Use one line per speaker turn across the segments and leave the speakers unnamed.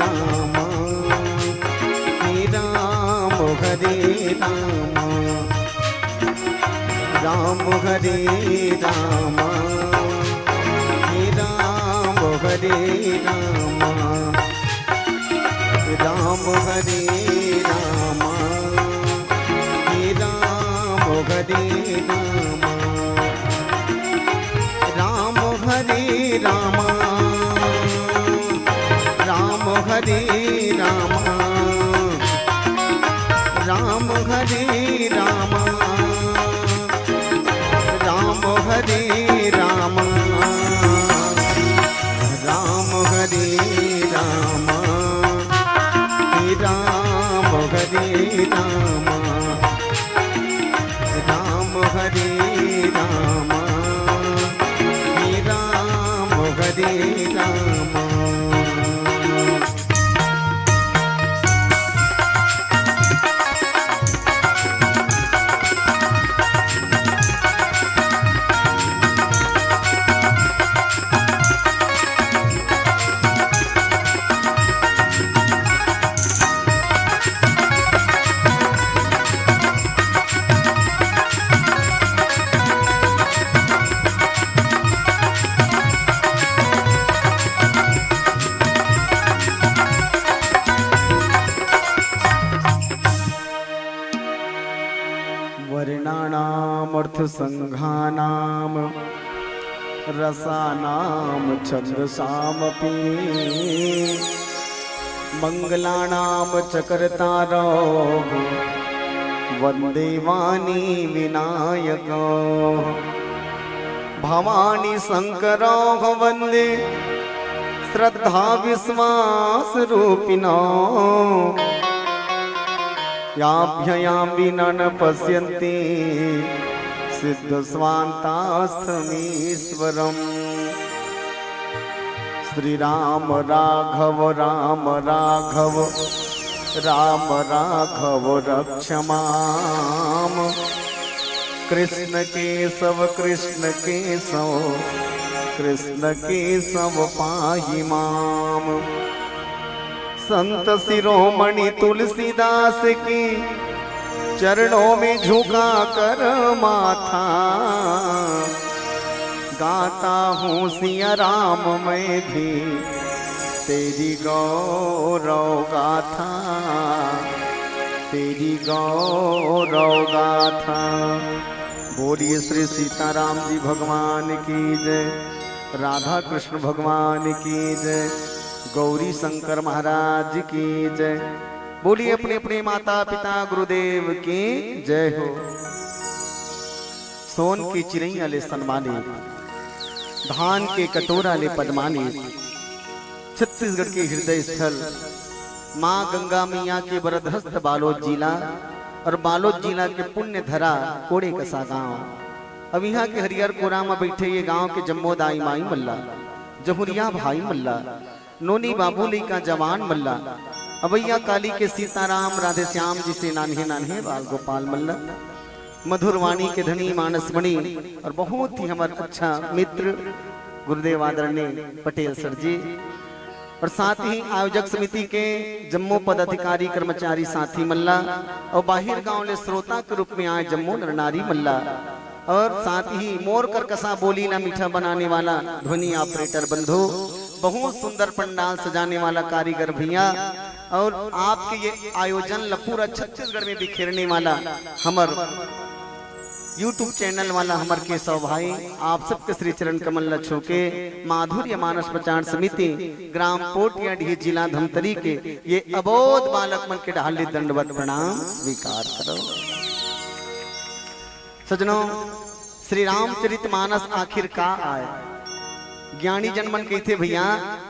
राम, राम हरे राम, राम हरे राम, राम हरे राम, राम हरे राम, राम हरे राम, राम हरे राम, राम हरे राम, राम हरे राम, राम हरे राम, राम हरे राम, राम हरे राम, राम हरे राम, राम हरे राम। वर्णानामर्थसंघानाम रसानाम छंदसामपि मंगलानाम चकर्तारो वंदे वाणी विनायको भवानी शंकरो वंदे श्रद्धा विश्वास रूपिणो याभ्ययां विना न पश्यन्ति सिद्ध स्वान्तास्थमीश्वरम्। श्री राम राघव राम राघव राम राघव रक्ष माम, कृष्ण केशव कृष्ण केशव पाहि माम। संत शिरोमणि तुलसीदास की चरणों में झुका कर माथा, गाता हूँ सिया राम मैं भी तेरी गौरव गाथा, तेरी गौरव गाथा। बोलिए श्री सीताराम जी भगवान की जय, राधा कृष्ण भगवान की जय, गौरी शंकर महाराज की जय। बोलिए अपने अपने माता पिता गुरुदेव की जय हो। सोन की चिड़ैया ले सन्मानित, धान के कटोरा ले पदमानित, छत्तीसगढ़ के हृदय स्थल माँ गंगा मैया के वरदहस्त बालोद जिला और बालोद जिला के पुण्य धरा कोड़े कसा गांव। अब यहाँ के हरियर कोरा में बैठे ये गांव के जम्मो दाई माई मल्ला, जहुरिया भाई मल्ला, नोनी बाबूली का जवान मल्ला, अवैया काली के सीताराम राधे श्याम जी से नान्हे नान्हे बाल गोपाल मल्ला, मधुर वाणी के धनी मानस मणि और बहुत ही हमारे अच्छा मित्र गुरुदेव आदरणीय पटेल सर जी, और साथ ही आयोजक समिति के जम्मू पदाधिकारी कर्मचारी साथी मल्ला, और बाहर गांव ले श्रोता के रूप में आए जम्मू नरनारी मल्ला, और साथ ही मोर करकसा बोली ना मीठा बनाने वाला ध्वनि ऑपरेटर बंधु, बहुत सुंदर पंडाल सजाने वाला कारीगर भैया, और आपके ये आयोजन पूरा छत्तीसगढ़ में बिखेरने वाला हमर यूट्यूब चैनल वाला हमर केशव भाई, आप सबके श्री चरण कमल छू के माधुर्य मानस प्रचार समिति ग्राम पोटियाडीह जिला धमतरी के ये अबोध बालक मन के ढाली दंडवत प्रणाम स्वीकार करो। सजनों, श्री रामचरितमानस आखिर का आए? ज्ञानी जनमन कहते भैया,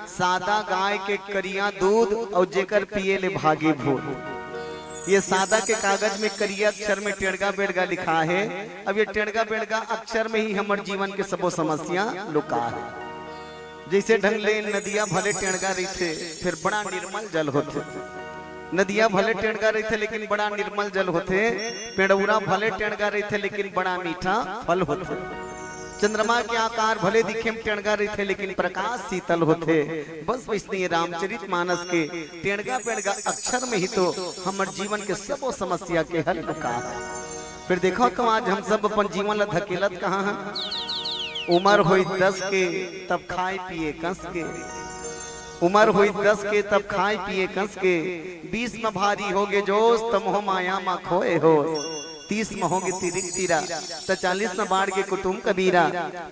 सादा गाय के करिया दूध और जेकर पिए ले भागे भूत। ये सादा के कागज में करिया अक्षर में टेढ़गा बेड़गा लिखा है। अब ये टेढ़गा बेड़गा अक्षर में ही हमारे जीवन के सबो समस्या लुका है। जैसे ढंग ले नदिया भले टेढ़गा रही थे फिर बड़ा निर्मल जल होते, नदिया भले टेढ़गा रही थे लेकिन बड़ा निर्मल जल होते, पेड़ौरा भले टेढ़गा रही थे लेकिन बड़ा मीठा फल होते। चंद्रमा के आकार भले दिखे में टेणगा रहे लेकिन प्रकाश शीतल होते। बस वैसे रामचरित मानस के टेणगा पेणगा अक्षर में ही तो हमारे जीवन के सब समस्या के हल का। फिर देखो तो आज हम सब अपन जीवन ला धकेलत कहाँ हैं। उम्र हुई 10 के तब खाए पिए कस के, उम्र हुई 10 के तब खाए पिए कस के, 20 में भारी होगे जोश तमोह माया मा खोए हो, 30 में होगे तिरिक तीरा तो 40 में बाढ़ के कुटुम कबीरा,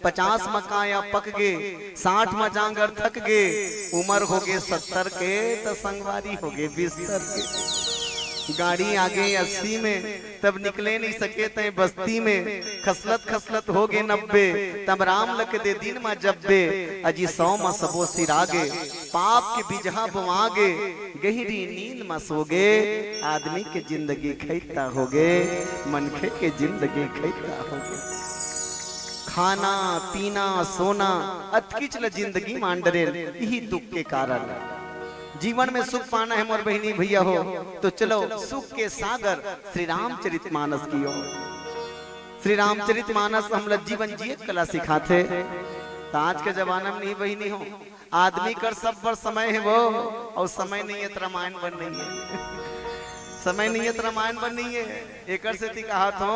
50 में काया पक गे, 60 में जांगर थक गे, उम्र होगे 70 के तो संगवारी होगे बिस्तर के। गाड़ी आगे 80 में तब निकले नहीं सके तय बस्ती में, खसलत खसलत हो गए 90 तब राम लक दे दिन में जब्बे, अजी 100 में सबो सिरागे, पाप के बिजहा बुआगे, गहरी नींद में सोगे, आदमी के जिंदगी खैता होगे, मनखे के जिंदगी खैता होगे। खाना पीना सोना अतकिचल जिंदगी मांडरे, यही दुख के कारण। जीवन में सुख पाना है मोर बहनी भैया हो तो चलो सुख के सागर श्री रामचरित मानस की ओर। श्री रामचरित मानस हम लोग जीवन जिए कला सिखाते। तो आज के जमाना में नहीं बहनी हो, आदमी कर सब पर समय है वो, और समय नहीं है तो रामायण बन नहीं है। समय नहीं है तो रामायण बन नहीं है। एक से थी कहा तो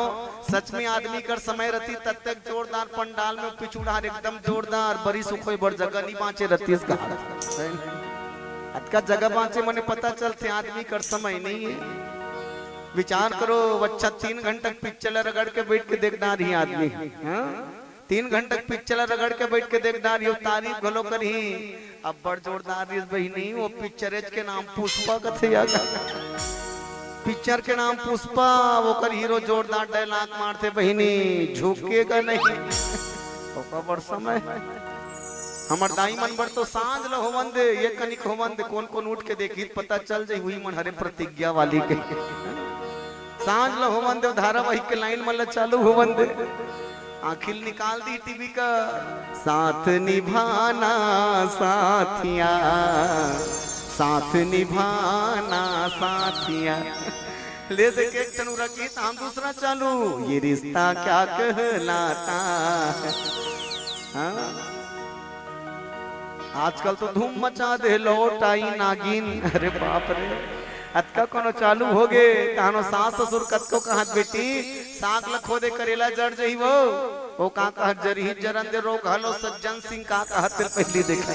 सच में आदमी कर समय रहती तब तक जोरदार पंडाल में पिछुड़ार एकदम जोरदार बड़ी सुखोई बड़ जगह नहीं बाँचे रहती इसका का जगह बाँचे मने पता चलते आदमी कर समय नहीं है। विचार करो बच्चा 3 घंटे पिक्चर रगड़ के बैठ के देखना रही आदमी, 3 घंटे पिक्चर रगड़ के बैठ के देखना रही तारीफ घलो करी। अब बड़ जोरदार बहनी वो पिक्चर के नाम पुष्पा कथे पिक्चर के नाम पुष्पा, वो कर हीरो जोरदार डायलॉग मारते बहनी झुकेगा नहीं बड़ समय। हमर दाई मन बर तो सांझ ल होवन दे ये कनिक होवन दे, कौन कौन उठ के देखी पता चल जाई हुई मन हरे प्रतिज्ञा वाली के सांझ ल होवन दे, धारावाहिक के लाइन मन चालू होवन दे, आखिल निकाल दी टीवी का साथ निभाना साथिया, साथ निभाना साथिया ले दे के चनु रखी हम दूसरा चालू, ये रिश्ता क्या कहलाता है। हाँ आजकल तो धूम मचा दे लौटाई नागिन, अरे बाप रे अतका कोनो चालू हो गे कहानो सास ससुर कतको कहत बेटी साग ल खोदे करेला जड़ जही वो का कहत जरी जरन दे रोग हलो सज्जन सिंह का कहत पहली देखा।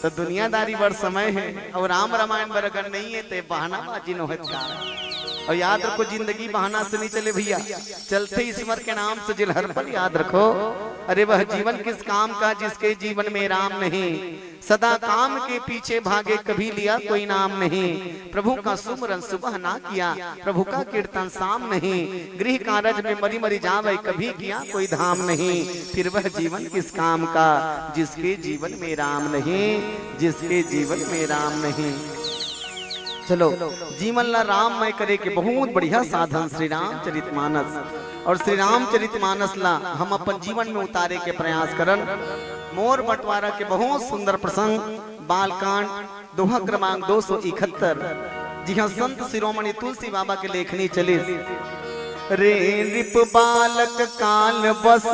तो दुनियादारी बड़ समय है और राम रामायण बर अगर नहीं है तो बहाना बाजी न होत का। और याद रखो जिंदगी बहाना से नहीं चले भैया, चलते ईश्वर के नाम से जिल हर पल याद रखो। अरे वह जीवन किस काम का जिसके जीवन में राम नहीं, सदा काम के पीछे भागे कभी लिया कोई नाम नहीं, प्रभु का सुमरन सुबह ना किया प्रभु का कीर्तन शाम नहीं, गृह कार्य में मरी मरी जावे कभी किया कोई धाम नहीं, फिर वह जीवन किस काम का जिसके जीवन में राम नहीं, जिसके जीवन में राम नहीं। चलो जीवन ला राममय करे के बहुत बढ़िया साधन श्री रामचरित मानस, और श्री रामचरित मानस ला हम अपन जीवन में उतारे के प्रयास करन। मोर बंटवारा के बहुत सुंदर प्रसंग बालकांड दोहा क्रमांक 271। जी हाँ संत शिरोमणि तुलसी बाबा के लेखनी चली। रे रिप बालक काल बस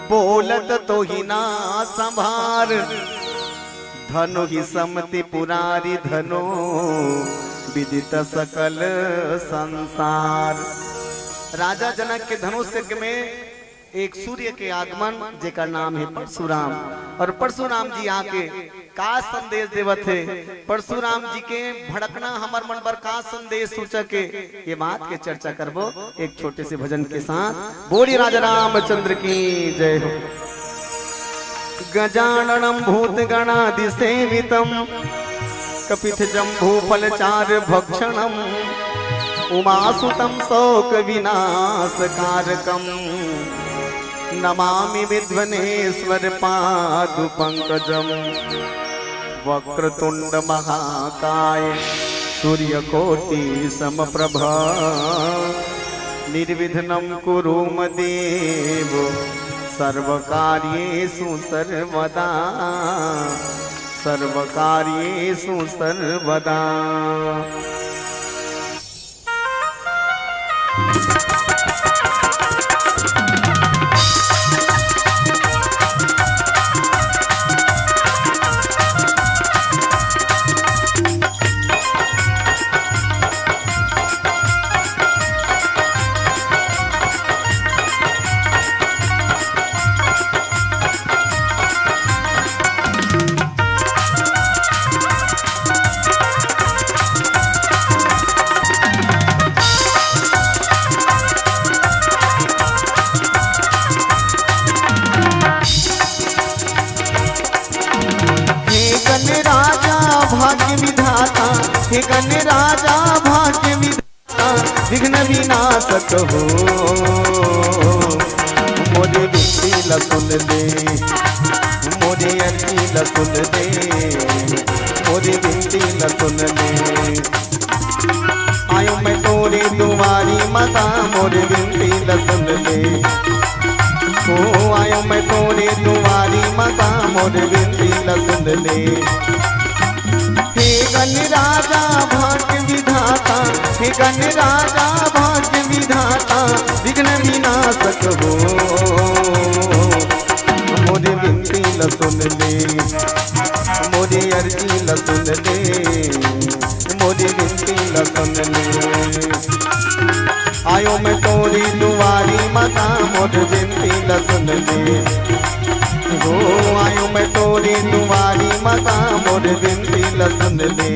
बोलत तो ही ना संभार, धनु ही समति पुरारी धनो विदित सकल संसार। राजा जनक के धनुष में एक सूर्य के आगमन जेका नाम है परशुराम, और परशुराम जी आके का संदेश देवत है, परशुराम जी के भड़कना हमर मन पर का संदेश सूचके, ये बात के चर्चा करबो एक छोटे से भजन के साथ। बोली राजा रामचंद्र की जय हो। गजाननम भूत गणादि सेवितम कपित जम्भू फलचार भक्षणम, उमासुतम शोक विनाश कारकम, नमामि विध्वनेश्वर पादु पंकजम, वक्रतुंड महाकाय सूर्यकोटि समप्रभा, निर्विघ्नं कुरु मदेव सर्वकार्येषु सर्वदा, सर्वकार्येषु सर्वदा। हे गण राजा भाग्य विधाता विघ्न विनाशक हो मोरे विनती ला सुन ले मोरे अर्जी ला सुन ले मोरे विनती ला सुन ले आयो मैं तोरे दुआरी माता मोरे विनती ला सुन ले ओ आयो मैं तोरे दुआरी माता मोरे विनती ला सुन ले हे गण राजा भाग्य विधाता हे गण राजा भाग्य विधाता विघ्न विनाशक हो मोरे विनती ला सुन ले मोरे अर्जी ला सुन ले मोरे विनती ला सुन ले आयो मैं तोरी दुआरी माता मोरे विनती ला सुन ले हो आयो मैं तोरी दुआरी माता मोरे विनती ला सुन ले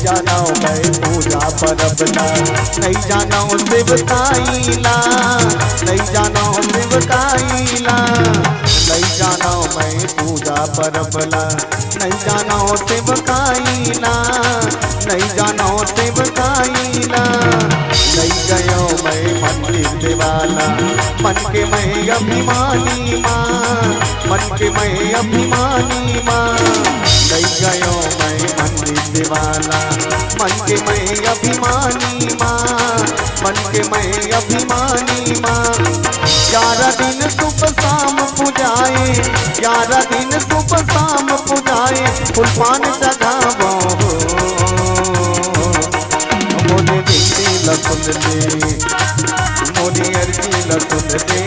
जाना मैं पूजा परबला नहीं जाना देवताईला नहीं जाना देवताईला नहीं जाना मैं पूजा परबला नहीं जाना देवताईला नहीं जाना देवताईला नहीं गयो मैं मंदिर देवाला मन के मैं अभिमानी माँ मन के मैं अभिमानी माँ नहीं गयो मैं मंदिर देवाला मन के मैं अभिमानी माँ मन के मैं अभिमानी माँ 11 दिन सुबह शाम पूजाए 11 दिन सुबह शाम पूजाए फूलपान चढ़ावो मोरे विनती ला सुन ले मोरे अर्जी ला सुन ले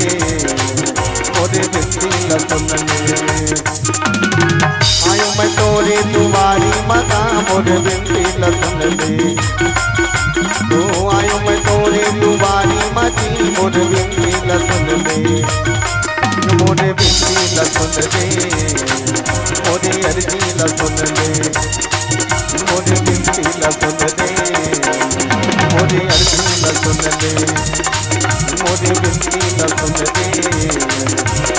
मोरे विनती ला सुन ले आयो मैं तोरे दुआरी माता मोरे विनती ला सुन ले ओ आयो मैं तोरे दुआरी माती मोरे विनती ला सुन ले मोरे विनती ला सुन ले मोरे अर्जी ला सुन ले मोरे विनती ला सुन ले मोरे अर्जी ला सुन ले मोरे विनती ला सुन ले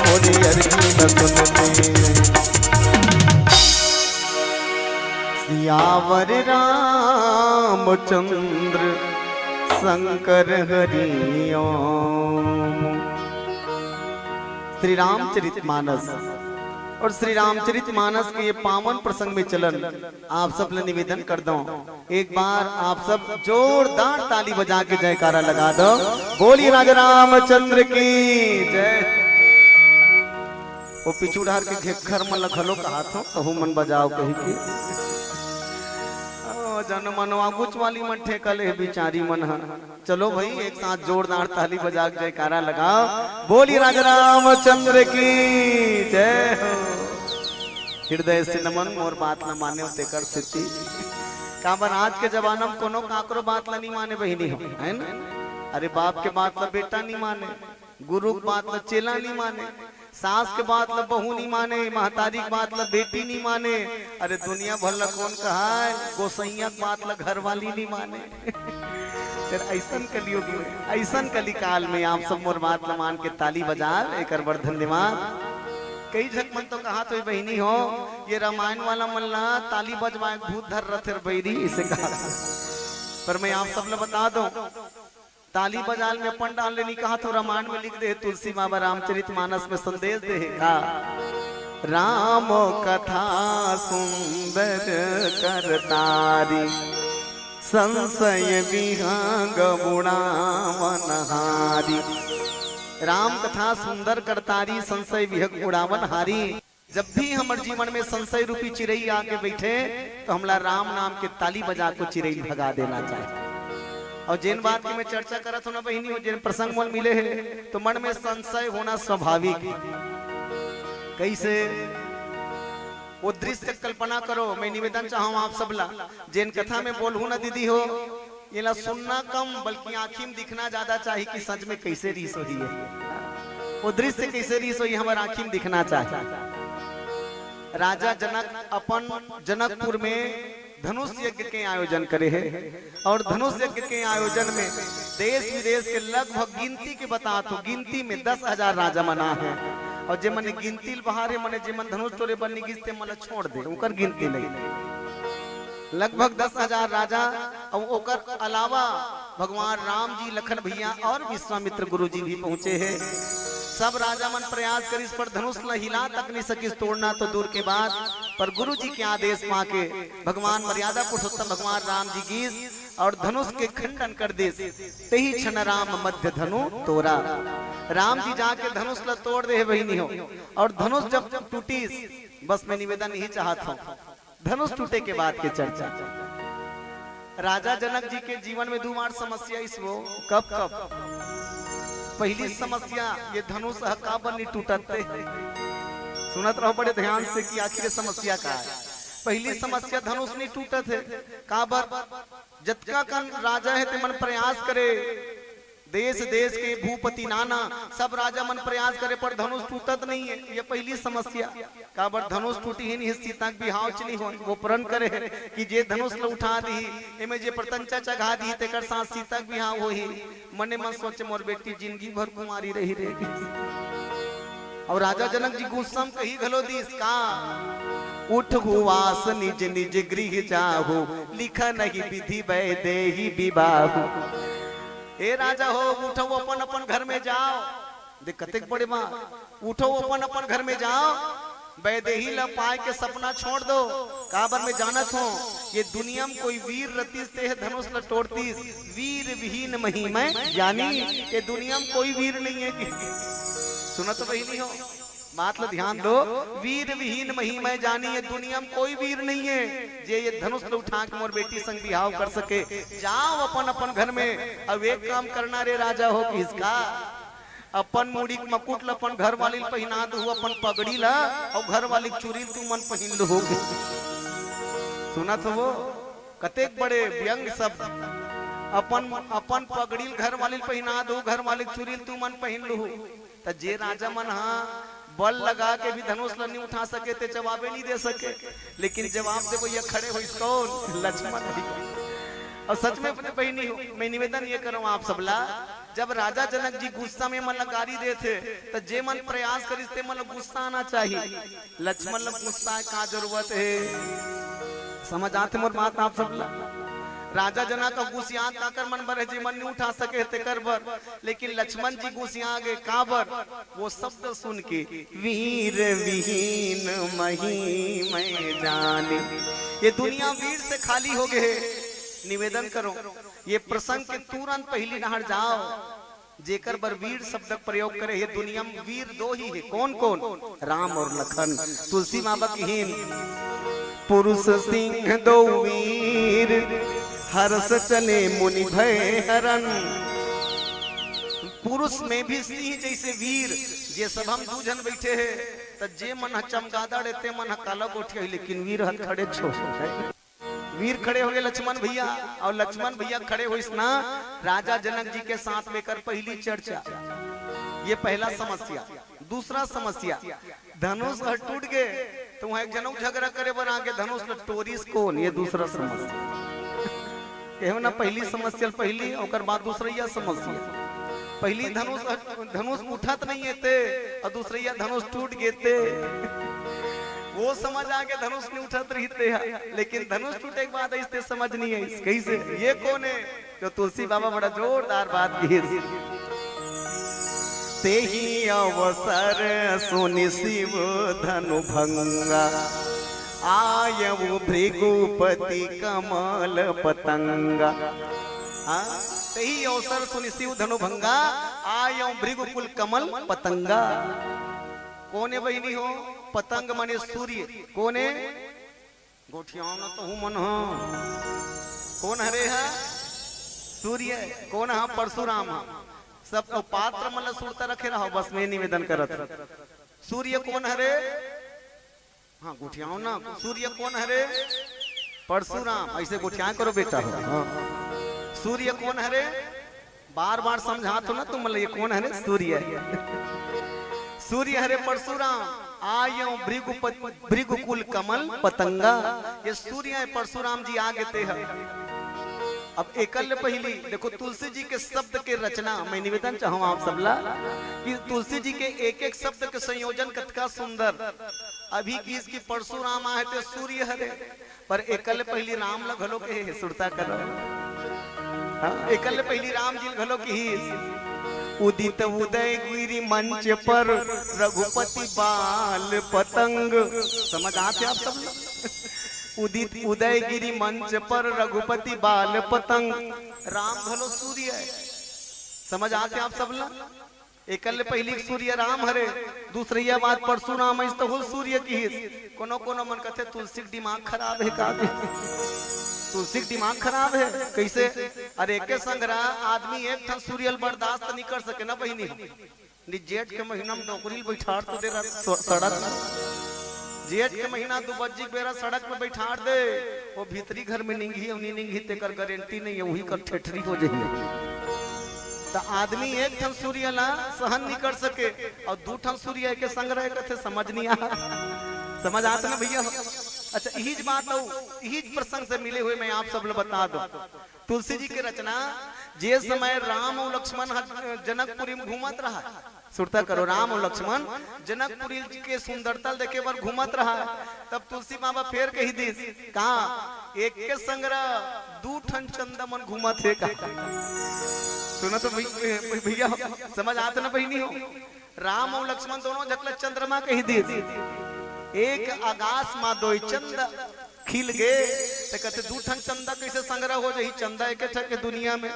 मोरे अर्जी ला सुन ले सियावर रामचंद्र शंकर हरि ओम। श्री रामचरितमानस और श्री रामचरितमानस के ये पावन प्रसंग में चलन आप सब ले निवेदन कर दो एक बार आप सब जोरदार ताली बजा के जयकारा लगा दो बोलिए राजा रामचंद्र की जय। वो पिछुड़ार के घेखर मन लखलो का हाथों कहू मन बजाओ कही की जन मनवा गुच वाली मन ठेकले बिचारी मन हा। चलो भाई एक साथ जोरदार ताली बजा के जयकारा लगाओ बोली राजा रामचंद्र की जय हो। हृदय से नमन मोर बात न माने तेकर स्थिति काबर आज के जमाना में कोनो काकरो बात ला नहीं माने बहिनी हो है ना। अरे बाप के बात ला बेटा नहीं माने गुरु के बात ला चेला नहीं माने सास के बात ला बहू नहीं माने महतारी के बात ला बेटी नहीं माने। अरे दुनिया भर ला कौन कहा है गोसैया के बात ला घर वाली नहीं माने। फिर ऐसन कलियुग में ऐसन कलिकाल में आप सब मोर बात ला मान के ताली बजा एक बार धन्यवाद। कई झकमन तो कहा तो बहिनी हो ये रामायण वाला मल्ला ताली बजवाए भूत धर रथे बैरी इसे कहा पर मैं आप सब लोग बता दो ताली बजाल में अपन डाल लेनी कहा तो रामायण में लिख दे तुलसी बाबा रामचरितमानस में संदेश दे का राम कथा सुंदर करतारी संशय विहंग बुढ़ावनहारी। राम कथा सुंदर करतारी संशय विहंग बुढ़ावनहारी। जब भी हमारे जीवन में संशय रूपी चिड़ई आके बैठे तो हमला राम नाम के ताली बजा को चिड़ई भगा देना चाहिए। और जिन बात की मैं चर्चा करत हूँ ना बहिनी हो, जिन प्रसंग मोल मिले हैं तो मन में संशय होना स्वाभाविक। कैसे वो दृश्य कल्पना करो। मैं निवेदन चाहूँ आप सबला, जिन कथा में बोलूँ ना दीदी हो, ये ला सुनना कम बल्कि आँखी में दिखना ज्यादा चाहिए कि सच में कैसे रीस हो है, वो दृश्य कैसे रीस हो हमारे आँखी में दिखना चाहिए। राजा जनक अपन जनकपुर में धनुष यज्ञ के आयोजन करे है, और धनुष यज्ञ के आयोजन में देश विदेश के लगभग गिनती के बता तो गिनती में 10,000 राजा मना है, और जे मन गिनती बाहर है, मन जे मन धनुष तोरे बन गिनते मन छोड़ दे, उनकर गिनती नहीं। लगभग 10,000 राजा और ओकर अलावा भगवान राम जी, लखन भैया और विश्वामित्र गुरु जी भी पहुंचे हैं। सब राजा मन प्रयास कर इस पर धनुष न हिला तक नहीं सकिस तोड़ना तो दूर के बाद, पर गुरु जी के आदेश पाके भगवान मर्यादा पुरुषोत्तम भगवान राम जी गीस और धनुष के खंडन कर दे। तही क्षण राम मध्य धनु तोड़ा। राम जी जाके धनुष ल तोड़ दे बहिनी हो, और धनुष जब टूटी, बस मैं निवेदन नहीं चाहता हूँ धनुष टूटे के बाद के चर्चा। राजा जनक जी के जीवन में 2 बार समस्या इस वो कब पहली समस्या ये धनुष का बनी टूटते, सुनत रहो बड़े ध्यान से कि आखिर समस्या का है। पहली समस्या धनुष नहीं टूटत है, काबर जतका कन राजा है ते मन प्रयास करे, देश देश के भूपति नाना सब राजा मन प्रयास करे पर धनुष टूटत नहीं है। ये पहली समस्या। काबर धनुष टूटी ही नहीं, सीता के बिहाव चली हो, वो प्रण करे कि जे धनुष ल उठा दी एमे जे प्रतंचा चढ़ा दी तेकर साथ सीता के बिहाव होही। मने मन सोचे मोर बेटी जिंदगी भर कुमारी रही रहेगी। और राजा जनक जी गुस्सा में कही घलो दीस का, उठ हुआस निज निज गृह जाहु, लिखा नहीं विधि वैदेही विवाहु। ए राजा हो, उठो अपन अपन घर में जाओ, दिक्कत बड़े माँ, उठो अपन अपन घर में जाओ, वैदेही ला पाए के सपना छोड़ दो। काबर में जानत हो ये दुनिया में कोई वीर रतीस ते है धनुष ल तोड़तीस, वीर विहीन मही में जानी, ये दुनिया में कोई वीर नहीं है। सुना तो बहिनी हो, बात ला ध्यान दो, वीर विहीन मही में जानी, ये दुनिया में कोई वीर नहीं है जे ये धनुष ल उठा के मोर बेटी संग बिहाव कर सके। जाओ अपन अपन घर में। अब एक काम करना रे राजा हो कि इसका अपन मुड़ी मकुट ल अपन घर वाली पहना दो, अपन पगड़ी ला और घर वाली चूड़ी तू मन पहन लो। सुना तो वो कतेक बड़े व्यंग शब्द, अपन अपन पगड़ी घर वाली पहना दो, घर वाली चूड़ी तू मन पहन लो। तो जे राजा मन हाँ बल लगा के भी धनुष ल नहीं उठा सके ते जवाबे नहीं दे सके, लेकिन जवाब दे भैया खड़े हो कौन? लक्ष्मण। और सच में अपने बहिनी हो, मैं निवेदन ये करूं आप सबला, जब राजा जनक जी गुस्सा में मन गाड़ी दे थे तो जे मन प्रयास करिस मन गुस्सा आना चाहिए। लक्ष्मण ल गुस्सा का जरूरत है, समझ आते मोर बात आप सबला। राजा जना का गुस्सियात काकर मन बर जी मन नहीं उठा सके ते कर बर, लेकिन लक्ष्मण जी गुस्सिया गए काबर? वो शब्द सुन के वीर विहीन मही मैं जाने, ये दुनिया वीर से खाली हो गए। निवेदन करो ये प्रसंग के तुरंत पहली नहर जाओ, जेकर बर वीर शब्द प्रयोग करे। ये दुनिया में वीर 2 ही है, कौन कौन? राम और लखन। तुलसी माँ की पुरुष सिंह 2 वीर, हर्ष चले मुनि भय हरन। पुरुष में भी सिंह जैसे वीर, जे सब हम 2 जन बैठे हैं तो जे मन चमगादा रहते मन काला गोठिया, लेकिन वीर हथ खड़े छो। वीर खड़े हो गए लक्ष्मण भैया, और लक्ष्मण भैया खड़े हो ना राजा जनक जी के साथ लेकर पहली चर्चा। ये पहला समस्या। दूसरा समस्या, धनुष टूट गए तो वहां एक जनक झगड़ा करे बना के धनुष टोरिस कौन? ये दूसरा समस्या ना। पहली समस्या पहली और बाद दूसरा समस्या। पहली धनुष उठत नहीं है थे और दूसरा धनुष टूट गए थे। वो समझ आके धनुष नहीं उठत रहते हैं, लेकिन धनुष टूटे के बाद इससे समझ नहीं है कैसे ये कौन है। जो तुलसी बाबा बड़ा जोरदार बात की, ते ही अवसर सुनि शिव धनु भंगा, आयु भृगुपति कमल पतंगा। ते ही अवसर सुनि शिव धनु भंगा, आयु भृगुकुल कमल पतंगा। कौन है बहिनी हो? पतंग मने सूर्य। कौन है? गोठिया न तो हूँ मन हो। कौन हरे है? सूर्य कौन है? परशुराम। सब तो पात्र मतलब सुरता रखे रहो, बस मैं निवेदन करत। सूर्य कौन है रे? हाँ गुठियाओ ना। सूर्य कौन है रे? परशुराम। ऐसे गुठिया करो बेटा। हाँ। सूर्य कौन है रे? बार बार समझा तो ना तुम, ये कौन है रे? सूर्य। सूर्य हरे परशुराम। आयो भृगुकुल कमल पतंगा। ये सूर्य है, परशुराम जी आगे ते है। अब एकल पहली देखो तुलसी जी के शब्द के रचना, मैं निवेदन चाहूँ आप सबला कि तुलसी जी के एक एक शब्द के संयोजन कतका सुंदर। अभी की इसकी परशुराम आए थे सूर्य हरे, पर एकल पहली राम ल घलो के सुरता करो। हाँ, एकल पहली राम जी घलो की उदित उदय गिरी मंच पर रघुपति बाल पतंग। समझ आते आप सब? उदित उदय गिरी मंच पर रघुपति बाल पतंग। राम भलो सूर्य है। समझ आते आप सब? एकल पहली सूर्य राम हरे, दूसरी बात परशुराम तो हो सूर्य की। कोनो कोनो मन कहते तुलसी दिमाग खराब है का? तुलसी दिमाग खराब है कैसे? अरे के संग्रह आदमी एक ठन सूर्य बर्दाश्त नहीं कर सके ना बहिनी। जेठ के महीना में नौकरी बैठाड़ तो दे रहा सड़क। जेठ के महीना 2 बजे बेरा सड़क पे बैठा दे, वो भीतरी घर में निंगी निंगी तेकर गारंटी नहीं है, वही कर ठेठरी हो जाएगी। तो आदमी एक ठन सूर्य ला सहन नहीं कर सके और 2 ठन सूर्य के संग्रह करते, समझ नहीं आ। समझ आता ना भैया? अच्छा यही बात हो, यही प्रसंग से मिले हुए मैं आप सब लोग बता दो। तुलसी जी की रचना जे समय राम और लक्ष्मण जनकपुरी में घूमत रहा, सुरता करो, राम और लक्ष्मण जनकपुरी के सुंदरता देखे पर घूमत रहा, तब तुलसी बाबा फेर कही दी कहा एक के संग्रह 2 ठन चंदमन घूमत है का। सुनो तो भैया, समझ आते ना बहिनी हो? राम और लक्ष्मण दोनों झकल चंद्रमा कही दी। एक आकाश में 2 चंद खिल गए तो कहते 2 ठन चंदा कैसे संग्रह हो जाए? चंदा एक के दुनिया में।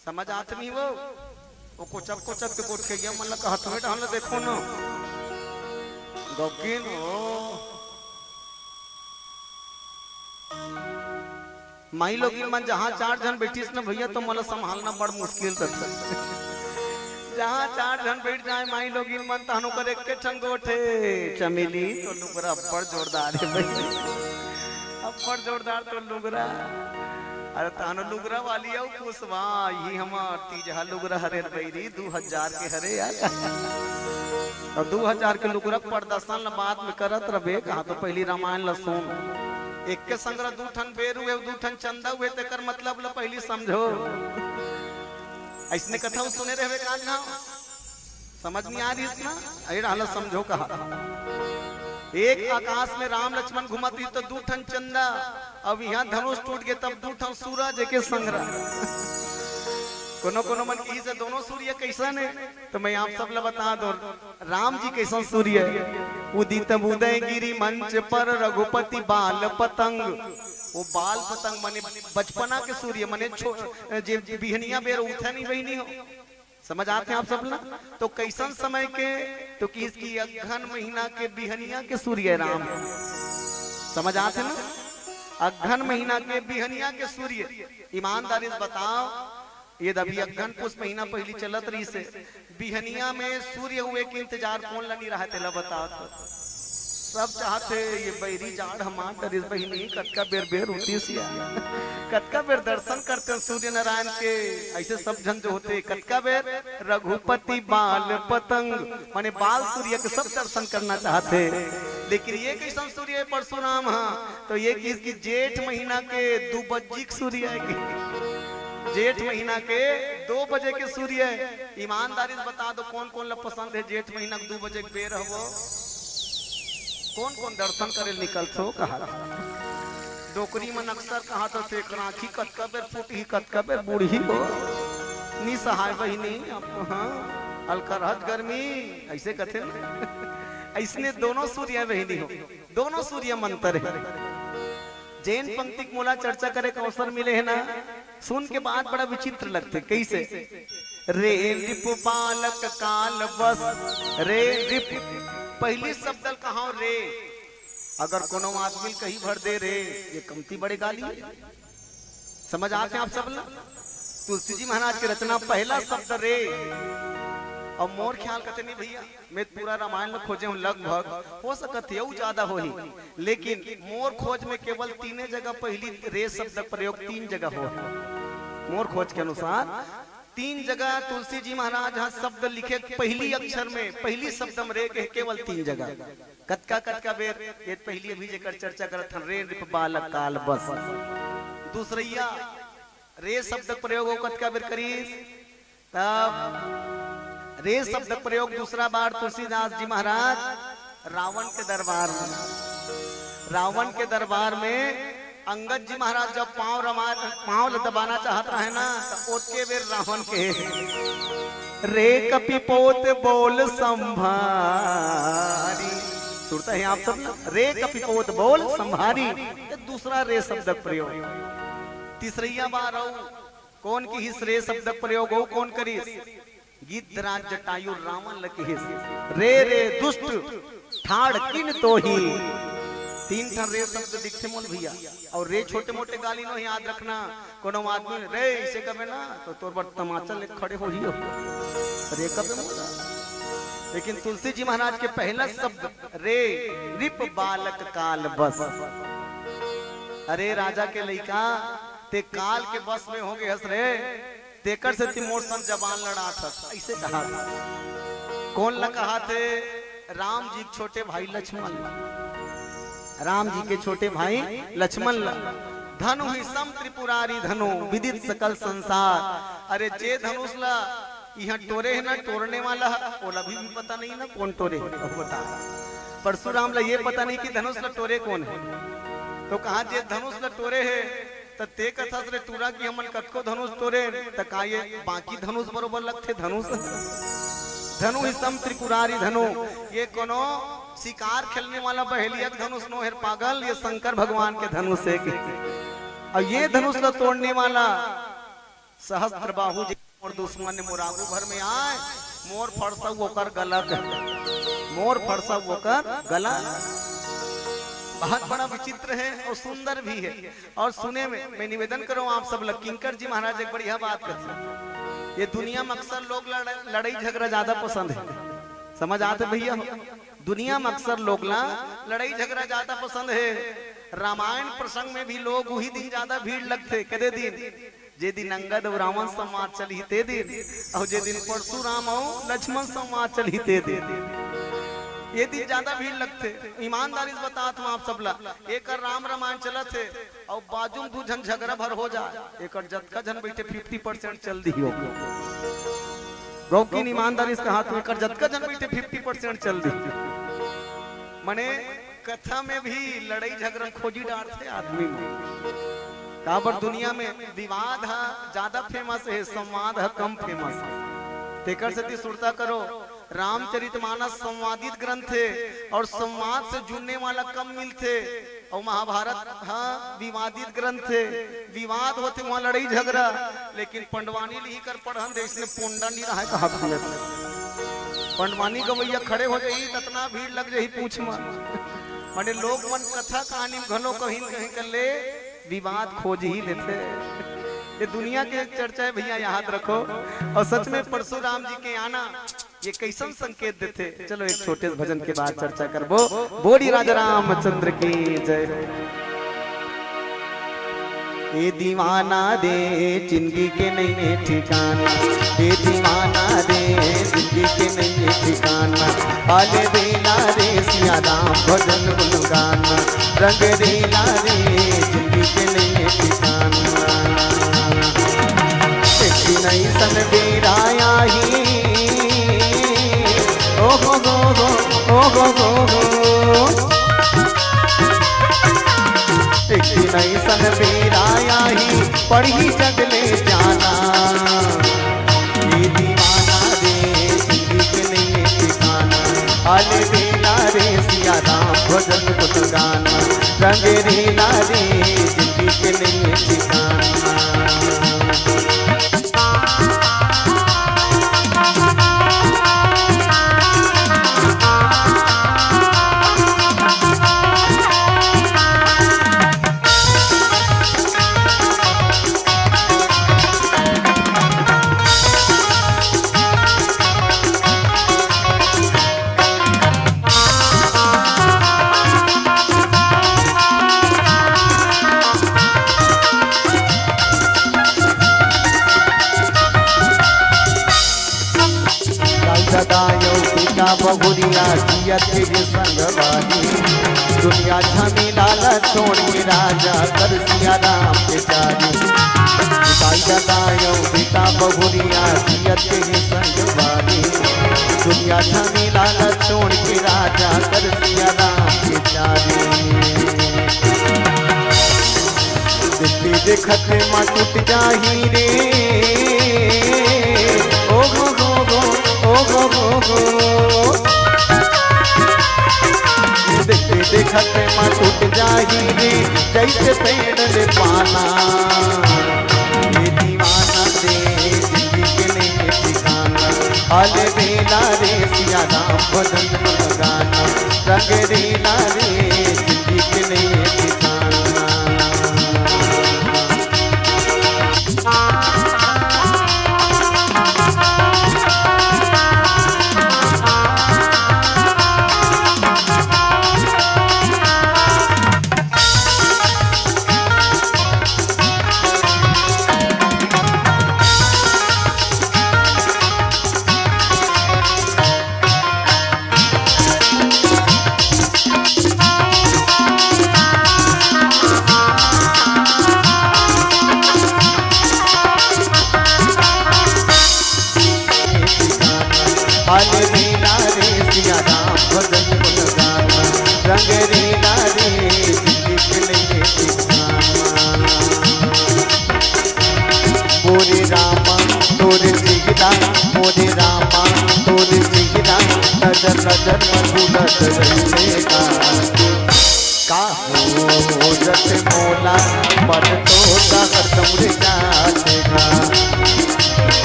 समझ आत नहीं वो कोचप के कोट के गया मतलब हाथ में डाल देखो ना गगिन हो माई लोगिन मन जहाँ 4 जन बैठीस ना भैया तो मतलब संभालना बड़ मुश्किल था। जहाँ 4 जन बैठ जाए माई लोगिन मन तहनो करे के ठन गोठे चमेली तो लुगरा बड़ जोरदार है भाई, अब बड़ जोरदार तो लुगरा। अरे तहनो लुगरा वाली है कुशवा ये हमार 30 लुगरा हरे बैरी 2000 के हरे यार। और 2000 के लुगरा प्रदर्शन ल बाद में करत रहे कहा तो पहली रामायण ल सुन। एक के संग्रह 2 ठन बेर हुए 2 ठन चंदा हुए तेकर मतलब ल पहली समझो। ऐसने कथा सुने रहे कान ना समझ नहीं आ रही इतना अरे हाल समझो कहा। एक आकाश में राम लक्ष्मण घुमाती तो 2 ठन चंदा, अब यहाँ धनुष टूट गए तब 2 ठन सूरज के संग्रह। कोनो कोनो मन की से दोनों सूर्य कैसा ने तो मैं आप सब ला बता दो राम जी कैसा सूर्य उदित उदय गिरी मंच पर रघुपति बाल पतंग। वो बाल पतंग माने बचपना के सूर्य माने बिहनिया बेर उठा नहीं वही नहीं हो। समझ आते हैं आप सब ना? तो कैसन समय के तो कि इसकी अगहन महीना के बिहनिया के सूर्य राम। समझ आते ना? अगहन महीना के बिहनिया के सूर्य। ईमानदारी से बताओ ये अभी अगहन पुष महीना पहली चलत रही से बिहनिया में सूर्य हुए के इंतजार कौन ला नहीं रहा तेला बताओ तो सब चाहते ये बैरी जाड़ हमार दरिस बहिनी कटका बेर बेर होती सिया कटका बेर दर्शन करते हैं सूर्य नारायण के। ऐसे सब जन जो होते कटका बेर रघुपति बाल पतंग माने बाल सूर्य के सब दर्शन करना चाहते। लेकिन ये कैसा सूर्य है परशुराम? हाँ तो ये किसकी जेठ महीना के 2 बजे सूर्य है, जेठ महीना के 2 बजे के सूर्य है। ईमानदारी से बता दो कौन कौन ला पसंद है जेठ महीना 2 बजे के बेर हो? कौन कौन दर्शन करे निकल सो कहा? डोकरी में अक्सर कहा तो थे राखी कटका बेर फूटी कटका बेर बूढ़ी हो नी सहाय बहिनी। हाँ अलकरहज गर्मी ऐसे कथे ऐसने दोनों सूर्य बहिनी हो, दोनों सूर्य मंत्र है। जैन पंक्ति मोला चर्चा करे का अवसर मिले है ना, सुन के बाद बड़ा विचित्र लगते कैसे रे रिप बालक काल बस रे रिप पहली शब्द कहा रे। अगर कोनो आदमी कहीं भर दे रे ये कमती बड़े गाली। समझ आते हैं आप सब लोग? तुलसी जी महाराज के रचना पहला शब्द रे। और मोर ख्याल करते नहीं भैया, मैं पूरा रामायण में खोजे हूँ, लगभग हो सकत है ज्यादा हो ही, लेकिन मोर खोज में केवल 3 जगह पहली रे शब्द का प्रयोग 3 जगह हो। मोर खोज के अनुसार 3 जगह तुलसी जी महाराज यहाँ शब्द लिखे, पहली अक्षर में पहली शब्द में रे के केवल 3 जगह। कतका बेर ये पहली अभी जेकर चर्चा करत हन, रे रिप बालक काल बस। दूसरैया रे शब्द प्रयोग हो कतका बेर करीस, तब रे शब्द प्रयोग दूसरा बार तुलसीदास जी महाराज रावण के दरबार में। रावण के दरबार में अंगद जी महाराज जब पांव दबाना चाहता है ना, तो ओतके बेर रावण के रे कपिपोत बोल संभारी, सुनता है आप सब ना, रे कपिपोत बोल संभारी, ये दूसरा रे शब्द प्रयोग। तीसरिया बार हो कौन की हिस रे शब्द प्रयोग हो, कौन करी गीतराज जटायु रावण लकी हिस, रे रे दुष्ट ठाड़ किन तो ही। 3 ठन रे शब्द दिखते मोल भैया, और रे छोटे मोटे गाली नो याद रखना, कोनो आदमी रे इसे कबे ना तो तोर पर तमाचा ले खड़े हो ही हो रे कबे मोला। लेकिन तुलसी जी महाराज के पहला शब्द रे रिप बालक काल बस। अरे राजा के लइका ते काल के बस में हो गए हस रे, तेकर से तिमोर सन जबान लड़ा था, ऐसे कहा था। कौन ला कहा थे, राम जी के छोटे भाई लक्ष्मण, राम जी के छोटे भाई लक्ष्मण ला, धनु ही सम त्रिपुरारी धनु विदित सकल संसार। अरे जे धनुष ला यहाँ टोरे है ना, टोरने वाला ओला भी पता नहीं ना कौन टोरे बता। परशुराम ला ये पता नहीं कि धनुष ला टोरे कौन है, तो कहा जे धनुष ला टोरे है तो ते कथा से टूरा की हमन कतको धनुष तोरे, त का ये बाकी धनुष बरोबर लगते धनुष। धनु ही सम त्रिपुरारी धनु, ये कोनो शिकार खेलने वाला बहेलिया धनुष नो है पागल, ये शंकर भगवान के धनुष है। और ये धनुष ला तोड़ने वाला सहस्त्र बाहु और दुश्मन ने मोरागु भर में आए, मोर फरसा होकर गला, मोर फरसा होकर गला। बहुत बड़ा विचित्र है और सुंदर भी है। और सुने में मैं निवेदन करूं आप सब लोग, किंकर जी महाराज एक बढ़िया बात करते हैं, ये दुनिया में अक्सर लोग लड़ाई झगड़ा ज्यादा पसंद है, समझ आते भैया, दुनिया में अक्सर लोग लड़ाई झगड़ा ज्यादा पसंद है। रामायण प्रसंग में भी लोग वही दिन ज्यादा भीड़ लगते, कदे दिन जे दिन अंगद और रावण संवाद चली ते दिन, और जे दिन परशुराम और लक्ष्मण संवाद चली ते दिन, ये दिन ज्यादा भीड़ लगते। ईमानदारी से बता तुम आप सब ला, एक राम रामायण चलत है और बाजू दू झन झगड़ा भर हो जाए, एक जतका जन बैठे 50% चल दी हो गौ की ईमानदारी से कहा, तुम जतका जन बैठे 50% चल दी। मने कथा में भी लड़ाई झगड़ा खोजी डालते आदमी में, काबर दुनिया में विवाद है ज्यादा फेमस है, संवाद है कम फेमस है। तेकर से सुरता करो, रामचरितमानस संवादित ग्रंथ है और संवाद से जुड़ने वाला कम मिलते, और महाभारत हाँ विवादित ग्रंथ है, विवाद होते वहां लड़ाई झगड़ा। लेकिन पंडवानी लिख कर पढ़न दे, इसने पोंडा नहीं रहा कहा, पंडवानी गवैया खड़े हो जाई ततना भीड़ लग जाई पूछ मत। माने लोग मन कथा कहानी घनो कहीं कहीं कर ले विवाद खोज ही लेते। ये दुनिया के चर्चा है भैया, याद रखो। और सच में परशुराम जी के आना ये कैसन संकेत देते। चलो एक छोटे भजन के बाद चर्चा करबो। बोली राजा रामचंद्र की जय। ये दीवाना दे जिंदगी के नहीं है ठिकाना, ये दीवाना दे जिंदगी के नहीं है ठिकाना। आले बेला रे सिया राम भजन गुनगाना, रंग रेला रे जिंदगी के नहीं है ठिकाना। नहीं सन बेराया ही ओ हो नहीं सन बेराया ही पढ़ी जगले जाना। ये दीवाना रे जिंदगी के नहीं ठिकाना, आले बेला रे सिया राम भजन गुनगाना, रंग रेला रे जिंदगी के नहीं ठिकाना। बहुरिया जियत के संगवारी। दुनिया झमेला छोड़ के राजा कर सिया राम के चारी। बेटा बहुरिया जियत के संगवारी। दुनिया झमेला छोड़ के राजा कर सिया राम के चारी। देखते देखते माँ टूट जाही रे ओ गो गो गो ओ गो गो गो। देखते देखते माँ टूट जाही रे जैसे पेड़ ले पाना। ये दीवाना दे जिंदगी के लिए ठिकाना। हाल बेला रे सिया राम भजन गाना। रंग रेला रे जिंदगी के लिए ठिकाना। हाल रीला रे सिया राम भजन गाना। रंग रीला रे जिंदगी के लिए ठिकाना। मोरे रामा तोरे जिगरा मोरे रामा तोरे जिगरा। नजर नजर मधुरत रहेगा का हो जैसे मोला पर तो खत्म रे जातेगा।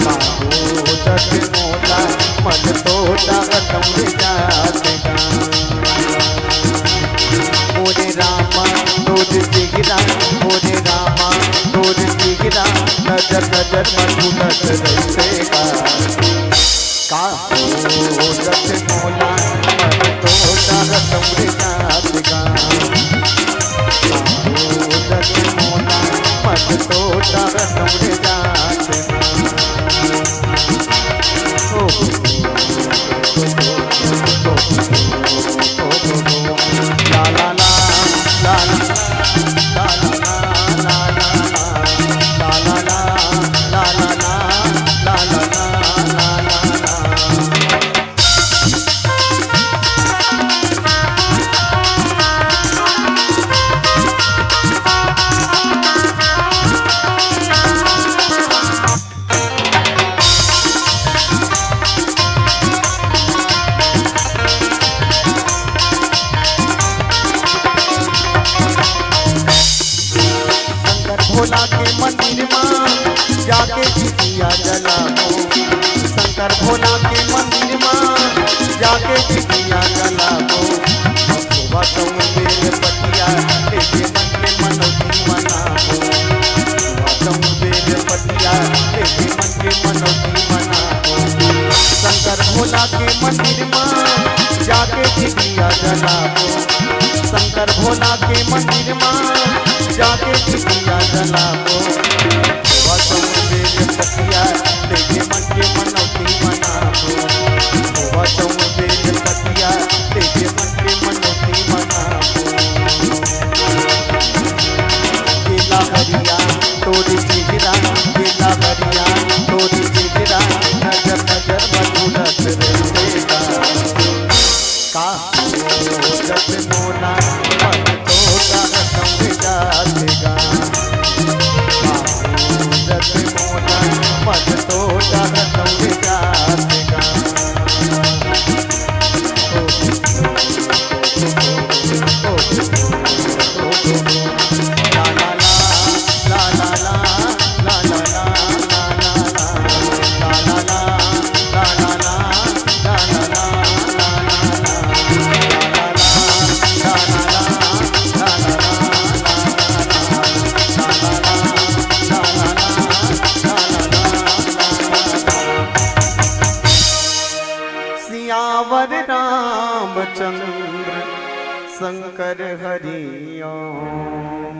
का हो जैसे मोला मन तो खत्म रे जातेगा। मोरे रामा तोरे जिगरा मोरे रामा तोरे जिगरा। नजर नजर मधुरत रहेगा का हो जैसे मोला मन तो खत्म रे जातेगा। हो जैसे मोला मन तो खत्म रे जातेगा। ला ला ला ला ला ला ला ला ला ला ला ला भोला के मंदिर में जाके चितिया जलाओ। शंकर भोला के मंदिर में जाके चितिया जलाओ। बताऊं बेल पटिया लेके मन के मनोती मनाओ। बताऊं बेल पटिया लेके मन के मनोती मनाओ। शंकर भोला के मंदिर में जाके चितिया जलाओ। शंकर भोला के मंदिर में जाके चितिया जलाओ। बताऊं बेल पटिया लेके मन के मनोती मनाओ। बताऊं बेल पटिया लेके मन के मनोती मनाओ। केला भरिया तोरी जिगरा केला भरिया तोरी जिगरा। नजर नजर मधुरत रहेगा का हो जैसे मोला मन तो खत्म जातेगा। जैसे मोला मन तो खत्म जातेगा। ला ला ला ला ला ला ला ला ला ला सियावर रामचंद्र शंकर हरिओम।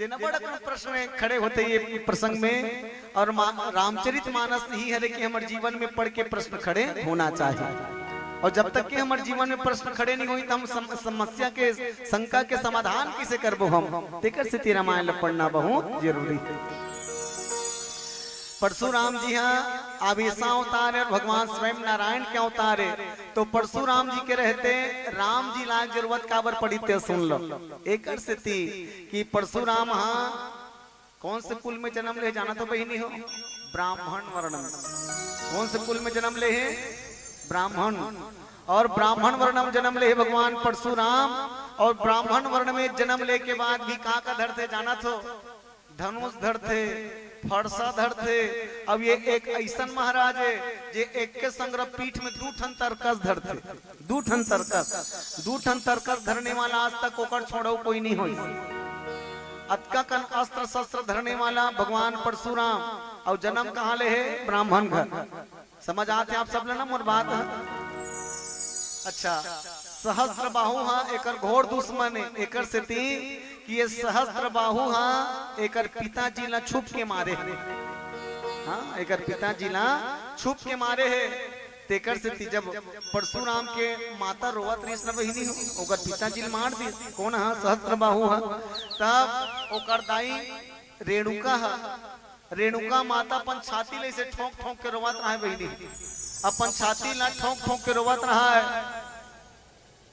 जे न बड़ा प्रश्न खड़े होते ये प्रसंग में, और रामचरित मानस ही है कि हमारे जीवन में पढ़ के प्रश्न खड़े होना चाहिए। और जब तक कि हमारे जीवन में प्रश्न खड़े नहीं हुई तो हम समस्या के शंका के समाधान किसे करबो हम। तेकर से रामायण पढ़ना बहुत जरूरी है। परशुराम जी हाँ आवेशा अवतार है, भगवान स्वयं नारायण के अवतार है। तो परशुराम जी के रहते राम जी लाग जरूरत काबर पड़ी ते सुन लो। एक स्थिति कि परशुराम हाँ कौन से कुल में जन्म ले, जाना तो बहिनी हो, ब्राह्मण वर्ण में। कौन से कुल में जन्म ले है? ब्राह्मण। और ब्राह्मण वर्ण में जन्म ले भगवान परशुराम। और ब्राह्मण वर्ण में जन्म ले के बाद भी कहाँ का धर थे जाना तो? धनुष धर थे, फरसा धर थे। अब ये एक ऐसा महाराज है जे एक के संग्रह पीठ में 2 ठन तरकस धरते। 2 ठन तरकस, 2 ठन तरकस धरने वाला आज तक ओकर छोड़ो कोई नहीं होई। अतका कन अस्त्र शस्त्र धरने वाला भगवान परशुराम। और जन्म कहाँ ले है? ब्राह्मण घर। समझ आते आप सब ना मोर बात है? अच्छा, सहस्त्र बाहु हाँ एकर घोर दुश्मन है। एकर से थी कि ये सहस्त्र बाहु हाँ एकर पिताजी ला छुप के मारे है। हाँ एकर पिताजी ला छुप के मारे है। तेकर से थी जब परशुराम के माता रोवत रही न बहिनी हो, ओकर पिताजी मार दी। कौन हाँ? सहस्त्र बाहु हाँ। तब ओकर दाई रेणुका हा, रेणुका माता अपन छाती ले से ठोक ठोक के रोवत रहा है बहिनी। अपन छाती ला ठोक ठोक के रोवत रहा है।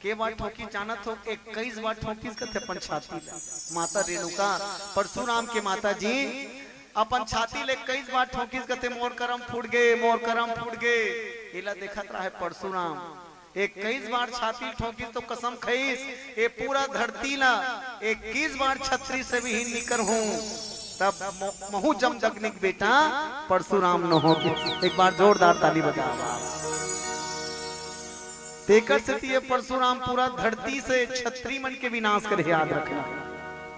के बार ठोकी जानत हो? 21 बार ठोकी कथे अपन छाती ला। माता रेणुका परशुराम के माता जी अपन छाती ले 21 बार ठोकी कथे मोर करम फूट गए, मोर करम फूट गए। इला देखत रहा है परशुराम 21 बार छाती ठोकी तो कसम खईस ये पूरा धरती ला 21 बार छतरी से भी ही निकर हूँ। तब महू जम जगनिक बेटा परशुराम न हो। एक बार जोरदार ताली बजा। तेकर से ये परशुराम पूरा धरती से क्षत्रिय मन के विनाश करे, याद रखना।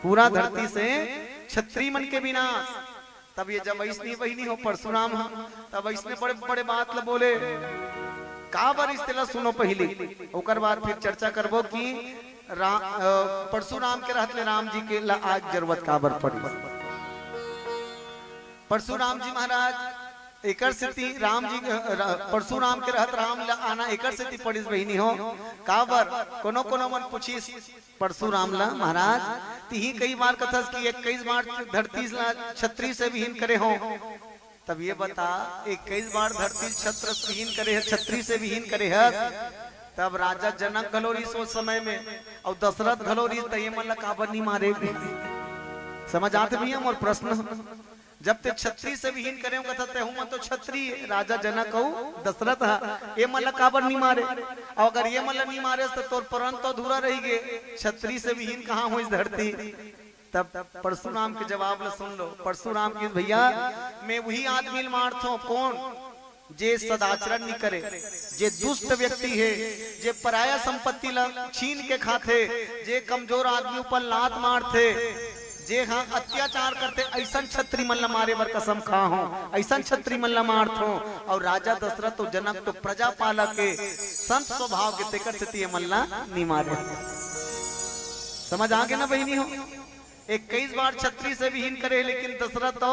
पूरा धरती से क्षत्रिय मन के विनाश। तब ये जब ऐसनी बहिनी हो परशुराम तब ऐसने बड़े बड़े बात ल बोले। का बार इस तेला सुनो पहले, ओकर बाद फिर चर्चा करबो कि परशुराम के रहते राम जी के ला आज जरूरत काबर पड़ी। परशुराम जी महाराज एकर स्थिति राम जी परशुराम के रहत राम ला आना एकर स्थिति पड़ी बहिनी हो। काबर कोनो कोनो मन पूछी परशुराम ला महाराज तिही कई बार कथस कि 21 बार धरती छत्री से विहीन करे हो। तब ये बता 21 बार धरती छत्र विहीन करे है, छत्री से विहीन करे है। तब राजा जनक घलोरी सोच समय में और दशरथ घलोरी तय मन ला काबर नहीं मारे। समझ आते भी हम और प्रश्न जब ते छत्री से विहीन करे कहते हूं तो छत्री राजा जनक हो दशरथ ये मल्ल काबर नहीं मारे। और अगर ये मल्ल नहीं मारे तो तोर परन तो अधूरा रही गे, छत्री से विहीन कहाँ हो इस धरती। तब परशुराम के जवाब ला सुन लो। परशुराम की भैया मैं वही आदमी मारता हूं कौन जे सदाचरण नहीं करे, जे दुष्ट व्यक्ति है, जे पराया संपत्ति ला छीन के खाते, जे कमजोर आदमी ऊपर लात मारते, जे हाँ अत्याचार करते ऐसा छत्री मल्ला मारे बर कसम खा हो, ऐसा छत्री मल्ला मारत हो। और राजा दशरथ तो जनक तो प्रजा पालक के संत स्वभाव के तेकर से मल्ला नहीं मारे। समझ आगे ना बहिनी हो? 21 बार छत्री से विहीन करे लेकिन दशरथ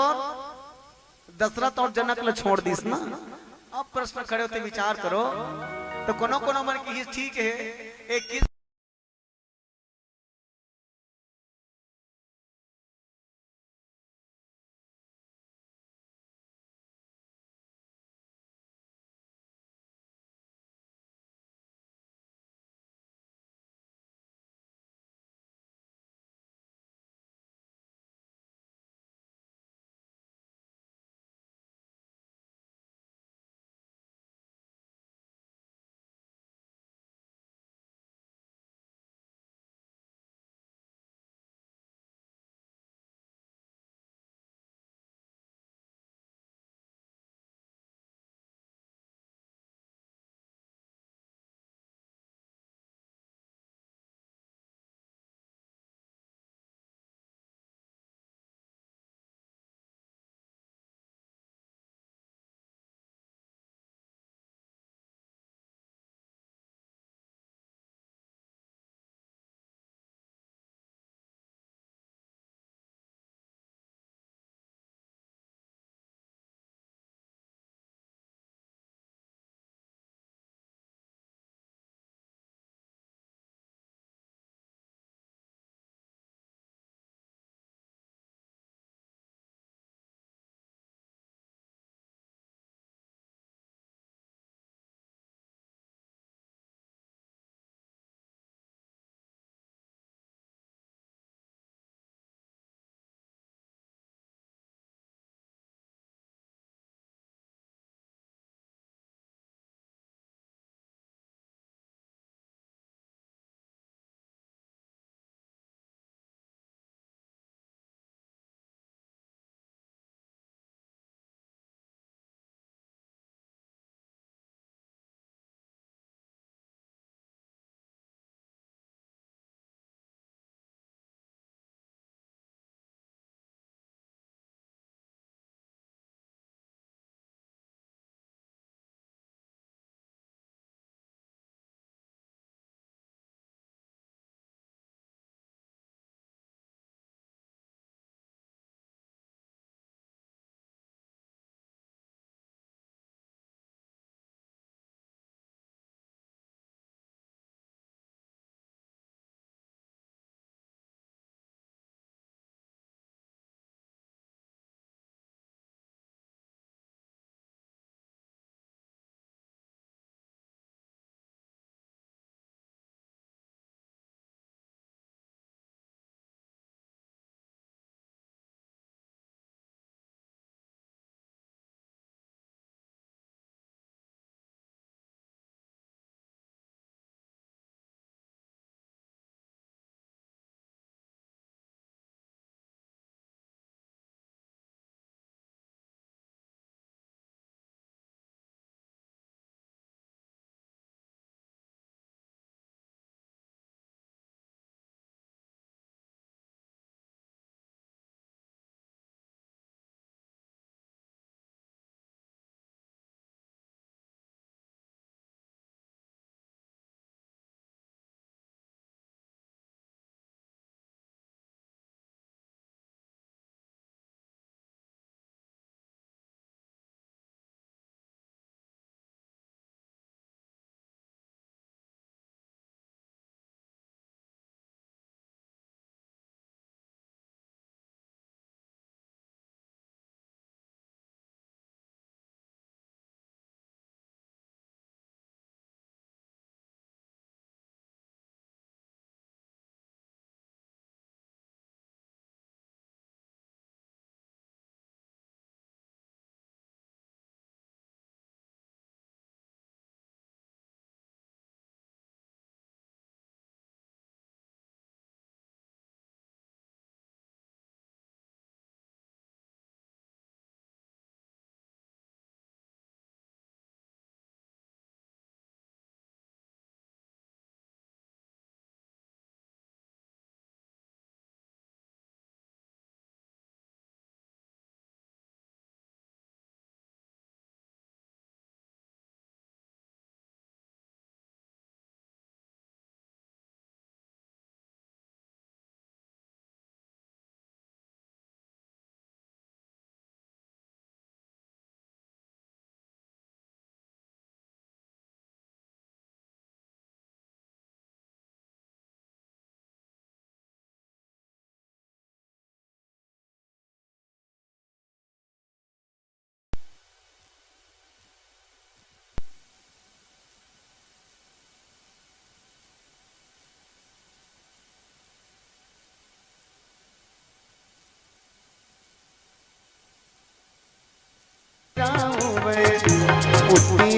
और जनक ला छोड़ दीस ना। अब प्रश्न खड़े होते विचार करो तो कोनो कोनो मन की ठीक है 21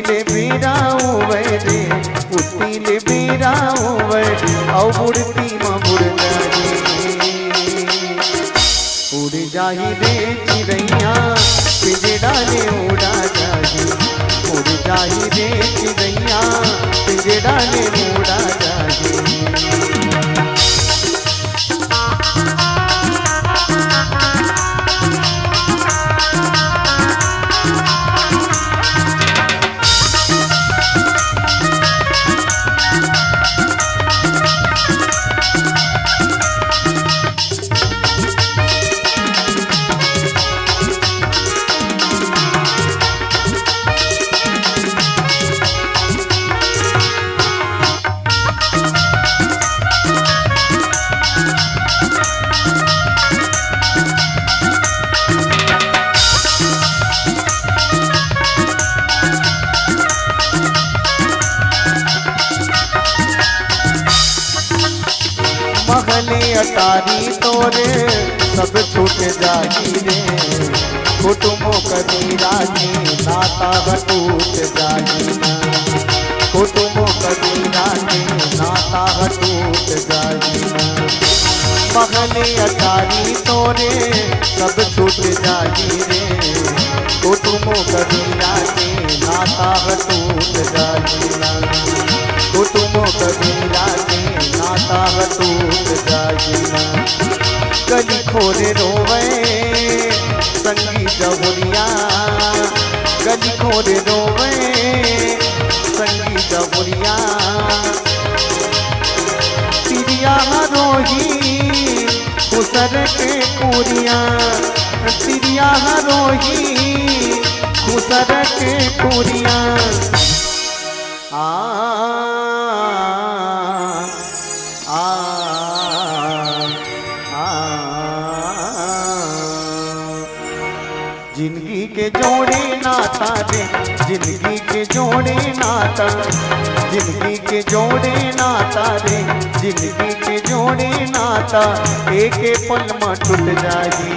ले बेराऊ वे रे उठी ले बेराऊ वे औ बुड़ती माँ बुड़ उड़ जाही रे चिड़ैया पिंजड़ा ले उड़ा जाही उड़ जाही रे चिड़ैया पिंजड़ा ले उड़ा जाही महले अटारी तोरे सब छूट जाही रे कुटुमो कबीरा के नाता टूट जाही ना कुटुमो कबीरा के नाता टूट जाही ना महले अटारी तोरे सब छूट जाही रे कुटुमो कबीरा के नाता टूट जाही ना कुटुमो कबीरा के नाता टूट जाही ना गली खोरे रोवे संगी जबुरिया गली खोरे रोवे संगी जबुरिया तिरिया रोही खुसर के पूरिया तिरिया रोही खुसर के पूरिया जिंदगी के जोड़े नाता रे जिंदगी के जोड़े नाता जिंदगी के जोड़े नाता रे जिंदगी के जोड़े नाता एक पल में टूट जाही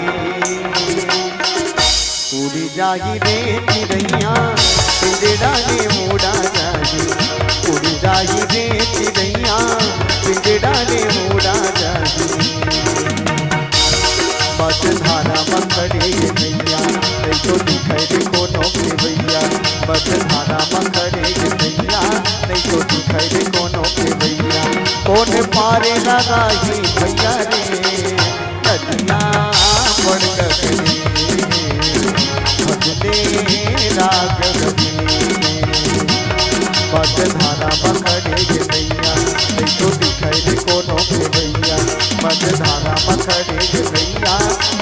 उड़ी जाही रे चिड़ैया पिंजड़ा ले मुड़ा जाही उड़ी जाही रे चिड़ैया पिंजड़ा ले मुड़ा जाही बस धारा मंगड़े भैया नहीं तो दिखाई रे कोनो के भैया बस धारा मंगड़े भैया नहीं तो दिखाई रे कोनो के भैया कौन पारे लगाही भैया रे नदिया पड़ गए भजने राग रवि बस धारा मंगड़े भैया नहीं तो दिखाई रे कोनो के भैया बस धारा मंगड़े भैया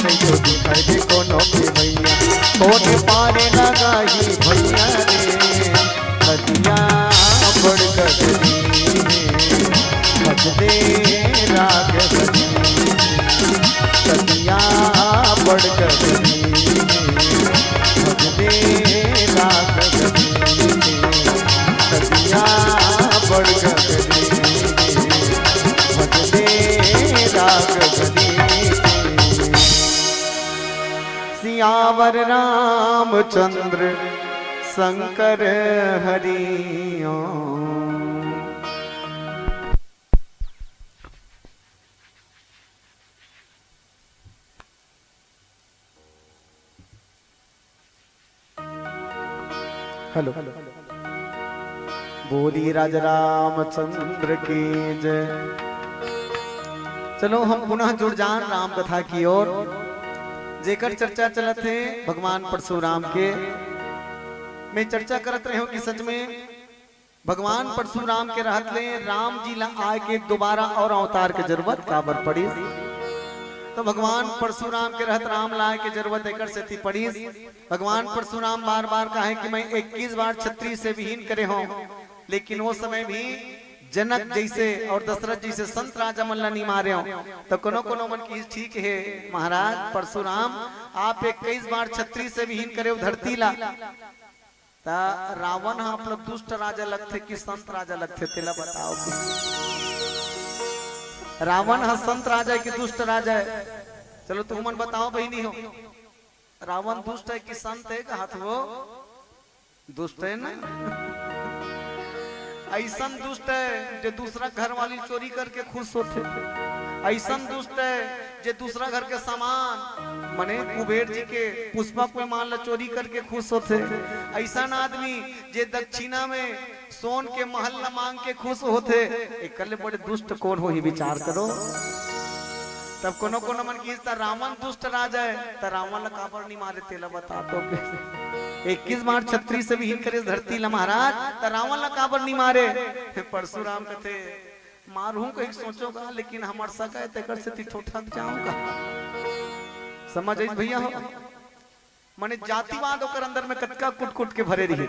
नहीं तो दिखाई दे कोनो के भैया कौन पारे लगाही भैया रे नदिया बढ़ गई भजने राग बनी नदिया बढ़ गई भजने राग बनी नदिया बढ़ गई भजने राग बनी सियावर रामचंद्र शंकर हरि ओम। हेलो बोली राजा रामचंद्र की जय। चलो हम पुनः जुड़ जान राम कथा की ओर जेकर चर्चा चलत है भगवान परशुराम के। मैं चर्चा करत रहे हूं कि सच में भगवान परशुराम के रहत ले राम जी ला आए के दोबारा और अवतार के जरूरत काबर पड़ी। तो भगवान परशुराम के रहत राम लाए के जरूरत एकर से थी पड़ी। भगवान परशुराम बार बार कहे कि मैं 21 बार छत्री से विहीन करे हूं, लेकिन वो समय भी जनक जैसे और दशरथ जैसे संत राजा मन ला नहीं मारे हो। तो कोनो कोनो मन की ठीक है महाराज परशुराम आप 21 बार छत्री से विहीन करे धरती ला। ता रावण हाँ मतलब दुष्ट राजा लगते कि संत राजा लगते तेला बताओ। रावण हाँ संत राजा है कि दुष्ट राजा है? चलो तुम मन बताओ बहनी हो, रावण दुष्ट है कि संत है? हाथ वो दुष्ट है ना, ऐसा दुष्ट है जो दूसरा घर वाली चोरी करके खुश होते, ऐसा दुष्ट है जो दूसरा घर के सामान मने कुबेर जी के पुष्पक में मान ला चोरी करके खुश होते, ऐसा आदमी जे दक्षिणा में सोन के महल न मांग के खुश होते, एक बड़े दुष्ट कौन हो ही विचार करो। तब कोनो कोनो मन की रावण दुष्ट राजा है, तो रावण ला काबर नहीं मारे तेला बता तो 21 बार छत्री से भी हिन करे धरती ला महाराज, तो रावण ला काबर नहीं मारे। परशुराम कहते मारू कहीं सोचोगा लेकिन हमार सका तेकर से ठोठक जाऊंगा। समझ आई भैया हो, माने जातिवाद ओकर अंदर में कटका कुट कुट के भरे रही।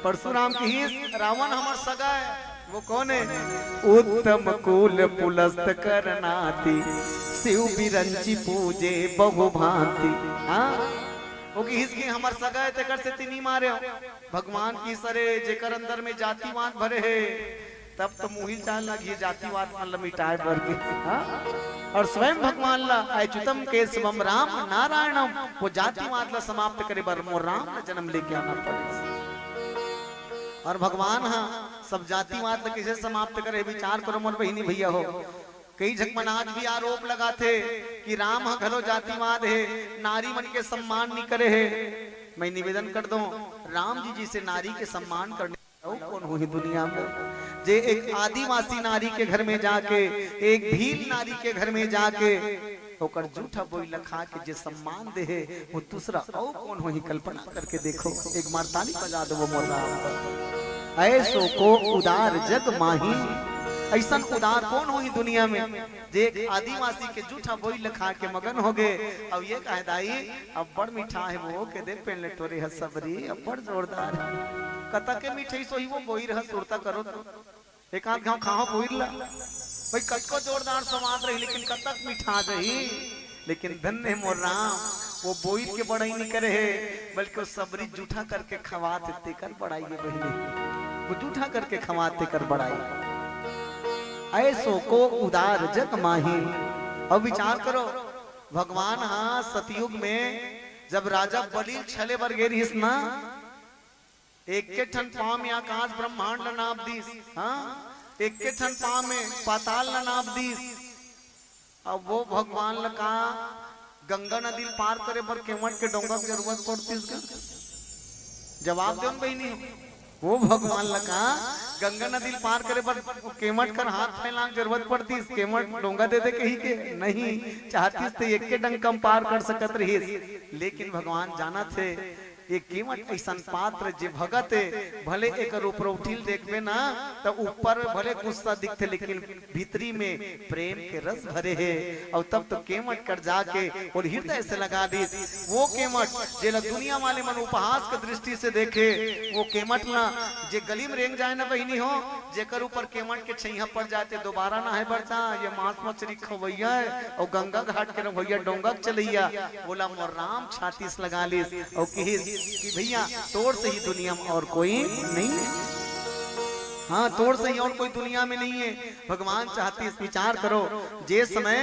परशुराम की ही रावण हमार सगा है, वो कौन है? उत्तम कुल पुलस्त करनाती, शिव बिरंची पूजे बहु भांति। हाँ वो की हिस्की हमार सगा है तेकर से नहीं मारे हो। भगवान की सरे जेकर अंदर में जातिवाद भरे है, तब तो मुहिल चाल लगी जातिवाद मान मिटाए भर के। और स्वयं भगवान ला अच्युतम केशवम राम नारायणम, वो जातिवाद ला समाप्त करे बर मोर राम ला जन्म लेके आना पड़े। और भगवान हाँ सब जातिवाद कैसे समाप्त करे विचार करो मोर बहिनी भैया हो। कई झकमन आज भी आरोप लगाते कि राम घलो जातिवाद है, नारी मन के सम्मान नहीं करे है। मैं निवेदन कर दूं राम जी जी से नारी के सम्मान करने कौन हुई दुनिया में, जे एक आदिवासी नारी के घर में जाके, एक भील नारी के घर में जाके ओकर झूठा बोई लखा के जे सम्मान दे है, वो दूसरा और कौन हुई कल्पना करके देखो। एक बार ताली बजा दो वो मोर राम। ऐसो को उदार जग माही, ऐसा उदार कौन हुई दुनिया में जे आदिवासी के झूठा बोई लखा के मगन हो गए। अब ये कहे दाई अब बड़ मीठा है वो के दे पेन टोरे हसबरी, अब बड़ जोरदार कता के मीठे सोही वो बोई रह सुरता करो तो एक आध गांव खाओ बोई ला भाई कतको जोरदार समाज रही, लेकिन कतक मीठा रही। लेकिन धन्य मोर राम वो बोई के बड़ाई नहीं करे है, बल्कि वो सबरी जूठा करके खवाते कर बढ़ाई है बहनी, वो जूठा करके खवाते कर बढ़ाई। ऐसो को उदार जग माही। अब विचार करो भगवान हाँ सतयुग में जब राजा बलि छले बर गेरी ना, एक के ठन पाँव में आकाश ब्रह्मांड नाप दीस, हाँ एक के ठन पाँव में पाताल नाप दीस। अब वो भगवान लका गंगा नदी पार करे पर केवट के डोंगा की जरूरत पड़ती है? जवाब दो बहनी। वो भगवान लका गंगा नदी पार करे पर केवट कर हाथ फैलाने की जरूरत पड़ती, केवट डोंगा दे दे कहीं के नहीं चाहती तो एक के डंग कम पार कर सकत रही। लेकिन भगवान जाना थे ये केवट ऐसा पात्र जे भगत है, भले एक प्रोफाइल देखबे ना तो ऊपर भले गुस्सा दिखते, लेकिन भीतरी में प्रेम के रस भरे है। और तब तो केवट कर जाके और हृदय से लगा दी। वो केवट जे दुनिया वाले मन उपहास के दृष्टि से देखे, वो केवट ना जे गली में रेंग जाए ना बहनी हो, जेकर ऊपर केवट के छैया पड़ जाते दोबारा ना है बरता, ये मांस मछली खवैया है और गंगा घाट के भैया डोंगा चलैया। बोला मोर राम छाती से लगा ली और कि भैया तोड़ से ही दुनिया में और कोई नहीं है। हाँ तोड़ से ही और कोई दुनिया में नहीं है। भगवान चाहती इस विचार करो, जे समय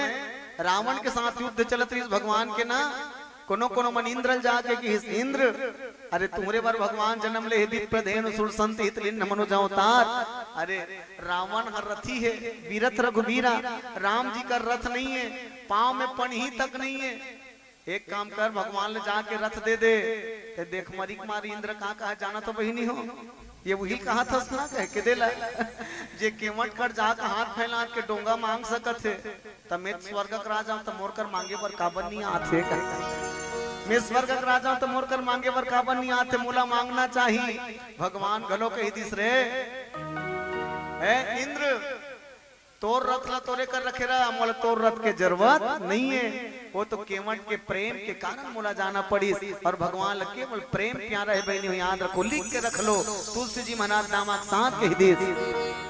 रावण के साथ युद्ध चलत रही भगवान के ना कोनो कोनो मन इंद्र जाके कि इंद्र अरे तुम्हारे बार भगवान जन्म ले विप्रधेनु सुर संत हितलिन मनो अवतार। अरे रावण हर रथी है, वीरथ रघुवीरा, राम जी का रथ नहीं है, पांव में पनही तक नहीं है। एक काम कर भगवान ले जाके रथ दे दे, ते देख मरी कुमारी इंद्र कहाँ कहा जाना तो बहिनी हो। ये वही कहा था ना कह के दे ला जे केवट कर जाकर हाथ फैला के डोंगा मांग सकत है, तब मैं स्वर्ग का राजा तो मोर कर मांगे पर काबर नहीं आते। मैं स्वर्ग का राजा तो मोर कर मांगे पर काबर नहीं आते, मोला मांगना चाहिए। भगवान गलो कही दिस रे इंद्र तोर रथ ला तोरे कर रखे रहा, मोला तोर रथ के जरूरत नहीं है। वो तो केवट के प्रेम के कारण मोला जाना पड़ी। और भगवान लगे केवल प्रेम प्यारा है बहनी हो, याद रखो लिख के रख लो। तुलसी जी महाराज नामक साथ कह दे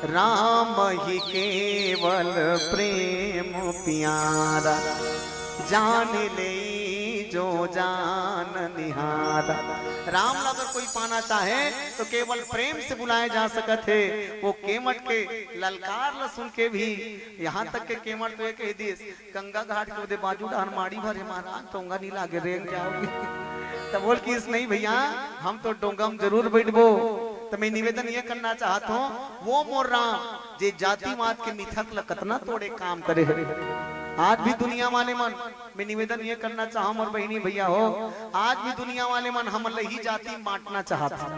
राम ही केवल प्रेम प्यारा, जान ले जो जान निहारा। राम ला अगर कोई पाना चाहे तो केवल प्रेम से बुलाए जा सकत है। वो केमट के ललकार ल सुन के भी यहाँ तक के केमट तो कह दिस गंगा घाट के उदे बाजू डान माड़ी भरे महाराज टोंगा नहीं लागे रेंग जाओगे। तो बोल कि इस नहीं भैया हम तो डोंगा में जरूर बैठबो। तो मैं निवेदन ये करना चाहता हूँ वो मोर राम जे जातिवाद के मिथक ल कतना तोड़े काम करे है। आज भी दुनिया वाले मन मैं निवेदन ये करना चाहूँ और बहनी भैया हो आज भी दुनिया वाले मन हम ही जाति बांटना चाहता।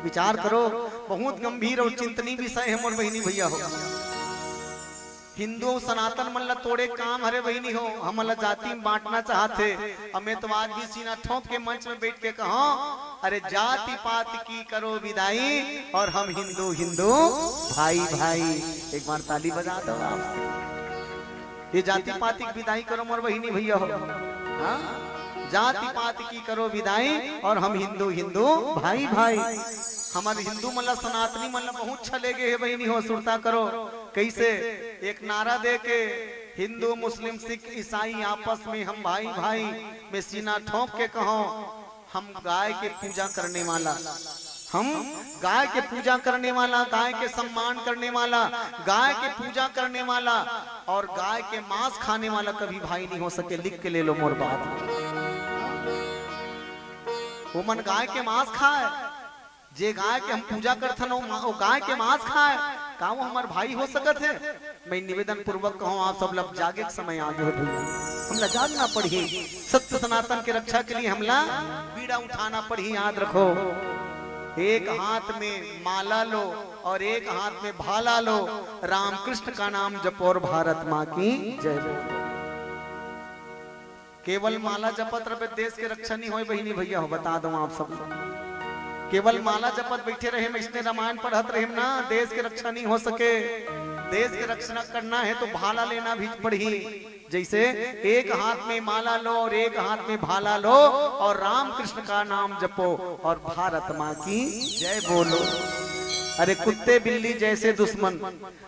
विचार करो बहुत गंभीर और चिंतनीय विषय है मोर बहनी भैया हो। हिंदू सनातन मन ला तोड़े काम हरे बहनी हो हम ला जाति में बांटना चाहते। हमें तो आज भी सीना ठोक के मंच में बैठ के कहो अरे जाति पात की करो विदाई और हम हिंदू हिंदू भाई भाई। एक बार ताली बजा दो आपसे। ये जाति पात की विदाई करो मोर बहनी भैया हो। हाँ जाति पात की करो विदाई और हम हिंदू हिंदू भाई भाई। हमारे हिंदू मल्ला सनातनी मल्ला बहुत छले गए है बहनी हो। सुरता करो कैसे एक नारा दे के हिंदू मुस्लिम सिख ईसाई आपस में हम भाई भाई में सीना ठोक के कहो हम गाय के पूजा करने वाला हम गाय के पूजा करने वाला गाय के सम्मान करने वाला गाय के पूजा करने वाला और गाय के मांस खाने वाला कभी भाई नहीं हो सके। लिख के ले लो मोर बात। वो मन गाय के मांस खाए जे गाय के हम पूजा करथन वो गाय के मांस खाए का वो हमार भाई हो सकत है। मैं निवेदन पूर्वक कहूँ आप सब लोग जागे के समय आगे हो भैया हमला जागना पड़ी। सत्य सनातन के रक्षा के लिए हमला बीड़ा उठाना पड़ी। याद रखो एक हाथ में माला लो और एक हाथ में भाला लो। राम कृष्ण का नाम जपो और भारत माँ की जय बोलो। केवल माला जपत रहे देश के रक्षा नहीं हो बहनी भैया हो। बता दो आप सब केवल माला जपत बैठे रहे में इसने रामायण पढ़त रहे ना देश की रक्षा नहीं हो सके। देश की रक्षा करना है तो भाला लेना भी पड़ी। जैसे एक हाथ में माला लो और एक हाथ में भाला लो और राम कृष्ण का नाम जपो और भारत माँ की जय बोलो। अरे कुत्ते बिल्ली जैसे दुश्मन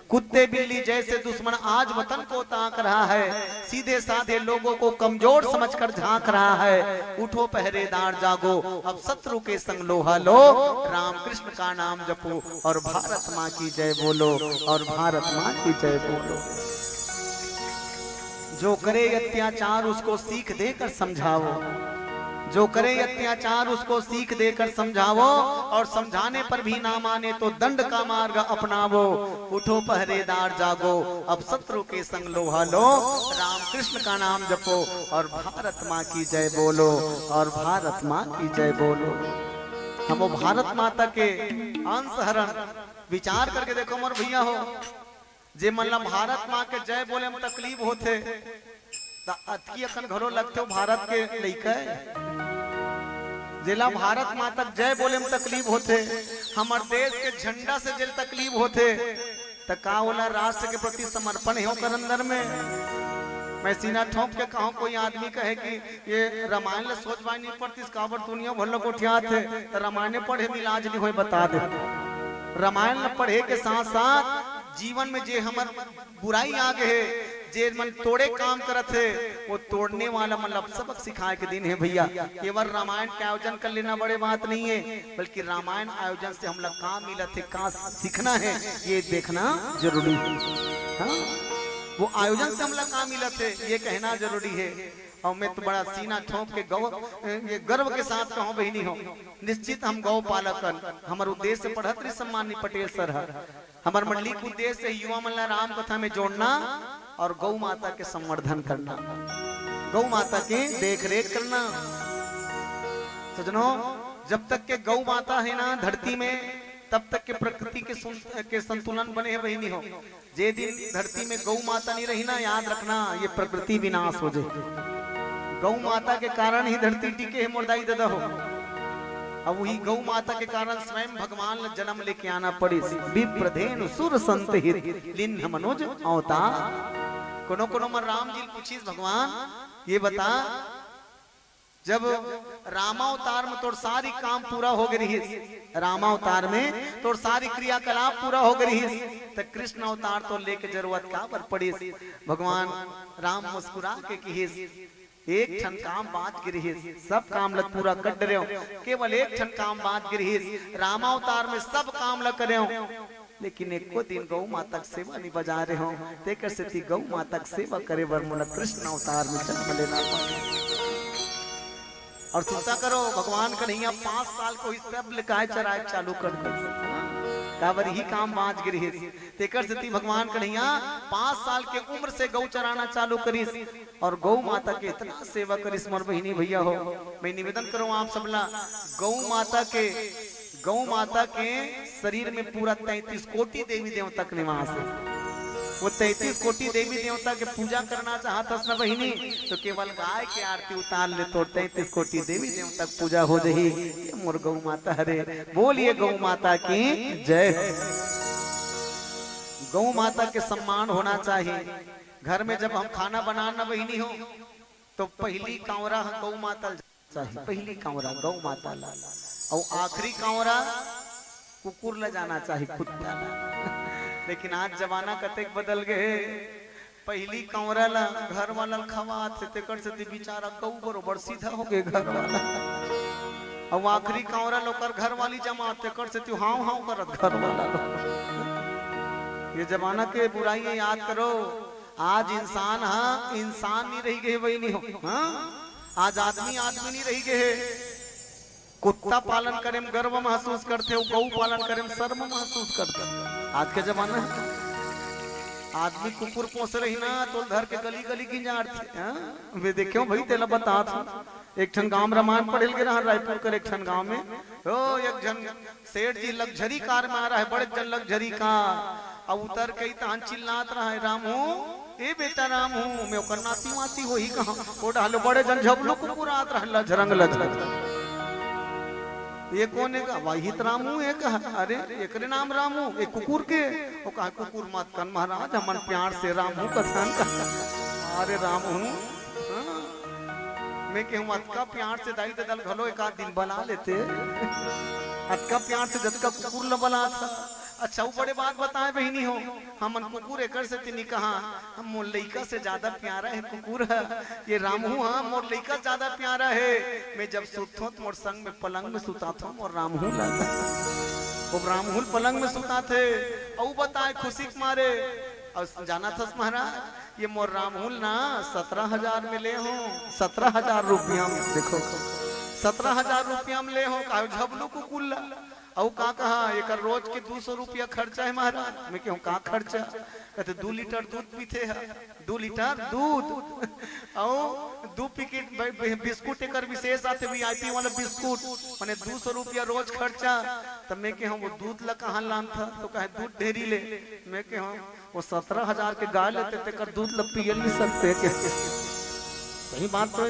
कुत्ते बिल्ली जैसे दुश्मन आज वतन को ताक रहा है। सीधे साधे लोगों को कमजोर समझकर झांक रहा है। उठो पहरेदार जागो अब शत्रु के संग लोहा लो। राम कृष्ण का नाम जपो और भारत माँ की जय बोलो और भारत माँ की जय बोलो। जो करे अत्याचार उसको सीख देकर समझाओ। जो करे अत्याचार उसको सीख देकर समझाओ और समझाने पर भी ना माने तो दंड का मार्ग अपनावो। उठो पहरेदार जागो अब शत्रु के संग लोहा लो। राम कृष्ण का नाम जपो और भारत माँ की जय बोलो और भारत माँ की जय बोलो। हम वो भारत माता के अंश हरण विचार करके देखो मोर भैया हो। जे मतलब भारत माँ के जय बोले में तकलीफ होते अतकी अखन घरों लगते हो भारत के लइका जिला भारत माँ तक जय बोले में तकलीफ होते। हमारे देश के झंडा से जेल तकलीफ होते तो का बोला राष्ट्र के प्रति समर्पण हो कर अंदर में। मैं सीना ठोक के कहूँ कोई आदमी कहे कि ये रामायण ले सोच बाई नहीं पड़ती काबर दुनिया भर लोग उठियात है तो रामायण पढ़े मिलाज नहीं हो। बता दे रामायण पढ़े के साथ साथ जीवन में जे हमर बुराई आगे है जे मन तोड़े काम करत है वो तोड़ने वाला मतलब सबक सिखाए के दिन है भैया। केवल रामायण के आयोजन कर लेना बड़े बात नहीं है बल्कि रामायण आयोजन से हम लोग कहाँ मिलत है कहाँ सीखना है ये देखना जरूरी है। हाँ? वो आयोजन से हम लोग कहाँ मिलत है ये कहना जरूरी है। और मैं तो बड़ा सीना ठोक के गर्व के साथ कहूँ बहनी हो निश्चित हम गौ पालकन हमारे उद्देश्य पढ़त रही सम्मानी पटेल सर हमारे मंडली के उद्देश्य युवा मल्ला राम कथा में जोड़ना और गौ माता के संवर्धन करना गौ माता की देख रेख करना। सजनों जब तक के गौ माता है ना धरती में तब तक के प्रकृति के संतुलन बने हैं बहनी हो। जे दिन धरती में गौ माता नहीं रही ना याद रखना ये प्रकृति विनाश हो जाए। गौ माता के कारण ही धरती टिके है मोरदाई दादा हो। अब वही गौ माता के कारण स्वयं भगवान जन्म लेके आना पड़ी। विप्रधेनु सुर संत हित लिन्ह मनुज अवतार। कोनो कोनो में राम जी पूछीस भगवान ये बता जब रामावतार में तोर सारी काम पूरा हो गई रामावतार में तोर सारी क्रियाकलाप पूरा हो गई तो कृष्ण अवतार तो लेके जरूरत का पर पड़ी। भगवान राम मुस्कुरा के कहिस एक ठन काम बात गिरही सब काम लग पूरा कर रहे हो, केवल एक ठन काम बात गिरही रामावतार में सब काम लग करे हो, लेकिन एको दिन गौ माता की सेवा नहीं बजा रहे हो। तेकर से थी गौ माता की सेवा करे बर मोला कृष्ण अवतार में जन्म लेना पड़ा। और सोचा करो भगवान कन्हैया 5 साल को सब लिखाए चराए चालू कर दे, काबर ही काम बाज गिरी। तेकर से थी भगवान कन्हैया 5 साल के उम्र से गौ चराना चालू करिस और गौ माता के इतना सेवा करिस। मोर बहिनी भैया हो, मैं निवेदन करूं आप सबला, गौ माता के शरीर में पूरा 33 कोटि देवी देवता के निवास है। वो 33 कोटि देवी देवता के पूजा करना चाहता न बहिनी तो केवल गाय के आरती उतार ले तो 33 कोटि देवी देवता की पूजा हो जाही। मोर गौ माता हरे, बोलिए गौ माता की जय। गौ माता के सम्मान होना चाहिए। घर में जब हम खाना बनाना बहिनी हो तो पहली कांवरा गौ माता चाहिए, पहली कांवरा गौ माता ला, और आखिरी कांवरा कुकुर ले जाना चाहिए, कुत्ता ला। लेकिन आज जमाना कतेक बदल गए, पहली कांवरा ला घर वाला खवात से तेकर से बेचारा गौ बरोबर सीधा हो गए घर वाला, और आखिरी कांवरा लोकर घर वाली जमात तेकर से हाव हाव करत घर वाला। ये जमाना के बुराई याद करो। आज इंसान इंसान नहीं रही गए, वही नहीं हो। आज आदमी नहीं रही गए। कुत्ता पालन करें गर्व महसूस करते हो, गौ पालन करें शर्म महसूस करते हो। आज के जमाना आदमी कुकुर पोस रही ना तो घर के गली गली की जाते वे देखो भाई तेला बता एक ठन गांव रामायण पढ़ेल के रहा रायपुर कर एक ठन गांव में ओ एक जन सेठ जी लग्जरी कार में आ रहा है, बड़े जन लग्जरी कार, अब उतर के तहन चिल्लात रहा है रामू ए बेटा रामू मैं ओकर नाती वाती हो ही कहां ओ डालो बड़े जन झबलो कुकुर आत रहा झरंग लज। ये कौन है? वही रामू है कहा, अरे एक नाम रामू एक कुकुर के वो कहा कुकुर मत कन महाराज हमन प्यार से रामू कथन का। अरे रामू मैं कहूँ अतका प्यार से दाई दल घलो एक आध दिन बना लेते, अतका प्यार से जतका कुकुर ल बना था। अच्छा वो बड़े बात बताए बहिनी हो, हमन कुकुर एकर से तिनी कहा हम मोर लइका से ज्यादा प्यारा है कुकुर है, ये रामू हाँ मोर लइका ज्यादा प्यारा है। मैं जब सुतूं तो मोर संग में पलंग में सुता था मोर रामू लाता, वो रामू पलंग में सुता थे और बताए खुशी के मारे। और जाना था महाराज ये मोर रामूल ना 17,000 में ले हो, 17,000 रुपया में, देखो 17,000 रुपया में ले हो झबलू कुकुर ला। और का कहा एक रोज के 200 रुपया खर्चा है महाराज। मैं कहूँ का खर्चा? कहते 2 लीटर दूध पीते हैं, 2 लीटर दूध और 2 पैकेट बिस्कुट एक विशेष आते VIP वाला बिस्कुट, मैंने 200 रुपया रोज खर्चा। तब मैं कहूँ वो दूध ला कहाँ लान था तो कहे दूध ढेरी ले। मैं कहूँ वो 17,000 के गाय लेते तेकर दूध ला पियल नहीं सकते के सही बात तो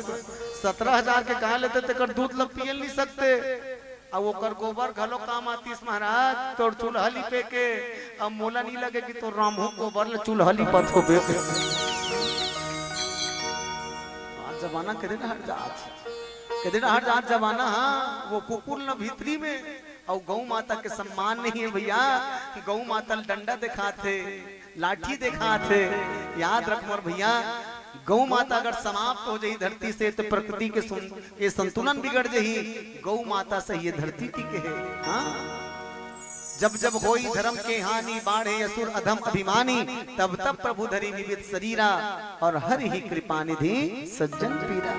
17,000 के गाय लेते तेकर दूध ला पियल नहीं सकते। अब ओकर गोबर घलो काम आतीस महाराज तोर चूल्हली पे के। अब मोला नहीं लगे कि तो रामू गोबर ले चूल्हली पत हो बे। जमाना कदे ना हट जात जमाना। हाँ वो कुकुर न भीतरी में और गौ माता के सम्मान नहीं है भैया। गौ माता डंडा दिखाते लाठी दिखाते, याद रख मोर भैया गौ माता अगर समाप्त हो जाही धरती से तो प्रकृति के संतुलन बिगड़ जाही। गौ माता से ये धरती टिके है। हाँ? जब जब होई धर्म के हानि बाढ़े असुर अधम अभिमानी, तब तब प्रभु धरी विविध शरीरा और हर ही कृपा निधि सज्जन पीरा।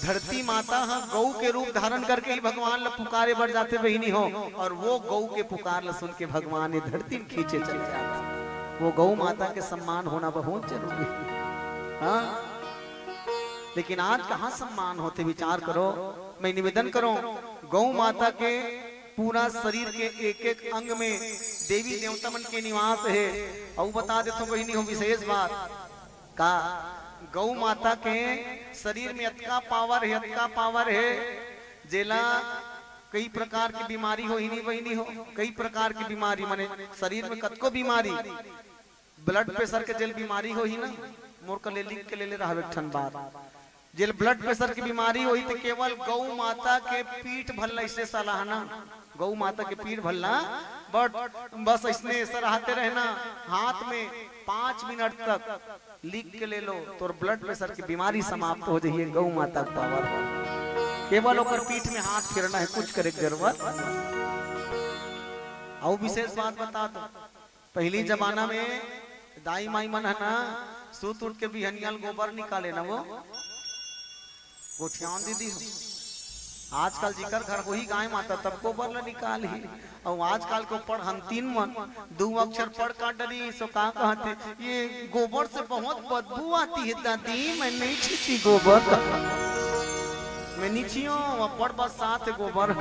धरती माता हाँ गौ के रूप धारण करके ही भगवान ला पुकारे बढ़ जाते बहिनी हो, और वो गौ के पुकार ला सुन के भगवान ने धरती में खींचे चले जाते। वो गौ माता के सम्मान होना बहुत जरूरी है। हाँ? लेकिन आज कहाँ सम्मान होते विचार करो। मैं निवेदन करूं गौ माता के पूरा शरीर के एक एक अंग में देवी देवता मन के निवास है। और बता देता हूँ बहिनी हो विशेष बात का, गौ माता के शरीर में अतका पावर है जेला कई प्रकार की बीमारी हो ही नहीं बहिनी हो, कई प्रकार की बीमारी माने शरीर में कतको बीमारी, ब्लड प्रेशर के जेल बीमारी हो ही ना। मोर का ले लिख के ले रहा ठन बात जे ब्लड प्रेशर की बीमारी हुई तो केवल गौ माता के पीठ भल्ला इससे सलाहना, गौ माता के पीठ भल्ला बट बस इसने सराहते रहना, हाथ में 5 मिनट तक लिख के ले लो तो ब्लड प्रेशर की बीमारी समाप्त हो जाइए। गौ माता का पावर, केवल ओकर पीठ में हाथ फेरना है, कुछ करे जरूरत। और विशेष बात बता दो, पहली जमाना में दाई माई मन है ना सूत उठ के बिहनियल गोबर निकाले ना, वो गोठियान दीदी आजकल जिकर घर वही गाय माता तब गोबर ला निकाल ही। और आजकल को पढ़ हम 3 मन 2 अक्षर पढ़ काट डली सो का कहते ये गोबर से बहुत बदबू आती है दादी, मैं नहीं छीती गोबर, मैं नीचियो पढ़ बस साथ गोबर।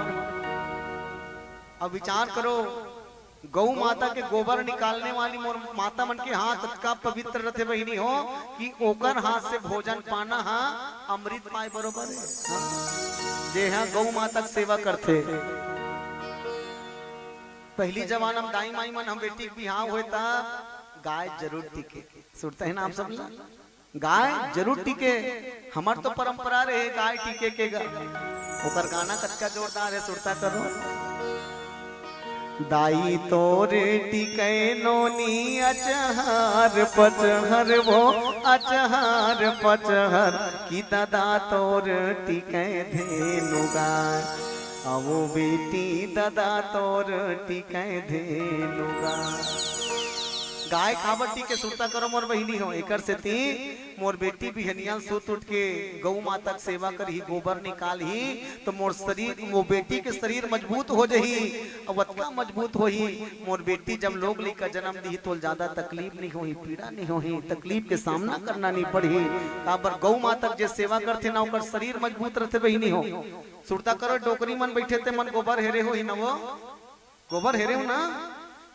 अब विचार करो, गौ माता के गोबर निकालने वाली मोर माता मन के हाथ का पवित्र रहते बहिनी हो कि ओकर हाथ से भोजन पाना हा अमृत पाए बरोबर है। जे हाँ गौ माता की सेवा करते। पहली जमाना में दाई माई मन हम बेटी के बिहाव होता गाय जरूर टिके, सुनते हैं ना आप सब, गाय जरूर टिके, हमार तो परंपरा रहे गाय टिके के ओकर गाना कतका जोरदार है, सुनता करो। दाई तोरे टिकै नोनी अचहर पचहर वो अचहर पचहर की दादा तोर टिकै धेनु गाय, आवो बेटी दादा तोर टिकै धेनु गाय। गाय कावटी के सुरता करो मोर बहिनी हो, एकर से ती मोर बेटी बिहनिया सूत उठ के गौ माता की सेवा कर ही गोबर निकाल ही तो मोर शरीर, वो बेटी के शरीर मजबूत हो जही, और अतका मजबूत हो ही मोर बेटी जब लोग लेकर जन्म दी तो ज्यादा तकलीफ नहीं होही, पीड़ा नहीं होही, तकलीफ के सामना करना नहीं पड़ी। काबर गौ माता जे सेवा करते ना ओकर शरीर मजबूत रहते बहिनी हो। सुरता करो डोकरी मन बैठे थे मन गोबर हेरे हो ही ना, वो गोबर हेरे हो ना,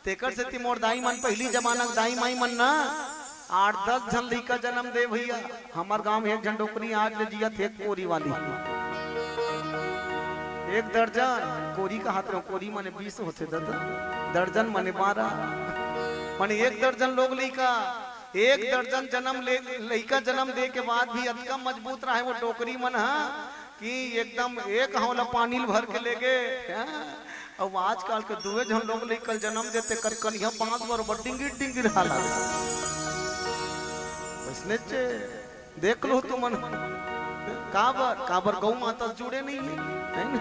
तेकर से ती मोर दाई मन पहली जमाना दाई माई मन ना 8-10 जन लड़का जन्म दे भैया। हमार गांव में एक झंडोकरी आज ले जिया थे कोरी वाली, 1 दर्जन कोरी का हाथ रहो, कोरी माने 20 होते दादा, दर्जन माने 12 माने 1 दर्जन लोग लड़का, 1 दर्जन जन्म ले लड़का जन्म दे के बाद भी अतका मजबूत रहा है वो डोकरी मन हा कि एकदम एक हौला पानी भर के ले गए। अब आजकल के 2 जन लोग लेकर जन्म देते कर कन्या 5 बार डिंगी डिंगी रहा देख लो तुम काबर काबर गौ माता जुड़े नहीं है ना?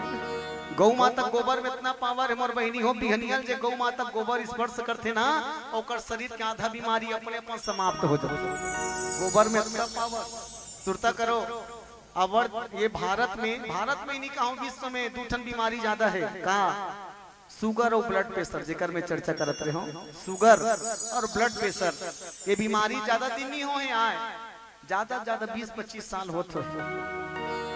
गौ माता गोबर में इतना पावर है मोर बहिनी हो, बिहनियल जे गौ माता गोबर स्पर्श करते ना ओकर शरीर के आधा बीमारी अपने अपन समाप्त हो जाते, गोबर में इतना पावर। सुरता करो अवर ये भारत में ही नहीं कहूँ विश्व में 2 ठन बीमारी ज्यादा है का, शुगर और ब्लड प्रेशर, जेकर में चर्चा करते रहे हो। शुगर और ब्लड प्रेशर ये बीमारी ज्यादा दिन नहीं हो आए, ज्यादा 20-25 साल होते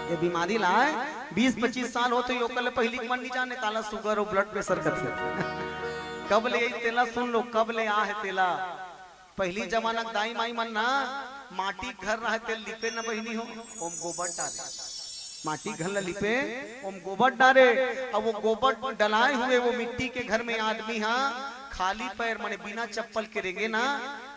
ये बीमारी लाए 20-25 साल होते ओकर पहली मन नहीं जाने काला शुगर और ब्लड प्रेशर करते। कब ले तेला सुन लो, कब ले आ है तेला। पहली जमाना दाई माई मन ना माटी घर रहे तेल लिपे न बहिनी हो, ओम गोबर डाले, माटी घर ला लिपे ओम गोबर डाले। अब वो गोबर डलाए हुए वो मिट्टी के घर में आदमी हाँ खाली पैर माने बिना चप्पल के रेगे ना,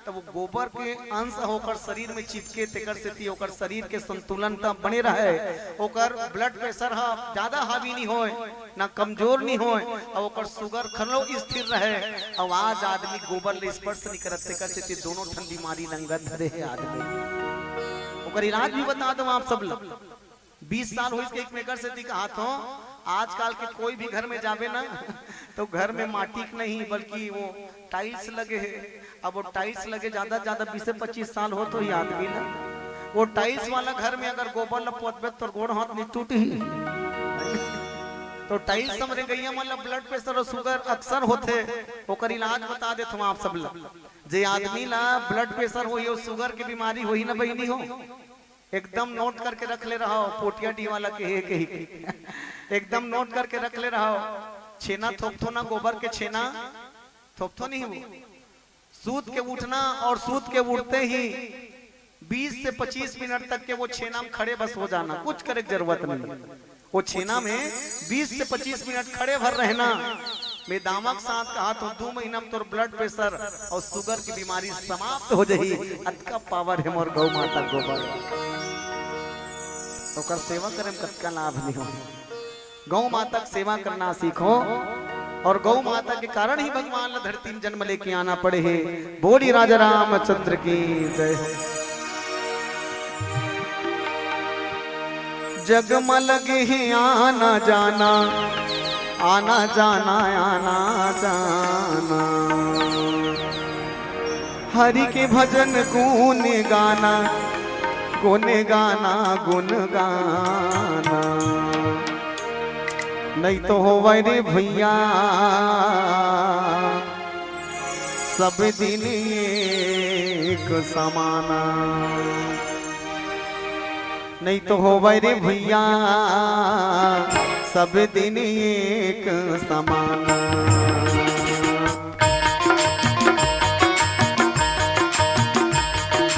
तो वो गोबर के अंश होकर शरीर में चिपके तेकर से ओकर शरीर के संतुलन तब बने रहे, ओकर ब्लड प्रेशर हा ज्यादा हावी नहीं होए ना कमजोर नहीं होए, और ओकर शुगर खलो स्थिर रहे। और आज आदमी गोबर ले स्पर्श नहीं करत तेकर से दोनों ठन बीमारी लंगत धरे है आदमी। ओकर इलाज भी बता दो आप सब लोग, 20 साल हो इसके एक मेकर से दिखात हो। आजकल के कोई भी घर में जावे ना तो घर में माटी नहीं बल्कि वो टाइल्स लगे है। अब वो टाइल्स लगे ज्यादा 20 से 25 साल हो तो ही आदमी ना वो टाइल्स वाला घर में अगर गोबर लपोतबे तो गोड़ हाथ नहीं टूट ही तो टाइल्स समरे गैया मतलब ब्लड प्रेशर और शुगर अक्सर होते। ओकर इलाज बता देते हम आप सब लोग, जे आदमी ला ब्लड प्रेशर हो या शुगर की बीमारी हो ही ना बहिनी हो, एकदम नोट करके रख ले रहा हो। पोटिया डी वाला के ही एकदम नोट करके रख ले रहा हो। छेना थोपथो ना, गोबर के छेना थोपथो नहीं हो, सूत के उठना और सूत के उठते ही 20 से 25 मिनट तक के वो छेना में खड़े बस हो जाना, कुछ करे की जरूरत नहीं। वो छेना में 20 से 25 मिनट खड़े भर रहना। मैं दामक साथ कहा तो 2 महीना में तो ब्लड प्रेशर और शुगर की बीमारी समाप्त हो जाएगी। अतका पावर है मोर गौ माता गोबर। तो कर सेवा करे कतका लाभ नहीं हो। गौ माता की सेवा करना सीखो और गौ माता के कारण ही भगवान ने धरती में जन्म लेके आना पड़े है। बोली राजा रामचंद्र की जय। जगमग है आना जाना आना जाना आना जाना, हरि के भजन गुण गाना गुण गाना गुण गाना। नहीं तो हो रे भैया सब दिन एक समाना। नहीं तो हो रे भैया सब दिन एक समाना।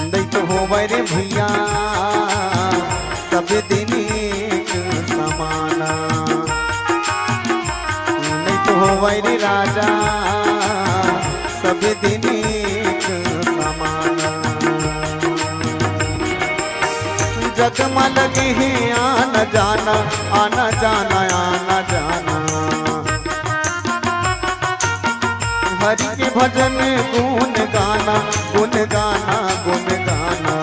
नहीं तो हो रे भैया सब दिन एक समाना। नहीं तो हो रे राजा सब दिन एक समाना। जगमग है आना जाना आना जाना आना जाना, हरि के भजन गुण गाना गुण गाना गुण गाना।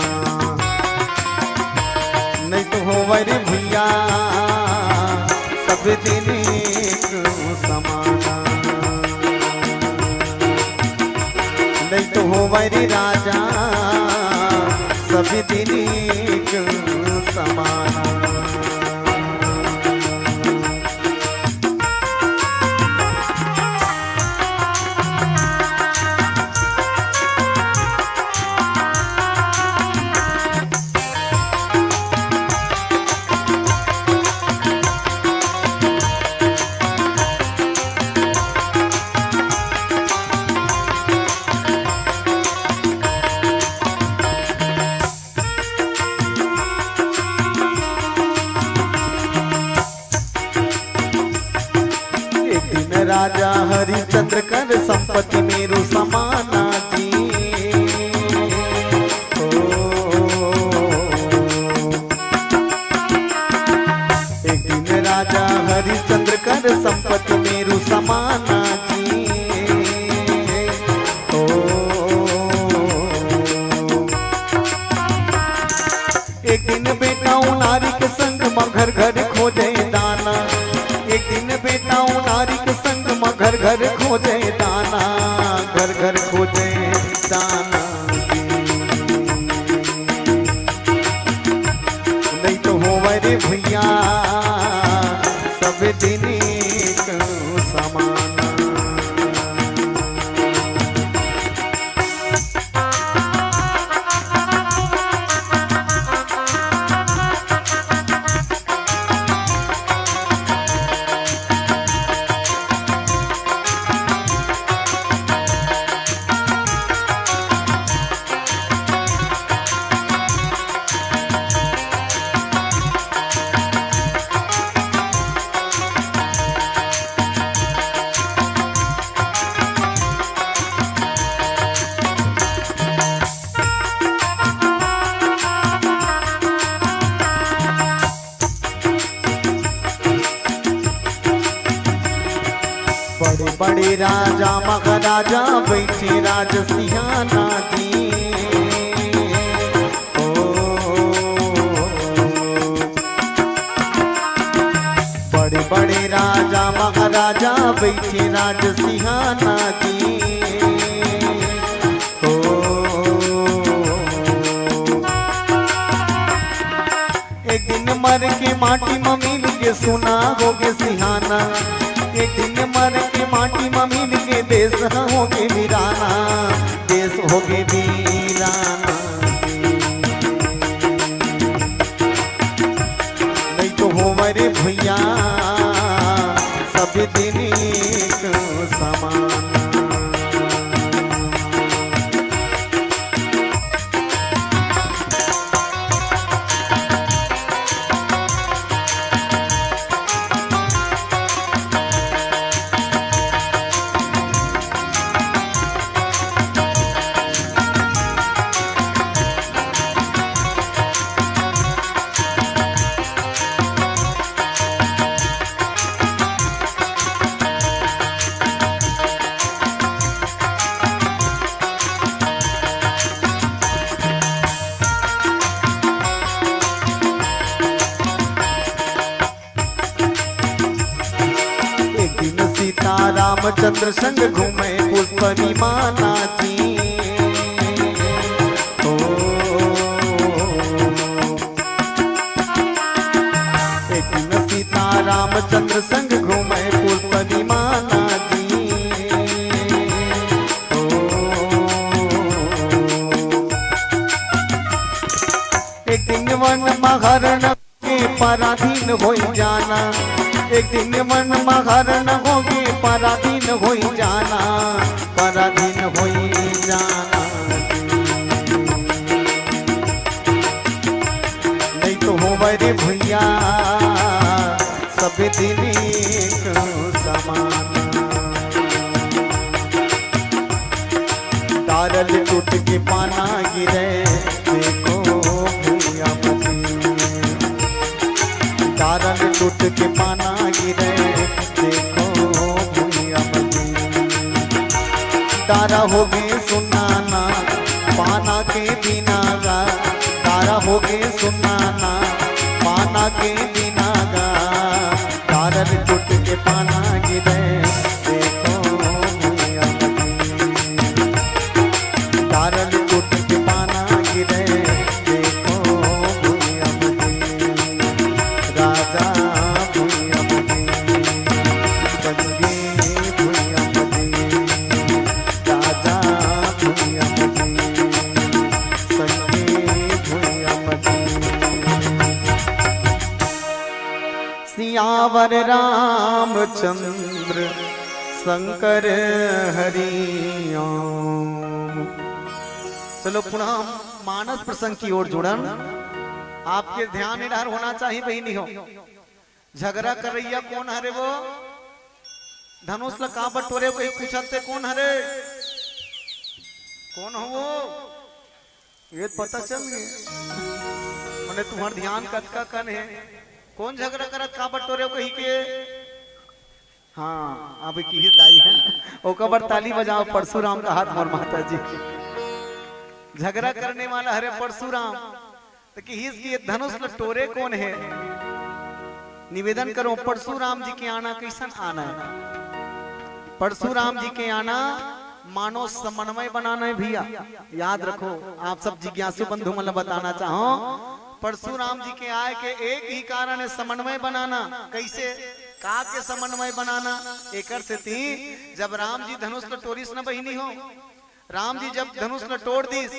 नहीं तो हो रे भैया सब दिन एक समाना। नहीं तो हो रे राजा सब दिन एक समाना। राजा हरिचंद्र कर संपत्ति मेरू समाना जी। एक दिन राजा हरिचंद्र कर संपत्ति मेरू समाना जी। एक दिन बेटा नारी के संग में घर घर खोजे दाना। एक दिन बेटा नारी के संग में घर घर खोजे दाना घर घर खोजे दाना। नहीं तो हो रे भैया सब दिन एक समाना। बड़े बड़े राजा महाराजा बैठे राज सिंहाना जी। बड़े बड़े राजा महाराजा बैठे राज सिंहाना जी। एक दिन मर के माटी में मिल के सुना होगे सिंहाना। एक दिन मर के माटी में मिल के देश होगे वीराना देश होगे वीराना। नहीं तो हो रे भैया सब दिन एक समाना। सीता रामचंद्र संग घूमे पुष्प विमाना जी। एक दिन सीता रामचंद्र संग घूमे पुष्प विमाना जी। एक दिन वन महरण के पराधीन हो जाना। एक दिन मन महरण होगी पराधीन हो जाना, पराधीन हो जाना। नहीं तो हो रे भैया सब दिन एक समान। तारल टूट के पाना गिरे देखो भैया मती। तारल टूट के पाना गिरे देखो भैया मती। तारा हो गए सुनाना पाना के बिना गा। तारा हो गए सुनाना पाना के बिना गा। तारल टूट के पाना गिरे देखो भैया मती। तारल टूट के पाना गिरे देखो भैया मती। राजा भैया मती संगे भैया मती। राजा भैया मती संगे भैया मती। सियावर रामचंद्र शंकर हरिओम। चलो पुनः मानस प्रसंग की ओर जुड़न। आपके ध्यान इधर होना चाहिए बहनी हो। झगड़ा कर रही कौन हरे वो धनुष लका बटोरे को पूछते कौन हरे कौन हो वो ये पता चल गया। मैंने तुम्हारा ध्यान कटका कन है कौन झगड़ा करत का बटोरे को ही के। हाँ अब की दाई है ओकर ताली बजाओ परशुराम का हाथ मोर माता जी। झगड़ा करने वाला हरे परशुराम तो कि धनुष लटोरे कौन है। निवेदन करो परशुराम जी के आना कैसन आना है। परशुराम जी के आना मानो समन्वय बनाना है भैया। याद रखो आप सब जिज्ञासु बंधु मतलब बताना चाहो परशुराम जी के आए के एक ही कारण है समन्वय बनाना। कैसे का के समन्वय बनाना एकर से थी जब राम जी धनुष लटोरिस न बहिनी हो। राम जी जब धनुष लटोड़ दीस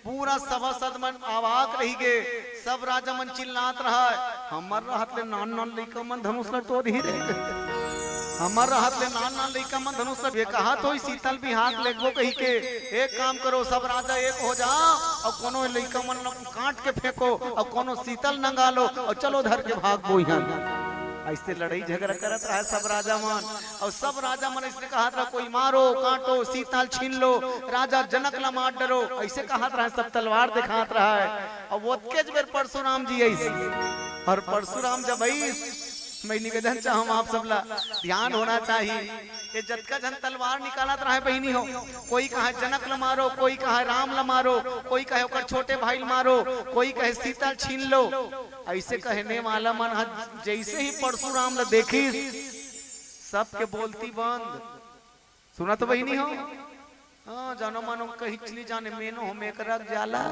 पूरा सभासद मन आवाक रही गे। सब राजा मन चिल्लात रहा हमर हाथ ले नान नान लइका मन धनुष लटोर ही रहे। हमर हाथ ले नान नान लइका मन धनुष लटोर कहा तो शीतल भी हाथ लेगो कही के एक काम करो सब राजा एक हो जाओ और कोनो लइका मन काट के फेंको और कोनो शीतल नंगा लो और चलो धर के भाग बो यहाँ। ऐसे लड़ाई झगड़ा करत रहा सब राजा मन और सब राजा मन ऐसे कहा था कोई मारो काटो शीतल छीन लो राजा जनक ला मार डरो ऐसे कहा रहा सब तलवार दिखात रहा है। और वो के बेर परशुराम जी ऐसे और परशुराम जब मैं निवेदन चाहूँ आप सब ला ध्यान होना चाहिए। ये जतका जन तलवार निकालत रहा बहनी हो कोई कहे जनक ला मारो कोई कहे राम ला मारो कोई कहे ओकर छोटे भाई ला मारो कोई कहे शीतल छीन लो। ऐसे कहने वाला मन जैसे ही परशुराम ला देखी सबके बोलती बंद। सुना तो बहनी हो हाँ जानो मानो कही चली जाने मेनो हो मेकरा जाला।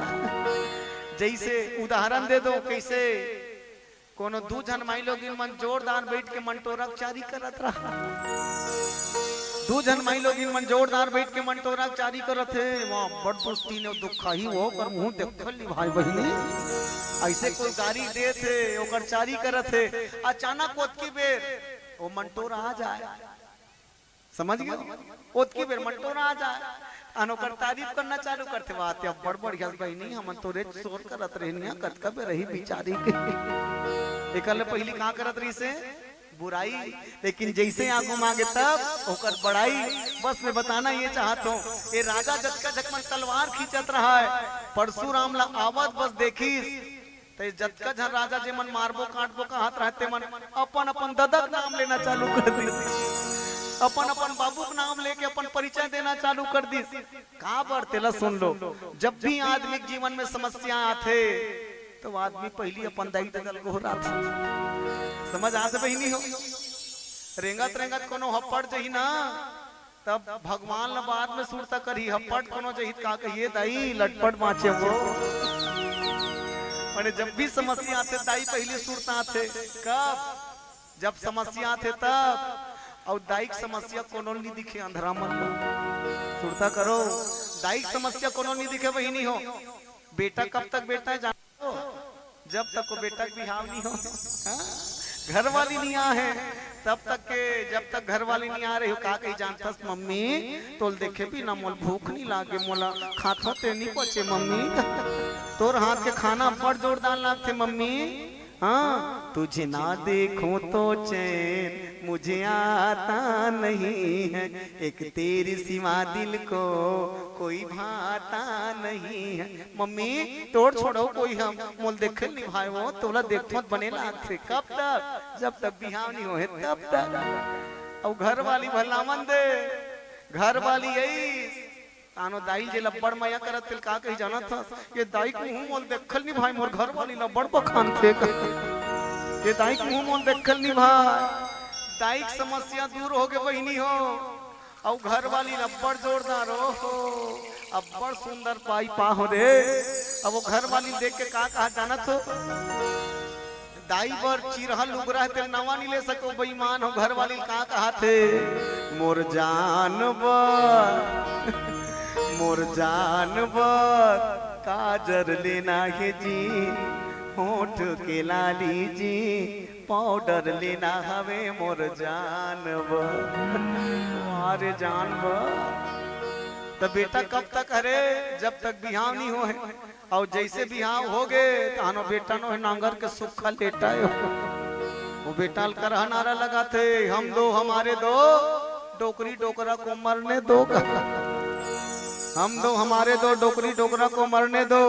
जैसे उदाहरण दे दो कैसे कोनो दू जन माई लोग मन जोरदार बैठ के मंटोरक चारी करत रहा। दू जन माई लोग मन जोरदार बैठ के मंटोरक चारी करत है वहां बड़ दोस्ती ने दुखा ही वो कर मुंह देखली भाई बहनी ऐसे कोई गाड़ी दे थे ओकर चारी करत है। अचानक ओतकी बेर वो मंटोरा आ जाए समझ गए ओतकी बेर मंटोरा आ जाए अनोकर तारीफ करना चालू करते बात अब बड़ बढ़िया बहनी हम तोरे शोर करत रहनिया कतका पे रही बिचारी के एकल पहली कहां करत रही से बुराई लेकिन जैसे आंखों मांगे तब होकर बड़ाई। बस मैं बताना ये चाहता हूँ ये राजा जतका जकमन तलवार खींचत रहा है परशुराम ला आवत बस देखी तो जतका झन राजा जे मन मारबो काटबो का हाथ रहते मन अपन अपन ददक नाम लेना चालू कर दी। अपन अपन बाबू का नाम लेके अपन परिचय देना चालू कर दी। कहां पर तेला सुन लो जब भी आदमी जीवन में समस्या आते तो आदमी पहली अपन दाई दगल को रहा समझ आ बहनी हो रेंगत रेंगत कोनो हप्पड़ जही ना तब भगवान न बाद में सुरता करी हप्पड़ कोनो जही का कहिए दाई लटपट माचे वो माने जब भी समस्या आते दाई पहले सुरता आते कब जब समस्या आते तब और दाइक समस्या कोनो नहीं दिखे अंधरा मन सुरता करो दाइक समस्या कोनो नहीं दिखे वही नहीं हो बेटा कब तक बेटा है जानो जब तक को बेटा की बिहाव नहीं हो घर वाली नहीं आ है तब तक के जब तक घर वाली नहीं आ रही हो का कही जानता मम्मी तोल देखे भी ना मोल भूख नहीं लागे मोला खातो ते नहीं पचे मम्मी तोर हाथ के खाना बड़ जोरदार लागते मम्मी हाँ तुझे ना देखूं तो चैन मुझे आता नहीं है एक तेरी सिवा दिल को कोई भाता नहीं है मम्मी तोड़ छोड़ो कोई हम मोल देखे नहीं भाई वो तोला देखो बने लागते कब तक जब तक बिहाव नहीं होए तब तक और घर वाली भलामन दे घर वाली यही तानो दाई जे लब्बड़ माया करत तिल का कही जाना था ये दाई को मुंह मोल देखल नहीं भाई मोर घर वाली लब्बड़ बखान थे ये दाई को मुंह मोल देखल नहीं भाई दाई की समस्या दूर हो गए वही नहीं हो और घर वाली लब्बड़ जोरदार हो अब बड़ सुंदर पाई पा हो रे अब वो घर वाली देख के का कहा जाना तो दाई बर चिरहल उगरा तेल नवा नहीं ले सको बेईमान हो घर वाली का कहा थे मोर जानवर मोर जानवर काजर लेना है जी होठ के लाली जी पाउडर लेना हवे मोर जानवर अरे जानवर तो बेटा कब तक अरे जब तक बिहाव नहीं हो है और जैसे बिहाव हो गए तो बेटा नो है नांगर के सुखा लेटा है वो बेटा कर नारा लगाते हम दो हमारे दो डोकरी डोकरा को मरने दो हम दो हमारे दो डोकरी डोकरा को मरने दो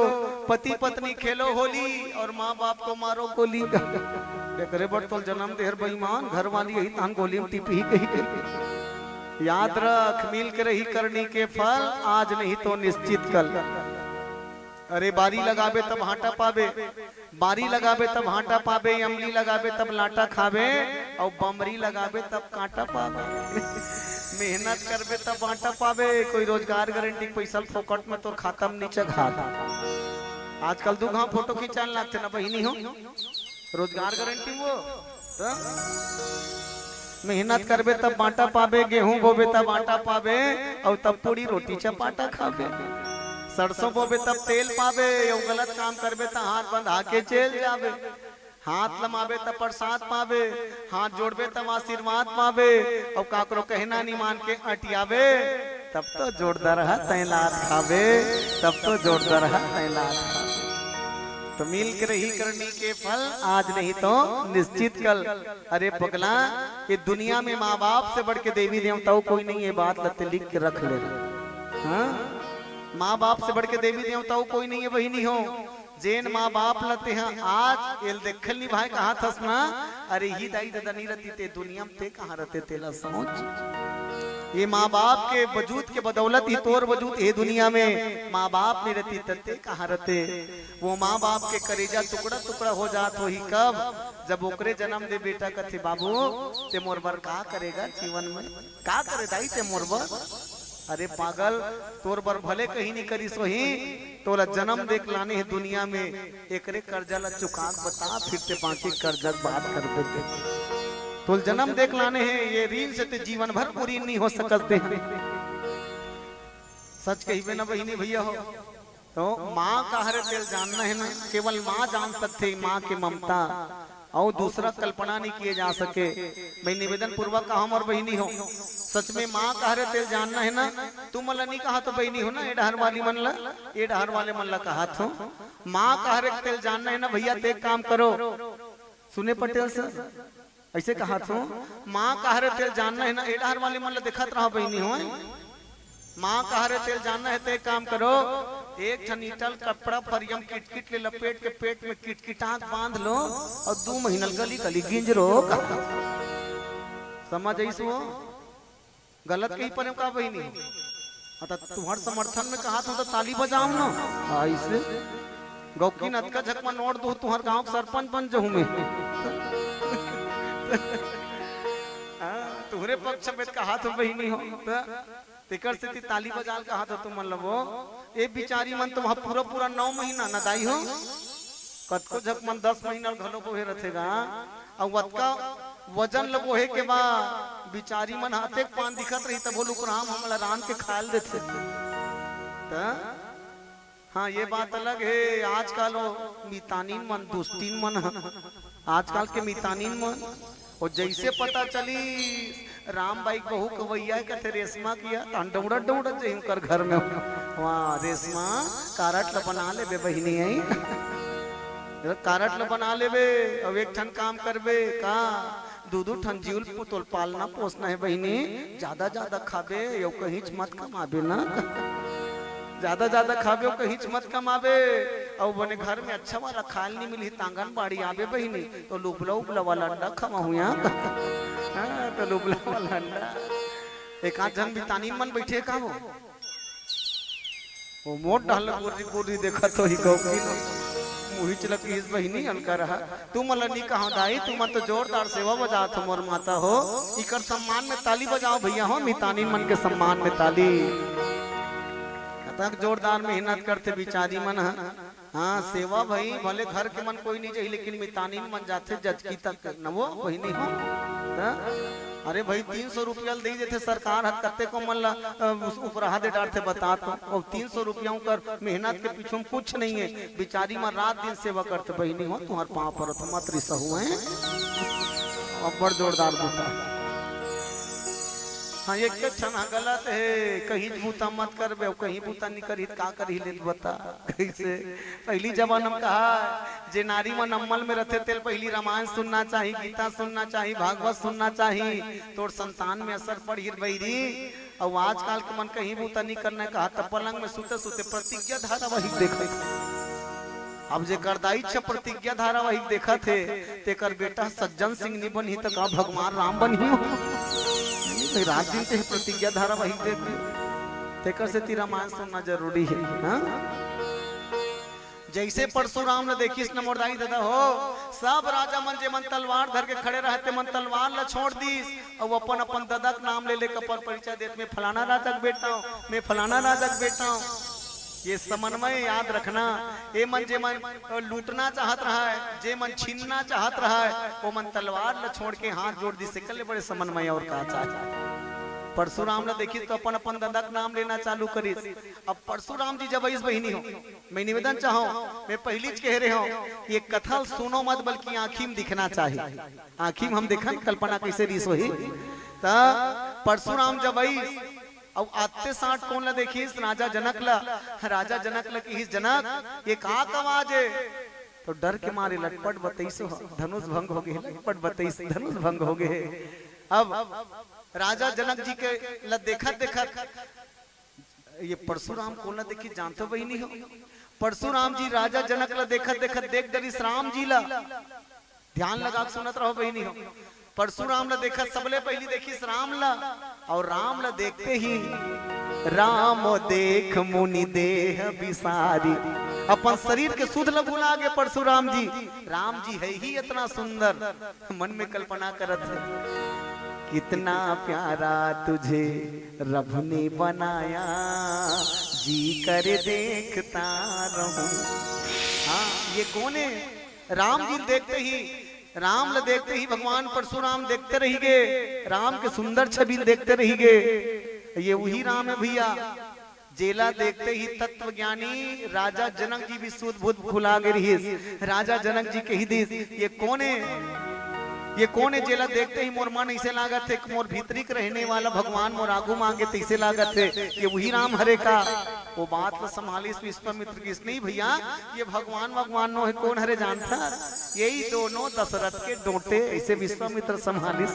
पति पत्नी खेलो होली और माँ बाप को मारो गोली करे बड़ तो जन्म देहर बेईमान घर वाली यही तान गोली में टिपी ही कही याद रख मिल के रही करनी के फल आज नहीं तो निश्चित कल अरे बारी लगाबे तब हाटा पाबे बारी लगाबे तब हाटा पाबे अमली लगाबे तब लाटा खाबे और बमरी लगाबे तब कांटा पाबे मेहनत करबे तब बांटा पाबे कोई रोजगार गारंटी पैसा फोकट में तो खाता में नीचे खाता आजकल दुगहा फोटो खींचान लगते ना बहिनी हो रोजगार गारंटी वो तो मेहनत करबे तब बांटा पाबे गेहूं बोबे तब आटा पाबे और तब पूरी रोटी चपाटा खाबे सरसों बोबे तब तेल पाबे और गलत काम करबे तब हाथ बंधा के जेल जाबे हाथ लमाबे तब प्रसाद पाबे हाथ जोड़बे तब आशीर्वाद पाबे और काकरो कहना नहीं मान के अटियाबे तब तो जोड़दार रहा तैलात खाबे तब तो जोड़दार रहा तैलात खाबे तो मिल के रही करनी के फल आज नहीं तो निश्चित कल अरे पगला ये दुनिया में माँ बाप से बढ़ के देवी देवताओं कोई नहीं है बात लते लिख के रख ले हाँ माँ बाप से बढ़ के देवी देवताओं कोई नहीं है वही नहीं हो जेन माँ बाप लते हैं आज एल देखल नहीं भाई कहाँ थस ना अरे ही दाई दादा नहीं रहती ते दुनिया में ते कहाँ रहते तेला सोच ये माँ बाप के वजूद के बदौलत ही तोर वजूद ये दुनिया में माँ बाप नहीं रहती तते कहाँ रहते वो माँ बाप के करेजा टुकड़ा टुकड़ा हो जात हो ही कब जब ओकरे जन्म दे बेटा कथे बाबू ते मोर बर का करेगा जीवन में का करे दाई ते मोर बर अरे पागल तोर बर भले कहीं नहीं करी सोही तोला जन्म देख लाने है दुनिया में एकरे कर्जा ला चुका बता फिर ते बाकी कर्जा बात कर देते तोल जन्म देख लाने हैं ये ऋण से ते जीवन भर पूरी नहीं हो सकते सच कही ना बहिनी भैया हो तो माँ का हर तेल जानना है ना केवल माँ जान सकते माँ की ममता और दूसरा कल्पना नहीं किए जा सके मैं निवेदन पूर्वक कहा और बहिनी हो सच में माँ का हरे तेल जानना है ना तुम मला नहीं कहा तो बहिनी हो ना ये डहर वाली मन ला ये डहर वाले मन ला कहा तो माँ का हरे तेल जानना है ना भैया ते काम करो सुने पटेल सर ऐसे कहा तो माँ का हरे तेल जानना है ना ये डहर वाले मन ला दिखात रहा बहिनी हो माँ का हरे तेल जानना है ते काम करो एक छनीटल कपड़ा फरियम किटकिट ले लपेट के पेट में किटकिटाक बांध लो और 2 महीना गली गली गिंज रो समझ ऐसो गलत कहीं पर का बहिनी तुम्हार समर्थन में कहा था तो ताली बजाओ ना ऐसे गौकी नत का झकमा नोट दो तुम्हार गांव सरपंच बन जाऊं मैं तुहरे पक्ष में कहा तो बहिनी हो तेकर से ताली बजाल कहा तो तुम मतलब ये बिचारी मन तो पूरा पूरा 9 महीना न दाई हो कतको झक मन 10 महीना घलो बोहे रहेगा और वतका वजन लगोहे के बा बिचारी मन हाथे पान दिखत रही तब बोलू राम हमला रान के खाल देते हाँ ये बात अलग है। आजकल मितानीन मन दुस्तीन मन आजकल के मितानीन मन और जैसे पता चली राम बाई बहू कवैया कहते रेशमा किया दौड़ दौड़ कर घर में वहाँ रेशमा कारट ल बना ले बहिनी आई कारट ल बना लेबे अब एक ठन काम करबे का दू ठन जीव पुतुल पालना पोसना है बहिनी ज्यादा ज्यादा खाबे यो कहीं मत कमाबे ना ज्यादा खाबे कहीं मत कमाबे और बने घर में अच्छा वाला खाल नहीं मिली तांगन बाड़ी आबे बहिनी तो लुबला उबला वाला अंडा खमा हुआ तो लुबला वाला अंडा एक आध जन भी तानी मन बैठे का वो मोट डाल गोरी गोरी देखा तो ही कहो मुही चलक इस बहिनी हल्का रहा तू मला नहीं कहा दाई तू मत तो जोरदार सेवा बजा तो मोर माता हो इकर सम्मान में ताली बजाओ भैया हो मितानी मन के सम्मान में ताली तक जोरदार मेहनत करते बिचारी मन हाँ सेवा भाई भले घर के मन कोई नहीं चाहिए लेकिन मितानी मन जाते जजकी तक न वो वही नहीं हो अरे भाई 300 रुपया दे देते सरकार हद करते को मन उपराहा दे डालते बता तो और 300 रुपया कर मेहनत के पीछे में कुछ नहीं है बिचारी मन रात दिन सेवा करते बहिनी हो तुम्हारे पाँव पर तो मत रिसा हुए और बड़ जोरदार बता हाँ एक क्षण गलत है कहीं बूता मत कर बे कहीं बूता नहीं करी का करी ले बता कैसे पहली जबान हम कहा जे नारी मन अम्मल में रहते तेल पहली रामायण सुनना चाहिए गीता सुनना चाहिए भागवत सुनना चाहिए तोर संतान में असर पड़ी बैरी और आजकल के मन कहीं बूता नहीं करना कहा तब पलंग में सुते सुते प्रतिज्ञा धारावाहिक देखे अब जे करदाई छ प्रतिज्ञा धारावाहिक देखा थे तेकर बेटा सज्जन सिंह नहीं बनी तो का भगवान राम बनी रात दिन ते प्रतिज्ञा धारावाहिक देख तेकर से ती रामायण सुनना जरूरी है हाँ? जैसे परशुराम ने देखी न मोरदाई दादा हो सब राजा मन जे मन तलवार धर के खड़े रहते मन तलवार ला छोड़ दीस और अपन अपन दादा का नाम ले ले कपर परिचय देत में फलाना राजा का बेटा हूं मैं फलाना राजा का बेटा हूं ये समन्वय याद रखना ये मन जे मन लूटना चाहत रहा है जे मन छीनना चाहत रहा है वो मन तलवार ल छोड़ के हाथ जोड़ दी सिकले बड़े समन्वय और का चाहे परशुराम ने देखी तो अपन अपन दादा का नाम लेना चालू करी अब परशुराम जी जब इस बहिनी हो मैं निवेदन चाहूं मैं पहली कह रहे हो ये कथा सुनो मत बल्कि आँखी में दिखना चाहिए आँखी में हम देखा कल्पना कैसे रीस वही परशुराम जब अब आते साठ कौन ला देखी राजा जनक ला की जनक ये का आवाज है तो डर के मारे लटपट बतईस धनुष भंग हो गए लटपट बतईस धनुष भंग हो गए अब राजा जनक जी के ला देखा ये परशुराम कौन ला देखी जानते वही नहीं हो परशुराम जी राजा जनक ला देखा देख डरिस राम जी ला ध्यान लगा सुनत रहो वही नहीं हो परशुराम ला देखा सबले पहली देखी राम ला और राम ला देखते ही राम देख मुनि देह बिसारी अपन शरीर के सुध ल भुला गए परशुराम जी राम जी है ही इतना सुंदर मन में कल्पना करत है कितना प्यारा तुझे रब ने बनाया जी कर देखता रहूं हाँ ये कौन है राम जी देखते ही भगवान परशुराम देखते रही गए राम के सुंदर छवि देखते रही गए ये वही राम है भैया जेला देखते ही तत्व ज्ञानी राजा जनक जी भी सुध बुध भुला गए राजा जनक जी के ही दिस ये कौन है जेला देखते ही मोर मन ऐसे लागत है मोर भीतरी के रहने वाला भगवान मोर आगू मांगे तैसे लागत है ये वही राम हरे का वो बात को संभाली विश्वामित्र की नहीं भैया ये भगवान नो है कौन हरे जानता यही दोनों दशरथ के डोटे ऐसे विश्वामित्र संभाली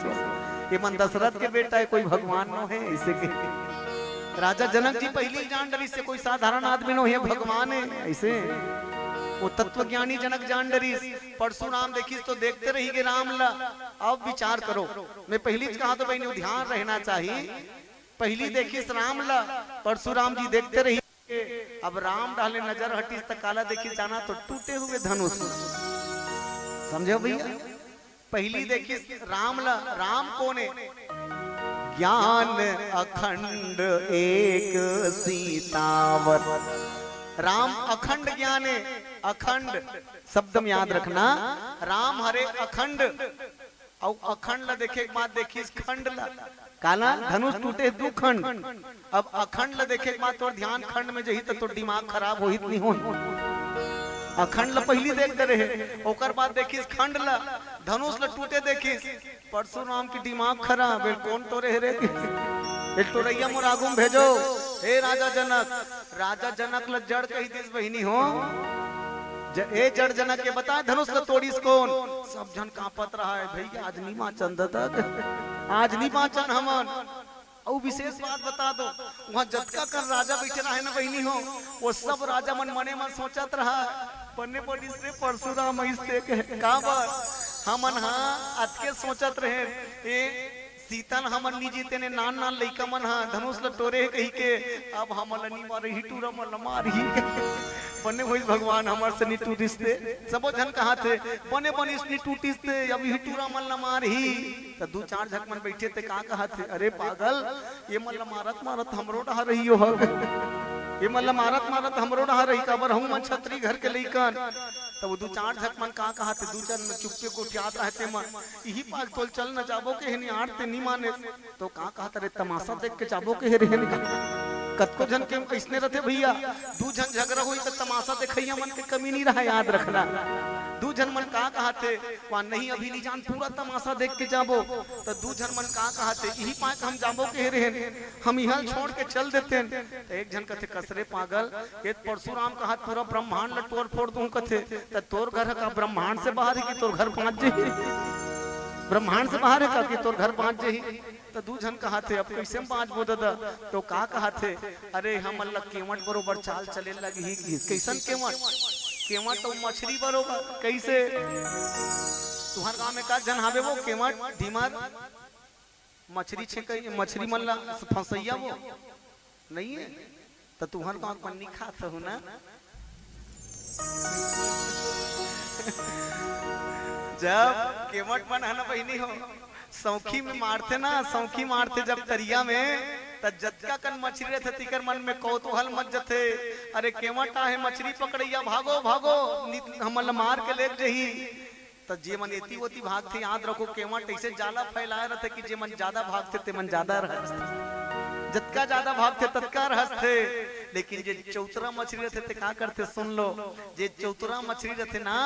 ये मन दशरथ के बेटा है कोई भगवान नो है ऐसे के राजा जनक जी पहले जान डरी से कोई साधारण आदमी नो है भगवान है ऐसे वो तत्वज्ञानी जनक जान डरी परशुराम देखी तो देखते रहिए राम ला अब विचार करो मैं पहली कहा तो भाई ध्यान रहना चाहिए पहली देखी राम ला परशुराम जी देखते रहिए अब राम डाले नजर हटी तक काला देखी जाना तो टूटे हुए धनुष समझो भैया पहली देखी राम ला राम कौन है ज्ञान अखंड एक सीतावर। राम अखंड ज्ञान है, अखंड शब्द में याद रखना। राम हरे अखंड, और अखंड ला देखे एक बात देखी, खंड ला काला धनुष टूटे दू खंड। अब अखंड ला देखे एक बात, तो ध्यान खंड में जही तो दिमाग खराब हो नहीं हो। अखंड ला पहली देखते रहे, ओकर बाद देखिस खंड ला, धनुष ला टूटे देखिस, परशुराम की दिमाग खराब है। कौन तो रहे रे टोरैया मोर आगू भेजो। हे राजा जनक, राजा जनक ला जड़ कही दिस बहिनी हो। ए जड़ जनक के बता धनुष ला तोड़ीस कौन। सब जन कांपत रहा है, भैया आज नहीं माचन तक, आज नहीं माचन हमन। और विशेष बात बता दो, वहाँ जतका कर राजा बैठे रहे ना बहिनी हो, वो सब राजा मन मने मन सोचत रहा पन्ने पड़ी से परशुराम इसते का बात हमन हाँ आज के सोचत रहे ए सीतन हमन नी जीते ने नान नान लइका मन हाँ धनुष ल टोरे कही के, अब हमन नी मारे ही टूरा मन मारी बने होई भगवान हमर से नी टूटिसते। सबो जन कहा थे बने बने इसनी टूटिसते, अब ही टूरा मन न मारही। तो दो चार झक मन बैठे थे का कहा थे, अरे पागल ये मन मारत मारत हमरो डहा रही हो, ये मतलब मारत मारत हमरो डहा रही काबर हूं मन छतरी घर के लइकन। तब दो चार झक मन का कहा थे, दो जन चुप्पे को याद रहते मन यही पाल तोल चल न जाबो के हनी आड़ते नहीं माने। तो का कहा रे तमाशा देख के जाबो के रे कतको जन के कैसने रहते भैया, दो जन झगड़ा हुई तो तमाशा देखैया मन के कमी नहीं रहा, याद रखना। दो जन मन का कहा थे वहां नहीं अभी नहीं जान पूरा तमाशा देख के जाबो। तो दो जन मन का कहा थे यही पाक हम जाबो के रहे, हम यहाँ छोड़ के चल देते। तो एक जन कथे कसरे पागल ये परशुराम कहा पूरा ब्रह्मांड ल तोड़ फोड़ दूं कथे, तो तोर घर का ब्रह्मांड से बाहर है कि तोर घर पहुंच जाही, ब्रह्मांड से बाहर है का कि तोर घर पहुंच जाही। तो दू जन कहा थे अब कैसे पांच बो दादा। तो का कहा थे, अरे हम अल्लाह केवट बरोबर चाल चले लगी, कैसन केवट, केवट तो मछली बरोबर कैसे तुहार गांव में का जन हावे वो केवट धीमर मछली छे, मछली मन ला फंसैया वो नहीं है। तो तुहार गांव पन्नी खात हो ना जब केवट मन है ना बहिनी हो सौखी में मारते ना, सौखी मारते जब तरिया में, तब जतका कन मछली रहते तिकर मन में कौतूहल मच जथे, अरे केवट आहे मछली पकड़ैया भागो भागो हमन मार के ले जही। तो जे मन एती ओती भागते, याद रखो केवट ऐसे जाला फैलाए रहते कि जे मन ज्यादा भागते ते मन ज्यादा रहते, जतका ज्यादा भागते ततका रहते। लेकिन जे चौतरा मछली रहते ते का करते सुन लो, जे चौतरा मछली रहते ना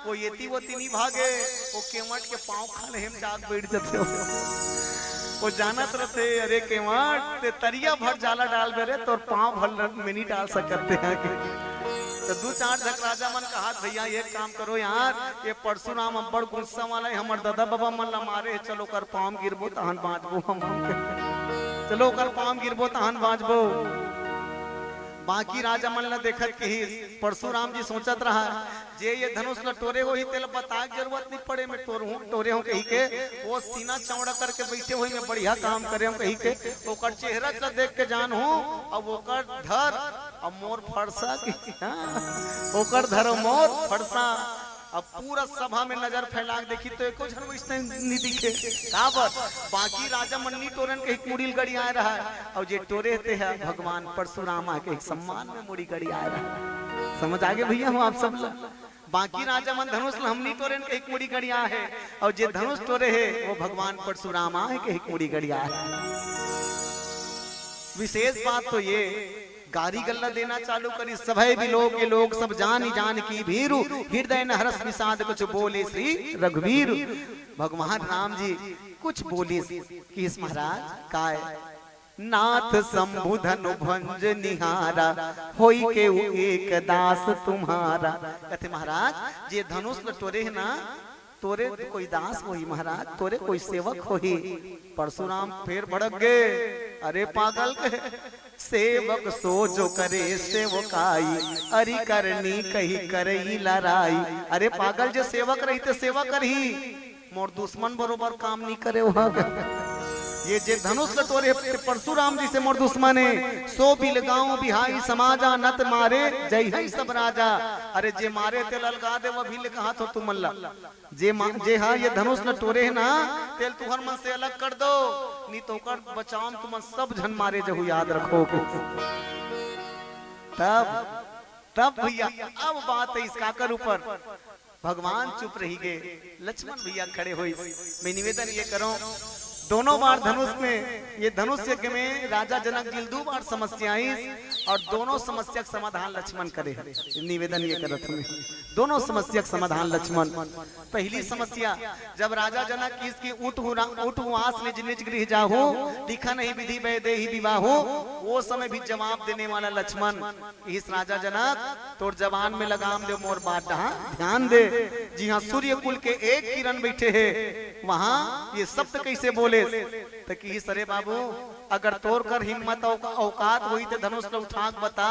वो येती वोती नहीं भागे, वो केवट के पांव खाने हम जाग बैठ जाते हो। वो जानत रहते अरे केवट ते तरिया भर जाला डाल दे रे तो पांव भर में नहीं डाल सकते हैं। तो दो चार झक राजा मन कहा भैया ये काम करो यार, ये परशुराम बड़ गुस्सा वाला है, हमर दादा बाबा मन ला मारे, चलो कर पांव गिरबो तहन बाँचबो हम, चलो कर पांव गिरबो तहन बाँचबो। बाकी राजा मन ला देखत कही परशुराम जी सोचत रहा जे ये धनुष ला टोरे हो ही तेल बताए जरूरत नहीं पड़े, मैं टोरे हूँ कही के वो सीना चौड़ा करके बैठे हुए मैं बढ़िया काम करे हूँ कही के ओकर चेहरा ला देख के जान हूँ। अब ओकर धर अब मोर फरसा ओकर धर मोर फरसा। अब पूरा सभा में नजर फैला देखी तो एको झन वैसे नहीं दिखे का बात। बाकी राजा मन्नी टोरन के एक मुड़ी गड़ी आ रहा है और जे टोरे थे है भगवान परशुराम के एक सम्मान में मुड़ी गड़ी आ रहा है। समझ आगे भैया हम आप सब लोग। बाकी राजा मन धनुष हमनी टोरन के एक मुड़ी गड़ी आ है और जे धनुष टोरे है वो भगवान परशुराम के एक मुड़ी गड़ी आ है। विशेष बात तो ये गारी गल्ला देना चालू करी सभय भी लोग के लोग सब जान की भीरु हृदय न हरस विषाद कुछ बोले श्री रघुवीर। भगवान राम जी कुछ बोले किस महाराज काय नाथ शंभु धनु भंज निहारा होई के एक दास तुम्हारा। कहते महाराज जे धनुष लटोरे है ना तोरे कोई दास होई महाराज, तोरे कोई सेवक होई। परशुराम फिर भड़क गए अरे पागल के सेवक सो जो करे सेवकाई अरि करनी कही करई लड़ाई। अरे पागल जो सेवक रही तो सेवा करही मोर दुश्मन बरोबर काम नहीं करे वहां ये जे धनुष लटोरे परशुराम जी से मोर दुश्मन है, सो बिल गाँव बिहाई समाजा नत मारे जय है सब राजा। अरे जे मारे तेल अलगा दे वो भी कहा तो तुम अल्लाह जे हाँ ये धनुष लटोरे है ना तेल तुहर मन से अलग कर दो, नहीं तो कर बचाओ तुम सब जन मारे जहु याद रखो। तब भैया अब बात है इस काकर ऊपर, भगवान चुप रही गए, लक्ष्मण भैया खड़े हुए। मैं निवेदन ये करूं दोनों बार धनुष में ये धनुष यज्ञ में राजा जनक जी दो बार समस्या आई और दोनों समस्या का समाधान लक्ष्मण करे। निवेदन ये करत हमें दोनों समस्या का समाधान लक्ष्मण। पहली समस्या जब राजा जनक इसकी ऊँट उवास निज निज गृह जाहो दिखा नहीं विधि वैदे ही विवाह हो, वो समय भी जवाब देने वाला लक्ष्मण। इस राजा जनक तोर जवान में लगाम दे मोर बात ध्यान दे। जी हाँ सूर्य कुल के एक किरण बैठे है वहाँ ये शब्द कैसे बोले तो कि सरे बाबू अगर तोर कर हिम्मत औकात हुई तो धनुष को उठा बता।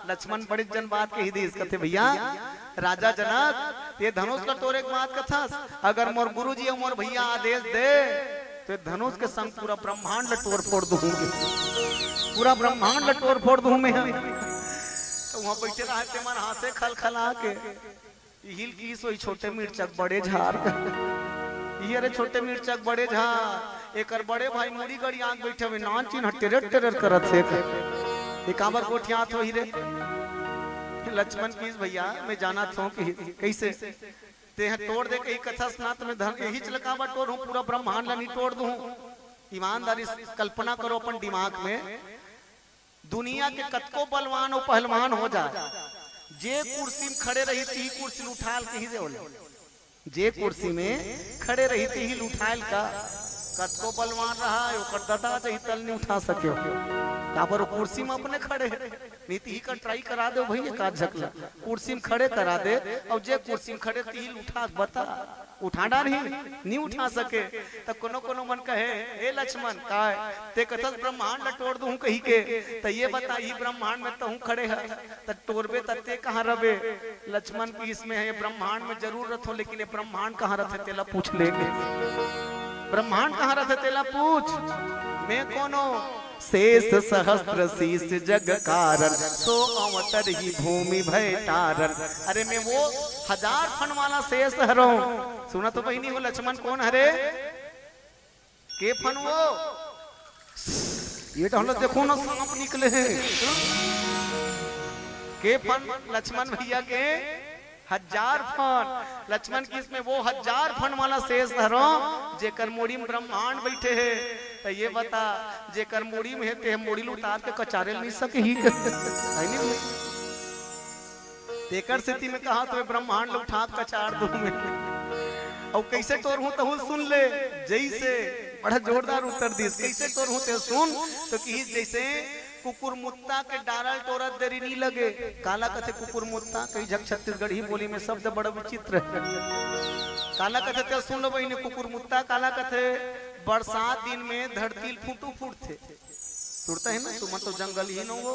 लक्ष्मण बड़े जन बात के हिदेश कहते भैया राजा जनक ये धनुष का तोर एक बात कथा अगर मोर गुरुजी और मोर भैया आदेश दे तो धनुष के संग पूरा ब्रह्मांड लटोर फोड़ दूंगी, पूरा ब्रह्मांड लटोर फोड़ दूं मैं। तो वहां बैठे रहते मन हाथे खल खला के हिल की सोई छोटे मिर्चक बड़े झार ये रे छोटे मिर्चक बड़े झार एक बड़े भाई मुड़ी गड़ी आंख बैठे हुए नान चिन्ह टेरर टेरर करत है एक आबर कोठिया तो ही रे लक्ष्मण की भैया मैं जाना था कि कैसे ते हैं तोड़ दे कहीं कथा सुना तो मैं धन यही चलकावा तोड़ हूँ पूरा ब्रह्मांड नहीं तोड़ दूं। ईमानदारी कल्पना करो अपन दिमाग में दुनिया के कतको बलवान और पहलवान हो जाए जे कुर्सी में खड़े रही थी कुर्सी उठाल के ही दे जे कुर्सी में खड़े रही थी ही उठाल का कतको बलवान रहा ओकर दता चाहिए तल नहीं उठा सके काबर कुर्सी में अपने खड़े नीति ही का ट्राई करा दो भैया का झकला कुर्सी में खड़े करा दे और जे कुर्सी में खड़े ती उठा बता उठाना नहीं उठा सके तो कोनो कोनो मन कहे हे लक्ष्मण का ते कथस ब्रह्मांड तोड़ दूं कही के तो ये बता ये ब्रह्मांड में तो हूं खड़े है तो तोड़बे तते कहां रबे। लक्ष्मण की इसमें है ब्रह्मांड में जरूरत हो लेकिन ये ब्रह्मांड कहां रहते तेला पूछ लेंगे, ब्रह्मांड कहां रहते तेला पूछ। मैं कोनो शेष सहस्त्र शीश जग कारण सो अवतर ही भूमि भय तारण। अरे मैं वो 1000 फन वाला शेष हरो सुना तो बहनी हो लक्ष्मण कौन हरे के फन वो ये तो हम लोग देखो ना सांप निकले हैं के फन लक्ष्मण भैया के 1000 फन। लक्ष्मण की इसमें वो 1000 फन वाला शेष हरो जेकर मोड़ी में ब्रह्मांड बैठे है तो ये बता जेकर मोड़ी में है ते मोड़ी उतार के कचारे नहीं सके ही नहीं तेकर स्थिति में कहा तो ब्रह्मांड उठा कचार दूं मैं और कैसे तोर हूं तो सुन ले जैसे बड़ा जोरदार उत्तर दी कैसे तोर हूं ते सुन तो कि जैसे कुकुर मुत्ता के डारल तोरत देरी नहीं लगे काला कथे कुकुर मुत्ता कई जग छत्तीसगढ़ी बोली में शब्द बड़ा विचित्र है। काला कथे ते सुन लो बहनी कुकुर मुत्ता काला कथे बरसात दिन में धरती फूटू फूटते टूटता है ना तुम तो जंगल ही न हो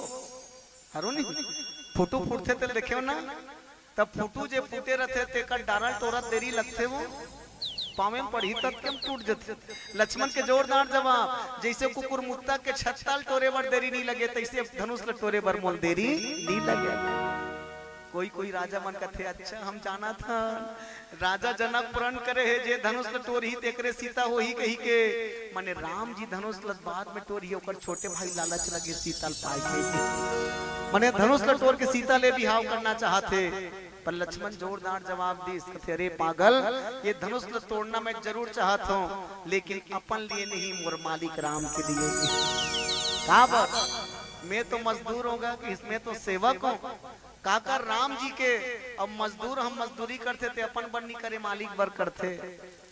हरो नहीं फूटू फूटते तो देखे हो ना तब फूटू जे फूटे रहते ते कर डारल तोरत देरी लगते वो पावे में पड़ी तब क्यों टूट जाते। लक्ष्मण के जोरदार जवाब जैसे कुकुर मुत्ता के छत्ताल टोरे बर देरी नहीं लगे तैसे धनुष टोरे बर मोल देरी नहीं लगे। कोई कोई राजा मन कथे अच्छा हम जाना था राजा जनक प्रण करे है जे धनुष टोर ही तेकरे सीता हो ही कही के माने राम जी धनुष बाद में टोर ही ओकर छोटे भाई लालच लगे सीता पाए के माने धनुष टोर के सीता ले बिहाव करना चाहते पर लक्ष्मण जोरदार जवाब दी कथे अरे पागल ये धनुष तोड़ना मैं जरूर चाहता हूँ लेकिन अपन लिए नहीं मोर मालिक राम के लिए। कहा बात मैं तो मजदूर होगा कि इसमें तो सेवक हूँ काकर राम जी के अब मजदूर हम मजदूरी करते थे अपन बन्नी करे मालिक बर करते।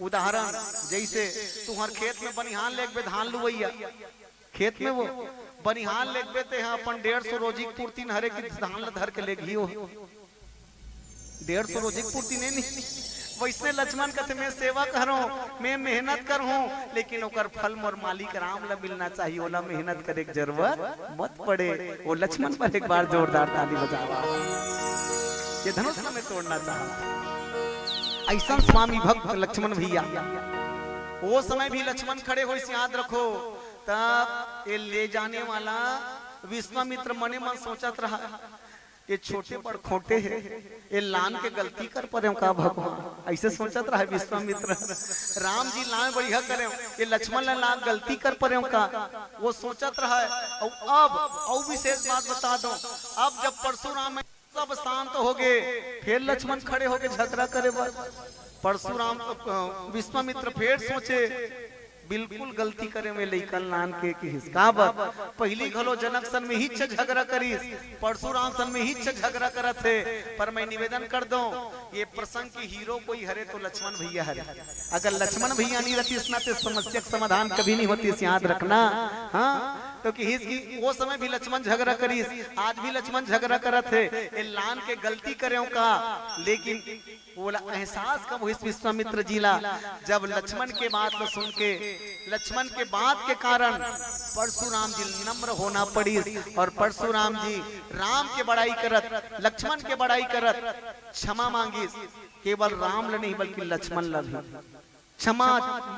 उदाहरण जैसे तू हर खेत में बनिहान लेके धान लुवैया खेत में वो बनिहान लेके थे अपन 150 रोजी पूर्ति हरे की धान धर के ले घियो 150 रोजी पूर्ति नहीं वैसे लक्ष्मण कहते मैं सेवा करूं मैं मेहनत करूं लेकिन ओकर फल मोर मालिक राम ला मिलना चाहिए ओला मेहनत करे की जरूरत मत पड़े। वो लक्ष्मण पर एक बार जोरदार ताली बजावा ये धनुष में तोड़ना चाहता ऐसा स्वामी भक्त लक्ष्मण भैया वो समय भी लक्ष्मण खड़े हो, इसे याद रखो। तब ये ले जाने वाला विश्वामित्र मने मन सोचत रहा, ये छोटे बड़ खोटे है, ये लान के गलती कर परे का भगवान, ऐसे सोचत रहा विश्वामित्र। राम जी लान बढ़िया करे, ये लक्ष्मण ला गलती कर परे का वो सोचत रहा। अब विशेष बात बता दो, अब जब परशुराम सब शांत हो गए, फिर लक्ष्मण खड़े हो गए झगड़ा करे। परशुराम विश्वामित्र फिर सोचे बिल्कुल गलती करे में लेकन लान के हिस्सा पहली घलो जनक सन में ही झगड़ा करी, परशुराम सन में ही झगड़ा करत है। पर मैं निवेदन कर दूं, ये प्रसंग की हीरो कोई हरे तो लक्ष्मण भैया हरे। अगर लक्ष्मण भैया नहीं रहती इतना तो समस्या का समाधान कभी नहीं होती, इसे याद रखना। हाँ, तो कि वो समय भी लक्ष्मण झगड़ा करी, आज भी लक्ष्मण झगड़ा करत है, ये लान के गलती करे का। लेकिन बोला एहसास कब हुई विश्वामित्र जिला, जब लक्ष्मण के बात को सुन के, लक्ष्मण के बात के कारण परशुराम जी नम्र होना पड़ी। और परशुराम जी राम के बड़ाई करत, लक्ष्मण के बड़ाई करत क्षमा मांगी। केवल राम ल नहीं बल्कि लक्ष्मण ल भी क्षमा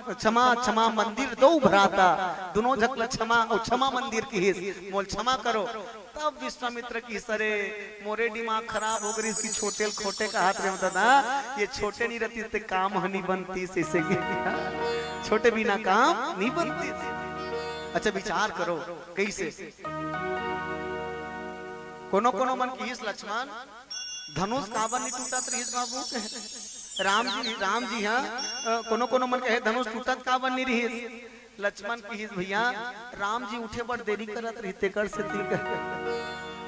क्षमा क्षमा मंदिर दो भराता, दोनों झकला क्षमा और क्षमा मंदिर की हिस बोल क्षमा करो। तब विश्वामित्र की सरे मोरे दिमाग खराब हो गई, इसकी छोटे खोटे का हाथ में दादा, ये छोटे नहीं रहती तो काम नहीं बनती, इसे छोटे बिना काम नहीं बनती। अच्छा विचार करो कैसे कोनो कोनो मन की हिस लक्ष्मण धनुष काबर नहीं टूटत रही बाबू। राम जी हाँ कोनो कोनो मन कहे धनुष टूटत काबर नहीं रही। लक्ष्मण की भैया राम जी उठे बड़ देरी करत रही, तेकर से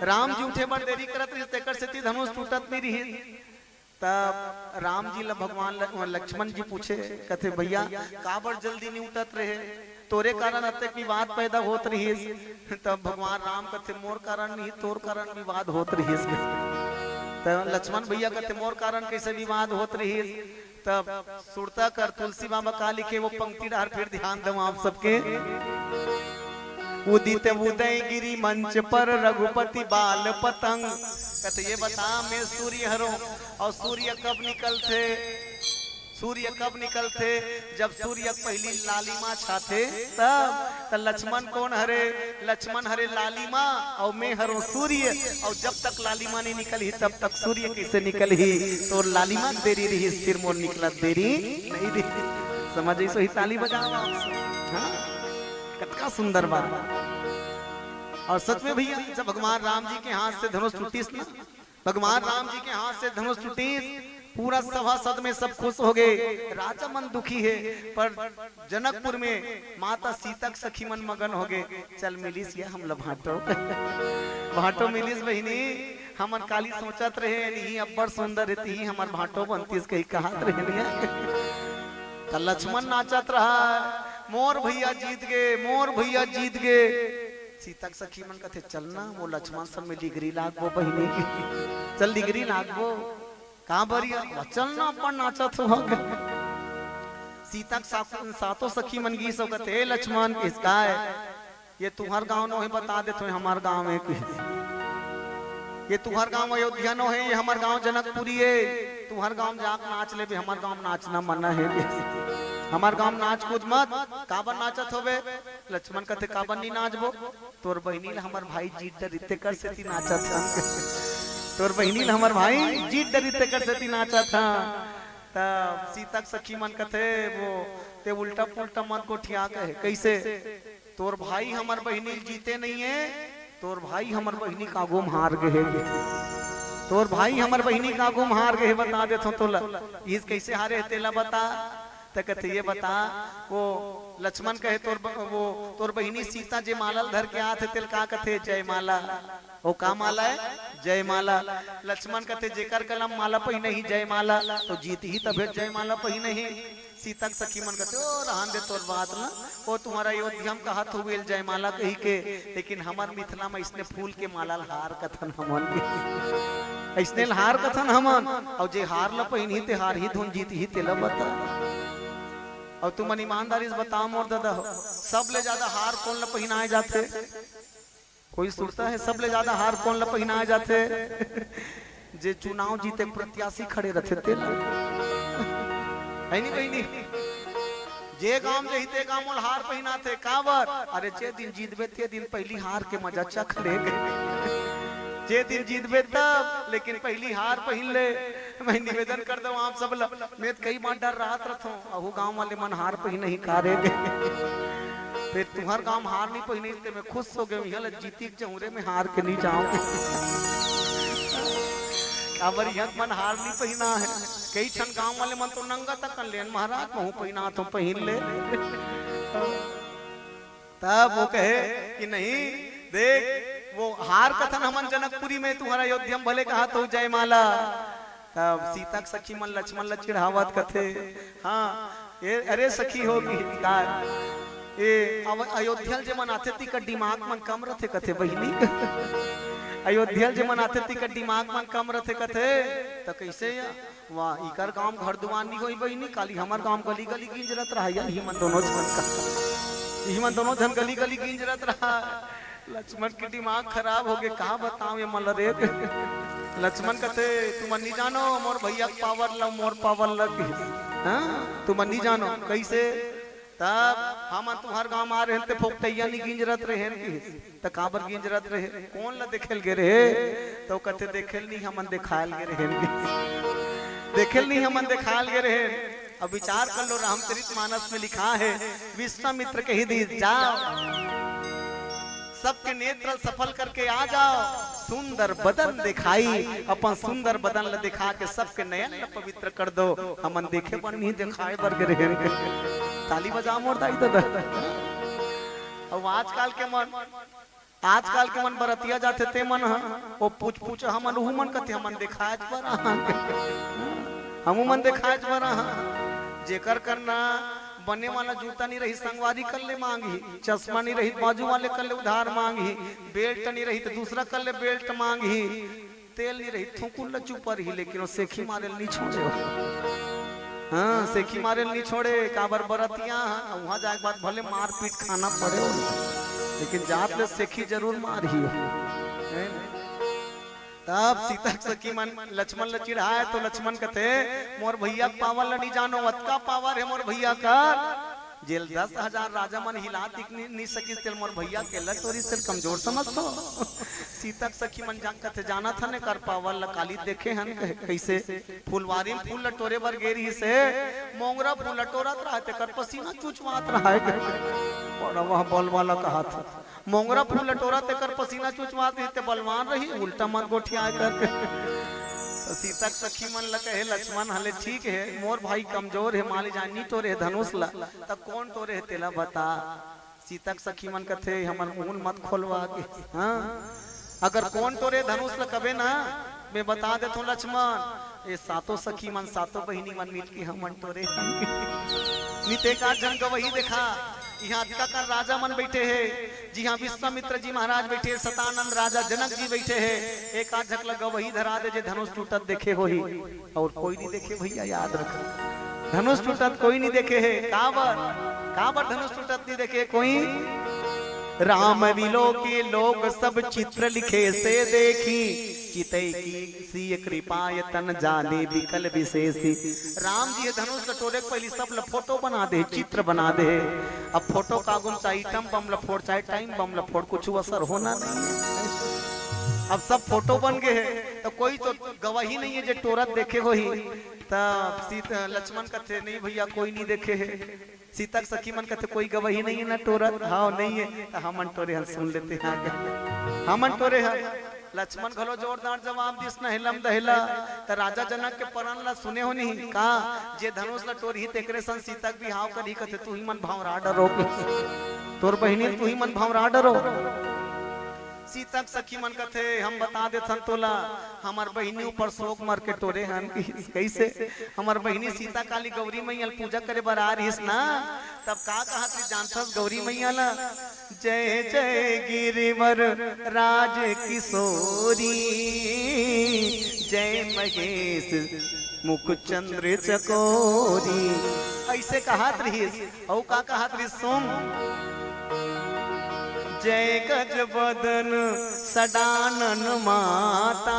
राम जी उठे बड़ देरी करत रही, तेकर से धनुष टूटत नहीं रही। तब राम जी ला भगवान लक्ष्मण जी पूछे, कहते भैया काबर जल्दी नहीं उठत रहे, तोरे कारण अतक विवाद पैदा होत रही। तब भगवान राम कहते मोर कारण नहीं, तोर कारण विवाद होत रही। तब लक्ष्मण भैया कहते मोर कारण कैसे विवाद होत रही। तब सुरता कर तुलसी बाबा का लिखे वो पंक्ति डार, फिर ध्यान दो आप सबके। उदित उदय गिरी मंच पर रघुपति बाल पतंग, कहते ये बता मैं सूर्य हरो, और सूर्य कब निकलते, सूर्य कब निकलते जब सूर्य पहली लालिमा छाते तब। लक्ष्मण कौन हरे, लक्ष्मण हरे लालिमा और मैं हरो सूर्य, और जब तक लालिमा नहीं निकली तब तक सूर्य कैसे निकली, तो लालिमा देरी रही फिर मोर निकला देरी नहीं रही। समझ सो ही ताली बजाओ आप। कितना सुंदर बात। और सच में भैया जब भगवान राम जी के हाथ से धनुष टूटी, भगवान राम जी के हाथ से धनुष टूटी, पूरा सभासद में सब खुश हो गए, राजा मन दुखी है। पर जनकपुर में माता सीता सखी मन मगन हो गए। चल मिलिस या हम भाटो भाटो मिलिस बहिनी, हमन काली सोचत रहे नहीं अब्बर सुंदर रहती ही हमार भाटो बनती कहीं कहत रहे। लक्ष्मण नाचत रहा, मोर भैया जीत गए, मोर भैया जीत गए। सीता सखी मन कहते चलना वो लक्ष्मण सब में डिग्री लागबो बहिनी की, चल डिग्री लागबो कहाँ बरिया चलना अपन नाचत हो। सीता सातों सखी मन गीत सब कहते लक्ष्मण किसका है, ये तुम्हार गांव नो है बता दे तो हमार गांव है, ये तुम्हार गांव अयोध्या नो है, ये हमार गांव जनकपुरी है। तुम्हार गांव जाक नाच ले, हमार गांव नाचना मना है, हमार गांव नाच कूद मत। काबर नाचत होबे, लक्ष्मण कहते काबर नहीं नाचबो, तोर बहिनी हमार भाई जीत डरिते कर से नाचत था, तोर बहिनी हमार भाई जीत डरिते कर से नाचा था। तब सीता सखी मन कहते वो ते उल्टा पुल्टा मत को ठिया कहे कैसे, तोर भाई हमार बहिनी जीते नहीं है, तोर भाई हमार बहिनी का गुम हार गए, तोर भाई हमार बहिनी का गुम हार गए, बता दे तो इस कैसे हारे तेला बता। कहते ये बता, वो लक्ष्मण कहे तोर बहिनी सीता जय माला धर के आते तेल का कहते जय माला, वो का माला है जय माला। लक्ष्मण कहते जेकर कलम माला पही नहीं जय माला, तो जीत ही तब जय माला पही नहीं। सीता सखी मन कहते ओ रहन दे तोर बात ना, वो तुम्हारा अयोध्या में कहत हुए जय माला कही के, लेकिन हमार मिथिला में इसने फूल के माला हार कथन हमन इसने हार कथन हमन, और जे हार ल पहिनी ते हार ही धुन जीत ही तेला बता। और तुम ईमानदारी से बताओ मोर दादा, सब ले ज्यादा हार कौन ल पहनाए जाते, कोई सोचता है सब ले ज्यादा हार कौन ल पहनाए जाते, जे चुनाव जीते प्रत्याशी खड़े रहते तेल है नहीं बहनी। जे गांव जहिते गांव मोल हार पहिना थे कावर अरे जे दिन जीतबे ते दिन पहली हार के मजा चख ले जे दिन जीतबे तब लेकिन पहली हार पहन ले। मैं निवेदन कर दूं आप सब मैं कई बार डर रात रथो अहू गांव वाले मन हार पहिने ही कारे फिर तुम्हार गांव हार नहीं पहिने ते मैं खुश हो गए यहाँ जीती चौरे में हार के नहीं जाऊंगे काबर यहाँ मन हार नहीं पहिना है कई क्षण गांव वाले मन तो नंगा तक कर ले महाराज कहूँ पहिना तो पहन ले तब वो कहे कि नहीं देख वो हार कथन हमन जनकपुरी में तुम्हारा अयोध्या भले कहा तो जयमाला तब सीता सखी मन लक्ष्मण ल चिढ़ावत कथे हाँ ये अरे सखी होगी ये अयोध्या जे मन आते ती का दिमाग मन कम रथे कथे बहिनी अयोध्या जे मन आते ती का दिमाग मन कम रथे कथे तो कैसे या वाह इकर गांव घर दुआर नहीं होई बहिनी काली हमर गांव गली गली गिंजरत रहा या ही मन दोनों जन गली गली गिंजरत रहा। लक्ष्मण की दिमाग खराब हो गए कहा बताओ ये मल रे लक्ष्मण कहते तुम नहीं जानो मोर भैया पावर ल मोर पावर लग तुम नहीं जानो कैसे तब हम तुम्हार गांव आ रहे थे फोकटैया नहीं गिंजरत रहे तो काबर गिंजरत रहे कौन ला देखेल गे रहे तो कहते देखेल नहीं हमन दिखायल गे रहे देखेल नहीं हमन दिखायल गे रहे। अब विचार कर लो रामचरितमानस में लिखा है विश्वामित्र के हृदय जाओ सबके नेत्र सफल करके आ जाओ सुंदर बदन दिखाई अपन सुंदर बदन ल दिखा के सबके नयन पवित्र कर दो हमन देखे पर नहीं दिखाए बर गे ताली बजा मोर दाई दादा। अब आजकल के मन बरतिया जाते ते मन वो पूछ हमन उ मन कते हमन दिखाए पर हम मन दिखाए पर जेकर करना बने वाला जूता नहीं रही संगवारी कर ले मांगी चश्मा नहीं रही बाजू वाले कर ले उधार मांगी बेल्ट नहीं रही तो दूसरा कर ले बेल्ट मांगी तेल नहीं रही थूकुल लचू पर ही लेकिन वो सेखी मारे नहीं छोड़े हाँ सेखी मारे नहीं छोड़े काबर बरतिया वहां जाए बाद भले मार पीट खाना पड़े लेकिन जात ले सेखी जरूर मार ही तब सीता सखी मन लक्ष्मण ल चिढ़ाए तो लक्ष्मण कहते मोर भैया पावर ल नहीं जानो अतका पावर है मोर भैया का जेल 10,000 राजा मन हिला दिख नहीं सकी तेल मोर भैया के लटोरी से कमजोर समझतो सीता सखी मन जान कहते जाना था ने कर पावर ल काली देखे हन कैसे फुलवारी फूल लटोरे बर गेरी से मोंगरा फूल लटोरत रहा ते कर पसीना चुचवात रहा है बड़ा वह बल वाला कहा था मोंगरा फूल लटोरा ते कर पसीना चुचवात ते बलवान रही उल्टा मन गोठिया कर तो सीता सखी मन ल कहे लक्ष्मण हले ठीक है मोर भाई कमजोर है माली जानी तो रे धनुष ला तब कौन तो रे तेला बता सीता सखी मन कथे हमर मुंह मत खोलवा के हां अगर कौन तो रे धनुष ला कबे ना मैं बता दे तो लक्ष्मण ये सातों सखी मन सातों बहिनी मन मिल के हमन तो रे नीते का जन का वही देखा यहाँ का राजा मन बैठे हैं जी हाँ विश्वामित्र जी महाराज बैठे सतानंद राजा जनक जी बैठे हैं एक आध झक लगा वही धरा दे जे धनुष टूटत देखे हो ही और कोई नहीं देखे भैया याद रख धनुष टूटत कोई नहीं देखे है काबर धनुष टूटत नहीं देखे कोई राम विलो के लोग सब चित्र लिखे से देखी चितई की सी कृपाय तन जाने विकल विशेषी राम जी धनुष लटोरे पहले सब फोटो बना दे चित्र बना दे अब फोटो कागुन चाहिए टम बम लफोड़ चाहे टाइम बम लफोड़ कुछ असर होना नहीं अब सब फोटो बन गए हैं तो कोई तो गवाही नहीं है जो टोरत देखे हो ही तब सीता लक्ष्मण कहते नहीं भैया कोई नहीं देखे है सीता सखी मन कहते कोई गवाही नहीं है ना टोरत हाँ नहीं है तो हमन टोरे हम सुन लेते हैं हमन टोरे हम लक्ष्मण घलो जोरदार जवाब दिस नहलम दहला त राजा जनक के परन ला सुने हो नहीं का जे धनुष ला टोर ही तेकरे सन सीता भी हाव करी कथे तू ही मन भावरा डरो तोर बहिनी तू ही मन भावरा डरो सीता सखी मन कथे हम बता दे संतोला हमार बहिनी ऊपर शोक मर के टोरे हन कैसे हमार बहिनी सीता काली गौरी मैया पूजा करे बर आ रही ना तब का कहा थी जानथस गौरी मैया ला जय जय गिरिवर राज किशोरी जय महेश मुख चंद्र चकोरी ऐसे कहा रही औ का कहा रही सोम जय गज बदन सडानन माता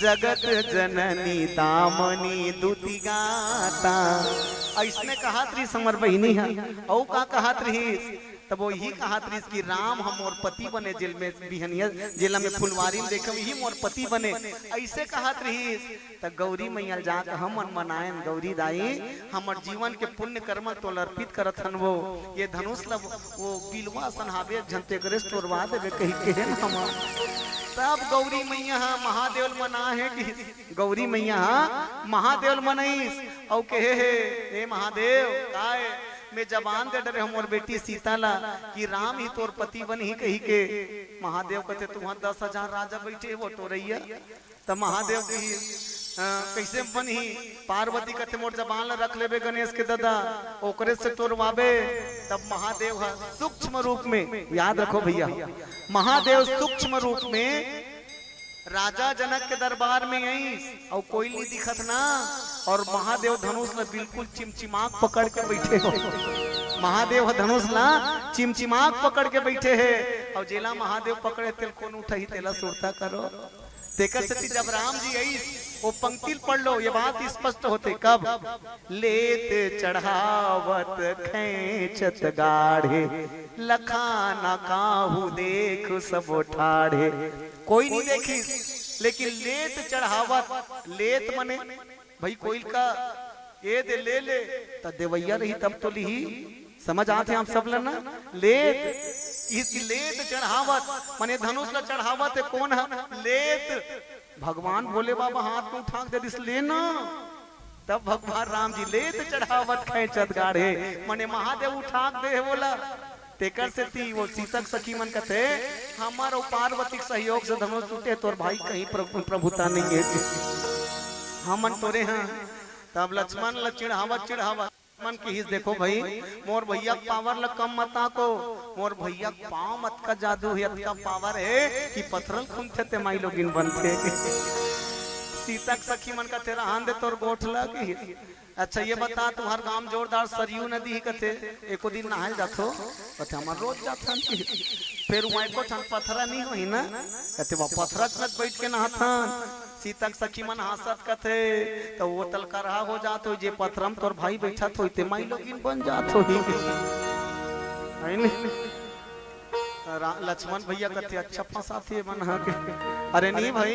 जगत जननी दामनी दुति गाता ऐसने कहा त्री समर बहिनी है औ का कहा त्री तब वो यही कहा त्री कि राम हम मोर पति बने जेल में बिहनिया जेल में फुलवारी में देखम यही मोर पति बने ऐसे कहा त्री त गौरी मैया जाक हम मन मनायन गौरी दाई हमर जीवन के पुण्य कर्म तो अर्पित करत हन वो ये धनुष लब वो बिलवा सनहाबे झंते ग्रेस तोड़वा देवे कही के हम तब गौरी मैया महादेव मना है कि गौरी मैया महादेव मनईस औ कहे हे महादेव काय मैं जबान दे डरे हमर बेटी सीता ला कि राम ही तोर पति बन ही कही के महादेव कहते तुम्हार 10,000 राजा बैठे वो टोरैया तब महादेव कही कैसे बन ही पार्वती कहते मोर जबान ला रख लेबे गणेश के दादा ओकरे से तोड़वाबे तब महादेव सूक्ष्म रूप में याद रखो भैया महादेव सूक्ष्म रूप में राजा जनक के दरबार में आई और कोई नहीं दिखत ना और महादेव धनुष ला बिल्कुल चिमचिमाक पकड़ के बैठे हो महादेव धनुष ला चिमचिमाक पकड़ के बैठे है और जेला महादेव पकड़े तेल कौन उठाई तेला सुरता करो तेकर से जब राम जी आई वो पंक्ति पढ़ लो ये बात स्पष्ट होते कब लेत चढ़ावत खैचत गाढ़े लखाना काहू देख सब ठाढ़े कोई नहीं देखी लेकिन लेत चढ़ावत लेत मने भाई कोई का ये दे ले त देवैया रही तब तो ली समझ आते आप सब लना लेत इस लेत चढ़ावत मने धनुष ला चढ़ावत है कौन है लेत भगवान भोले बाबा हाथ में उठा दे दिस लेना तब भगवान राम जी लेत चढ़ावत खैचत गाढ़े मने महादेव उठा दे बोला तेकर से थी वो सीतक सखी मन कहते हमारा पार्वती सहयोग से धनुष टूटे तोर भाई कहीं प्रभुता नहीं है हमन तोरे हैं तब लक्ष्मण ल चिढ़ावत मन की हिस देखो भाई मोर भैया पावर ल कम मता को मोर भैया पाँव मत का जादू है का पावर है कि पत्थरल खुनते ते माई लोगिन बनते सीतक सखी मन का तेरा हाथ दे तोर गोठ लगी अच्छा ये बता तुम्हार गांव जोरदार सरयू नदी कथे एको दिन नहाए जाथो कथे हमार रोज जाथन फिर वहां को ठन पथरा नहीं होई ना कथे वो पथरा में बैठ के नहाथन सीतक सखी मन हासत कथे तो वो तल का रहा हो जात हो जे पथरम तोर भाई बैठा थो ते माई लोगिन बन जात हो ही लक्ष्मण भैया कहते अच्छा फंसाते मन के अरे नहीं भाई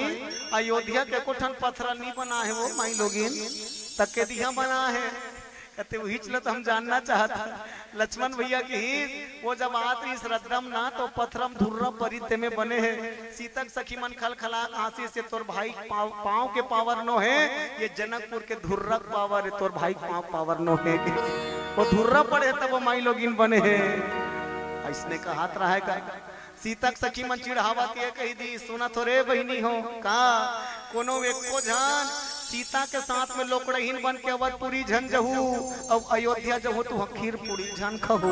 अयोध्या के कोठन पथरा नहीं बना है वो माई लोगिन तक के दिया बना है कहते वही चलो तो हम जानना चाहता लक्ष्मण भैया की वो जब आती इस रद्रम ना तो पथरम धुर्रा परिते में बने हैं सीतक सखी मन खल खला हंसी से तोर भाई पाँव के पावर नो है ये जनकपुर के धुर्रा पावर है तोर भाई पाँव पावर नो है वो धुर्रा पड़े तब वो माई लोगिन बने हैं इसने का हाथ रहा है का सीतक सखी मन चिढ़ावा के कही दी सुना थोरे बहिनी हो का कोनो एक को जान सीता के साथ में लोकड़हीन बन के अवधपुरी झन जहू अब अयोध्या जहू तू खीर पूरी झन खहू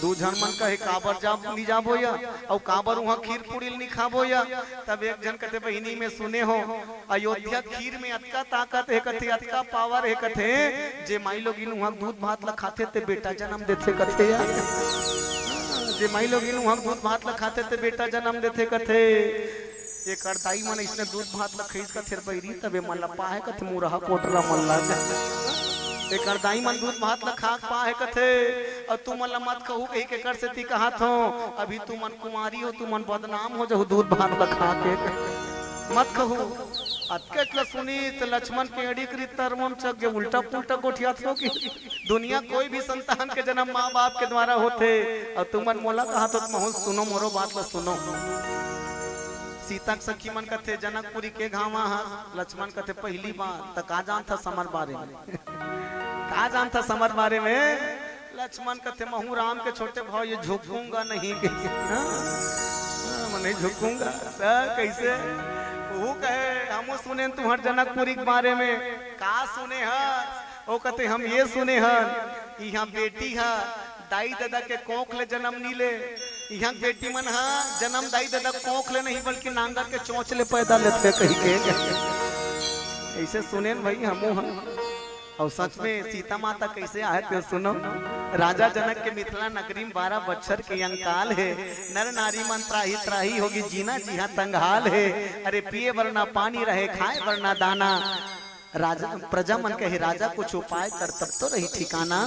दू झन मन कहे काबर जा ली जाबो या और काबर वहां खीर पूरी नहीं खाबो या तब एक जन कहते बहिनी में सुने हो अयोध्या खीर में अतका ताकत है कथे अतका पावर है कथे जे माई लोगिन वहां दूध भात ला खाते ते बेटा जन्म देते कथे या जे माई लोगिन वहां दूध भात ला खाते ते बेटा जन्म देते कथे ये करताई मन इसने दूध भात ला खीस का थिर पैरी तबे मन ला पाए कथे मुरहा कोटरा मन ला ये करताई मन दूध भात ला खा पाए कथे और तू मन ला मत कहू कही के कर से ती कहा थो अभी तू मन कुमारी हो तू मन बदनाम हो जाऊ दूध भात ला खा के मत कहू अतके सुनी तो लक्ष्मण के अड़ी करी तरमम चक के उल्टा पुल्टा गोठिया थो कि दुनिया कोई भी संतान के जन्म माँ बाप के द्वारा होते और तू मन मोला कहा तो महु सुनो मोरो बात ला सुनो सीता सखी मन कथे जनकपुरी के घावा लक्ष्मण कथे पहली बार तो का जान था समर बारे में का जान था समर बारे में लक्ष्मण कथे महू राम के छोटे भाव ये झुकूंगा नहीं मैं नहीं झुकूंगा कैसे वो कहे हम सुने तुम्हारे जनकपुरी के बारे में का सुने हैं वो कहते हम ये सुने हैं यहाँ बेटी है दाई दादा के कोख ले जन्म नहीं ले यहाँ बेटी मन हा जन्म दाई दादा कोख ले नहीं बल्कि नांगर के चोंच ले पैदा लेते कही के ऐसे सुने भाई हमू हम और सच में सीता माता कैसे आए थे सुनो राजा जनक के मिथिला नगरी में 12 बच्चर के अंकाल है नर नारी मन त्राही त्राही होगी जीना जी हाँ तंगहाल है अरे पिए वरना पानी रहे खाए वरना दाना राजा प्रजा मन कहे राजा कुछ उपाय कर तब तो रही ठिकाना।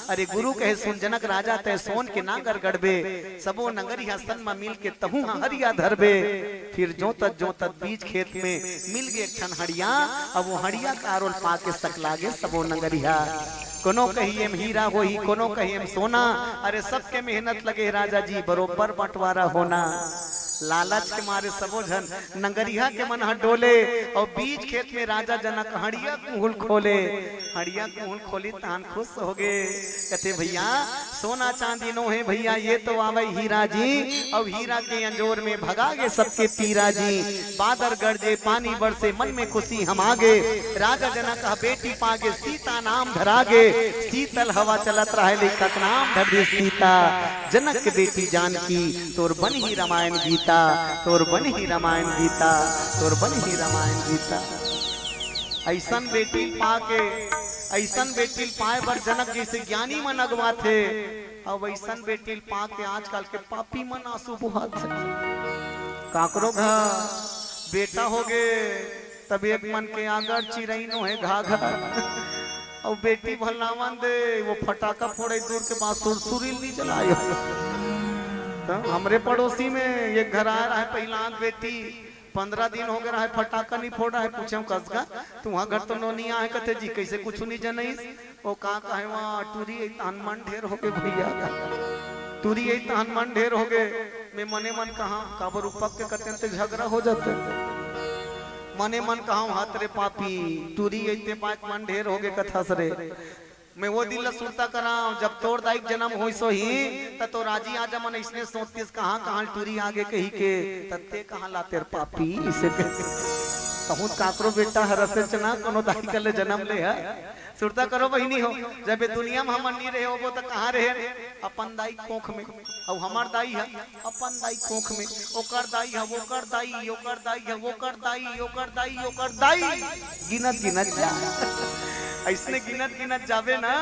अरे गुरु कहे सुन जनक राजा तय सोन के नागर गड़बे सबो नगरिया सन में मिल के तहु हरिया धरबे। फिर जो तक बीच खेत में मिल गए ठन हड़िया। अब वो हड़िया कारोल पाके सकलागे सबो नगरिया। कोनो कही एम हीरा होही कोनो कही एम सोना। अरे सबके मेहनत लगे राजा जी बरोबर बंटवारा होना। लालच के मारे सबो जन नगरिया के मन डोले और बीच खेत में राजा जनक हड़िया कुहल खोले। हड़िया कुहल खोली तान खुश हो गए। कहते भैया सोना चांदी नो है भैया ये तो आवे हीरा जी। अब हीरा के अंजोर में भगागे सबके पीरा जी। बादर गरजे पानी बरसे मन में खुशी हम आगे। राजा जनक बेटी पागे सीता नाम धरागे। शीतल हवा चलत रहे लेखक नाम धर दे सीता। जनक के बेटी जानकी तोर बन ही रामायण गीता। तोर बन ही रामायण गीता। तोर बन ही रामायण गीता। ऐसन बेटी पाके ऐसन बेटी पाए बर जनक जैसे ज्ञानी मन अगवा थे। अब ऐसन बेटी पाके आजकल के पापी मन आंसू बुहात थे। काकरो घा बेटा हो गए तब एक मन के आगर चिरैनो है घाघर। और बेटी भलावन दे वो फटाका फोड़े दूर के पास सुरसुरी नहीं चलायो। तो हमरे पड़ोसी में एक घर आ रहा है पहला बेटी 15 दिन हो गया है फटाका नहीं फोड़ा है। पूछे कसगा तू वहाँ घर तो नो नहीं आए कहते जी कैसे कुछ नहीं जनई। वो का कहे वहाँ टूरी हनुमान ढेर हो गए भैया। टूरी हनुमान ढेर हो गए। मैं मने मन कहा काबर उपक के कहते झगड़ा हो जाते। मने मन कहा हाथ रे पापी टूरी मन ढेर हो गए कथा सरे। मैं वो दिल सुरता करा जब तोर दाइक जन्म हो सो ही तो राजी आजा मन इसने सोचतीस कहाँ कहाँ टूरी आगे कही के तत्ते कहाँ ला तेर पापी इसे बहुत काकरो बेटा हरसे चना कोनो दाई कले जन्म ले है। सुरता करो बहिनी हो जब दुनिया में हम नहीं रहे हो तो कहाँ रहे अपन दाई कोख में। और हमार दाई है अपन दाई कोख में। ओकर दाई है ओकर दाई ओकर दाई है ओकर दाई ओकर दाई ओकर दाई गिनत गिनत जा। ऐसने गिनत गिनत जावे ना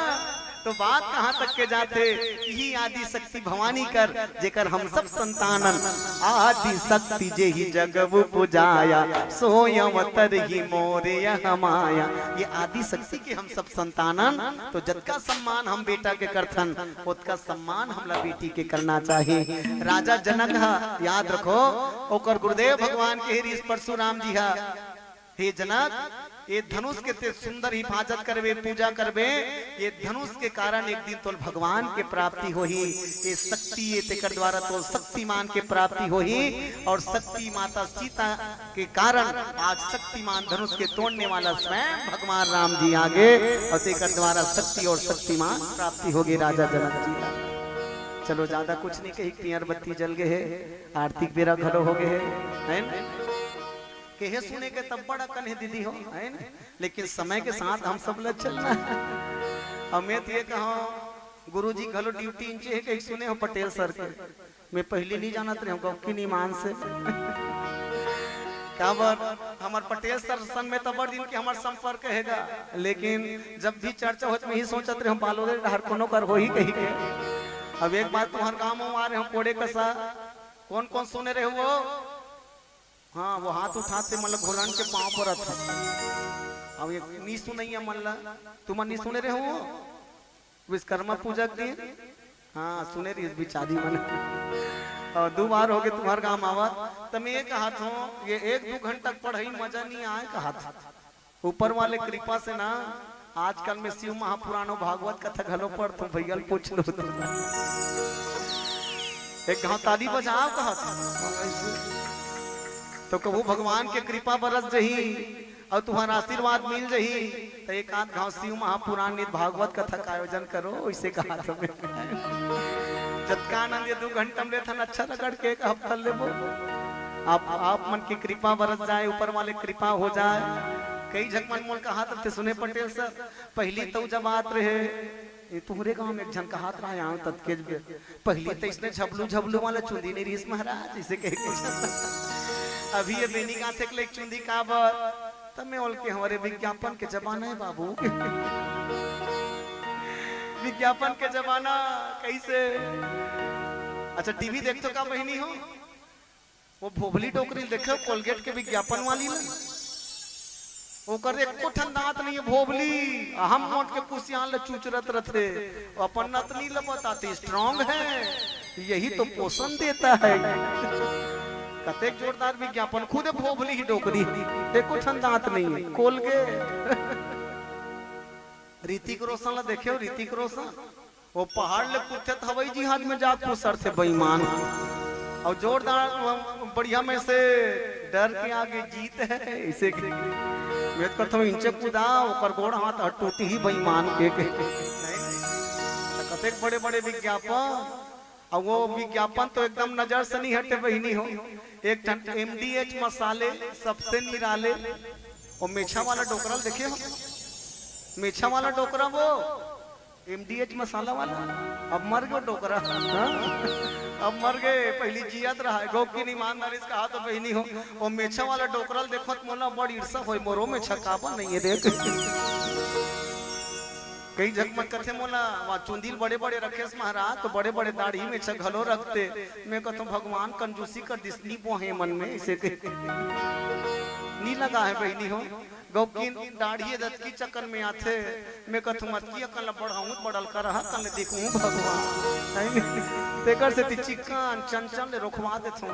तो बात कहाँ तक के जाते। यही आदि शक्ति भवानी कर जेकर हम सब संतानन। आदि शक्ति जे ही जगव पुजाया सोयवतर ही मोरे हमाया। ये आदि शक्ति के हम सब संतानन। तो जतका सम्मान हम बेटा के करथन उतका सम्मान हमला बेटी के करना चाहिए। राजा जनक याद रखो ओकर गुरुदेव भगवान के ऋषि परशुराम जी हा। हे जनक ये धनुष के ते सुंदर हिफाजत करबे पूजा करबे। ये धनुष के कारण एक दिन तो भगवान के प्राप्ति होही। ये शक्ति ये तेकर द्वारा तो शक्तिमान के प्राप्ति होही। और शक्ति माता सीता के कारण आज शक्तिमान धनुष के तोड़ने वाला स्वयं भगवान राम जी आगे। और तेकर द्वारा शक्ति और शक्तिमान प्राप्ति होगी राजा जनक जी। चलो ज्यादा कुछ नहीं कही पियर बत्ती जल गए है आर्थिक बेरा घरो हो गए है के सुने के तब बड़ा कन्हे दीदी हो है ना। लेकिन समय के साथ हम सब लोग चलना है। और मैं तो ये कहा गुरुजी घलो ड्यूटी इंचे है कहीं सुने हो पटेल सर के। मैं पहले नहीं जानत रहे हूँ कि ईमान से क्या बार हमार पटेल सर सन में तो बड़ दिन के हमार संपर्क हैगा। लेकिन जब भी चर्चा होत में ही सोचत रहे हम बालोदे हर कोनो कर हो ही कही के। अब एक बात तुम्हार गाँव में आ रहे हो कोड़े कसा कौन कौन सुने रहे हो। हाँ वो हाथ उठाते मतलब भोलान के पांव पर था। अब ये नहीं सुनैया मल्ला तुम नहीं सुने रहे हो विश्वकर्मा पूजा के। हाँ सुने रही बिचारी मन। और 2 बार हो गए तुम्हारे गाँव आवा तो मैं ये कहा था ये 1-2 घंटा पढ़ाई मजा नहीं आए कहा था। ऊपर वाले कृपा से ना आजकल में शिव महापुराणों भागवत कथा घलो पढ़ तुम भैया पूछ लो। एक गाँव ताली बजाओ कहा था तो कबू भगवान के कृपा बरस जही और तुम्हारा आशीर्वाद मिल जही तो एक आध गाँव शिव महापुराण भागवत कथा का आयोजन करो। इसे कहा जतकानंद ये 2 घंटा में लेथन अच्छा रगड़ के एक हफ्ता लेबो। आप मन की कृपा बरस जाए ऊपर वाले कृपा हो जाए। कई झकमन मोल कहा थे सुने पटेल सर पहली तो जब आत रहे तुम्हारे गांव में एक झन कहा रहा यहाँ तत्केज पहली तो इसने झबलू झबलू वाला चुंदी नहीं रही महाराज इसे कह अभी ये बेनी गाथे के एक चुंदी काबर तब मैं ओल के हमारे विज्ञापन के जमाना है बाबू। विज्ञापन के जमाना कैसे। अच्छा टीवी देखते का बहनी हो वो भोभली टोकरी देखो कोलगेट के विज्ञापन वाली ना ओकर एको ठन दांत नहीं है भोबली, हम मोट के कुसियान ले चूचरत रहते, अपन नतनी ले बताते स्ट्रांग है, यही तो पोषण देता है। कतेक जोरदार विज्ञापन, खुद भोबली ही डोकरी, एको ठन दांत नहीं है, खोल के। ऋतिक रोशन ला देखे हो, ऋतिक रोशन वो पहाड़ ले कूदते हवाई जहाज में जाके सर थे बेईमान, और जोरदार बढ़िया में से डर के आगे जीत है इसे मैं करता हूँ इंचे कूदा ओकर गोड़ हाथ टूटी ही बेईमान के कतेक बड़े बड़े विज्ञापन, और वो विज्ञापन तो एकदम नजर से नहीं हटे बहिनी हो। एक MDH मसाले सबसे निराले, वो मेछा वाला डोकरल देखे हो, मेछा वाला डोकरा वो MDH मसाला वाला, अब मर गयो डोकरा, अब मर गए, पहली जियत रहा है गौ की ईमानदारी से कहा तो बहनी हो। वो मेछा वाला डोकरल देखो तो मोला बड़ी ईर्षा होई, मोरो में छकावा नहीं है देख कई झकमक करते मोला वहाँ चुंदील बड़े बड़े रखे महाराज, तो बड़े बड़े दाढ़ी में छघलो रखते, मैं कहता हूँ भगवान कंजूसी कर दिसनी बोहे मन में इसे नहीं लगा है बहनी हो। गौकी दाढ़ी दत की चक्कर में आते, मैं कहूँ मत की कल बढ़ाऊँ बढ़ल कर रहा कल देखूँ भगवान तेकर से चिकन चंचल रोकवा देते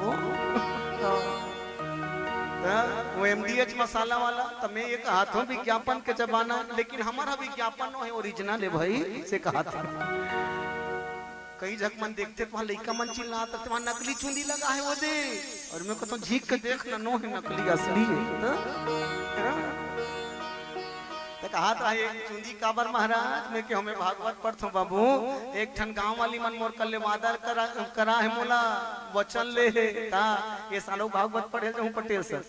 वो MDH मसाला वाला। तो मैं ये कहा था विज्ञापन के जमाना, लेकिन हमारा विज्ञापन है ओरिजिनल है भाई से कहा था। कई जग मन देखते तो लड़का मन चिल्लाता तो नकली चुंदी लगा है वो दे, और मैं कहता हूँ झीक के देख ना, नो है नकली असली है। तो कहा था एक चुंदी काबर महाराज में कि हमें भागवत पढ़तो बाबू, एक ठन गांव वाली मन मोर कल्ले वादा करा है मोला वचन ले है का ये सालों भागवत पढ़े जाऊं पटेल सर,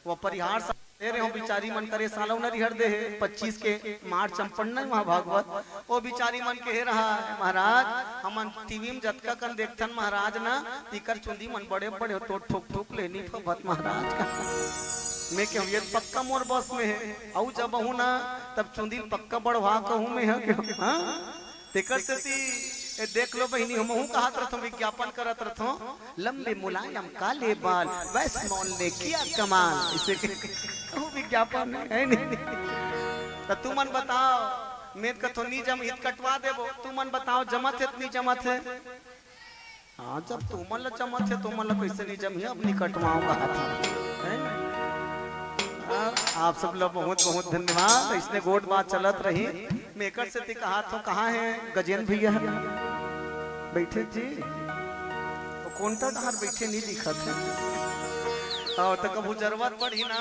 वो परिहार दे रहे हो बिचारी मन करे सालों न रिहर दे है 25 के मार्च चंपन नहीं वहाँ भागवत, वो बिचारी मन कह रहा है महाराज हम टीवी में जतका कन देखथन महाराज ना इकर चुंदी मन बड़े बड़े तो ठोक ठोक लेनी भगवत महाराज का। मैं कहूँ ये पक्का मोर बस में है, और जब हूँ ना तब चुंदी पक्का बढ़वा कहूँ मैं है क्यों तेकर से देख लो बहनी हम कहा रहता विज्ञापन करत रहता, लंबे मुलायम काले बाल वैस मॉल ने किया कमाल, इसे विज्ञापन है नहीं। तो तू मन बताओ मैं कथो नी जम हित कटवा देबो, तू मन बताओ जमत है इतनी जमत है, हाँ जब तू मन जमत है तो मन कैसे नहीं जम अपनी कटवाऊंगा हाथ। आप सब लोग बहुत बहुत धन्यवाद, इसने गोट बात चलत रही। मेकर से कहा तो कहाँ है गजेंद्र भैया बैठे जी, तो कौन ता धार बैठे नहीं दिखा थे, और तो कबू जरूरत पड़ी ना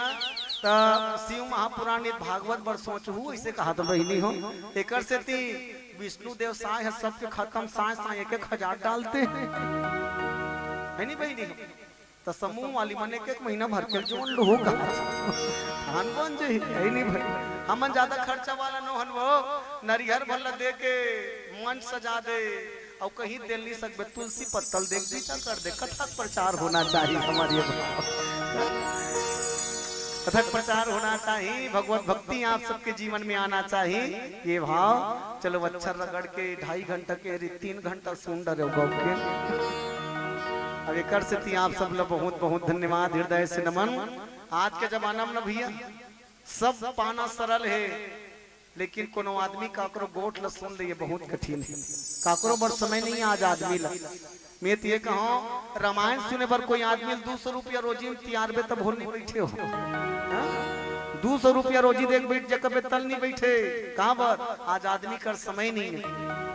तो शिव महापुराण भागवत बर सोच हूँ इसे कहा तो बहनी हो। एकर से विष्णु देव साय है सबके खत्म, साय साय एक हजार डालते हैं है नहीं बहनी, तो समूह वाली मन एक महीना भर के जोड़ लो होगा धान बन जे है नहीं भाई, हम ज्यादा खर्चा वाला नो हन वो नरिहर भल्ला दे के मन सजा दे और कहीं दे नहीं सकते, तुलसी पत्तल देख दीचा कर दे, कथक प्रचार होना चाहिए हमारी, कथक प्रचार होना चाहिए, भगवत भक्ति आप सबके जीवन में आना चाहिए ये भाव। चलो अच्छा रगड़ के 2.5 घंटा के 3 घंटा सुंदर है अब एक से आप सब लोग बहुत बहुत धन्यवाद, हृदय से नमन। आज के जमाना में भैया सब पाना सरल है, लेकिन कोनो आदमी काकरो गोट ल सुन ले बहुत कठिन है, काकरो बर समय नहीं आज आदमी ला। मैं तो ये कहूँ रामायण सुने पर कोई आदमी 200 रुपया रोजी तैयार बे तब नहीं बैठे हो, 200 रुपया रोजी देख बैठ जब तल नहीं बैठे कहाँ पर, आज आदमी कर समय नहीं है,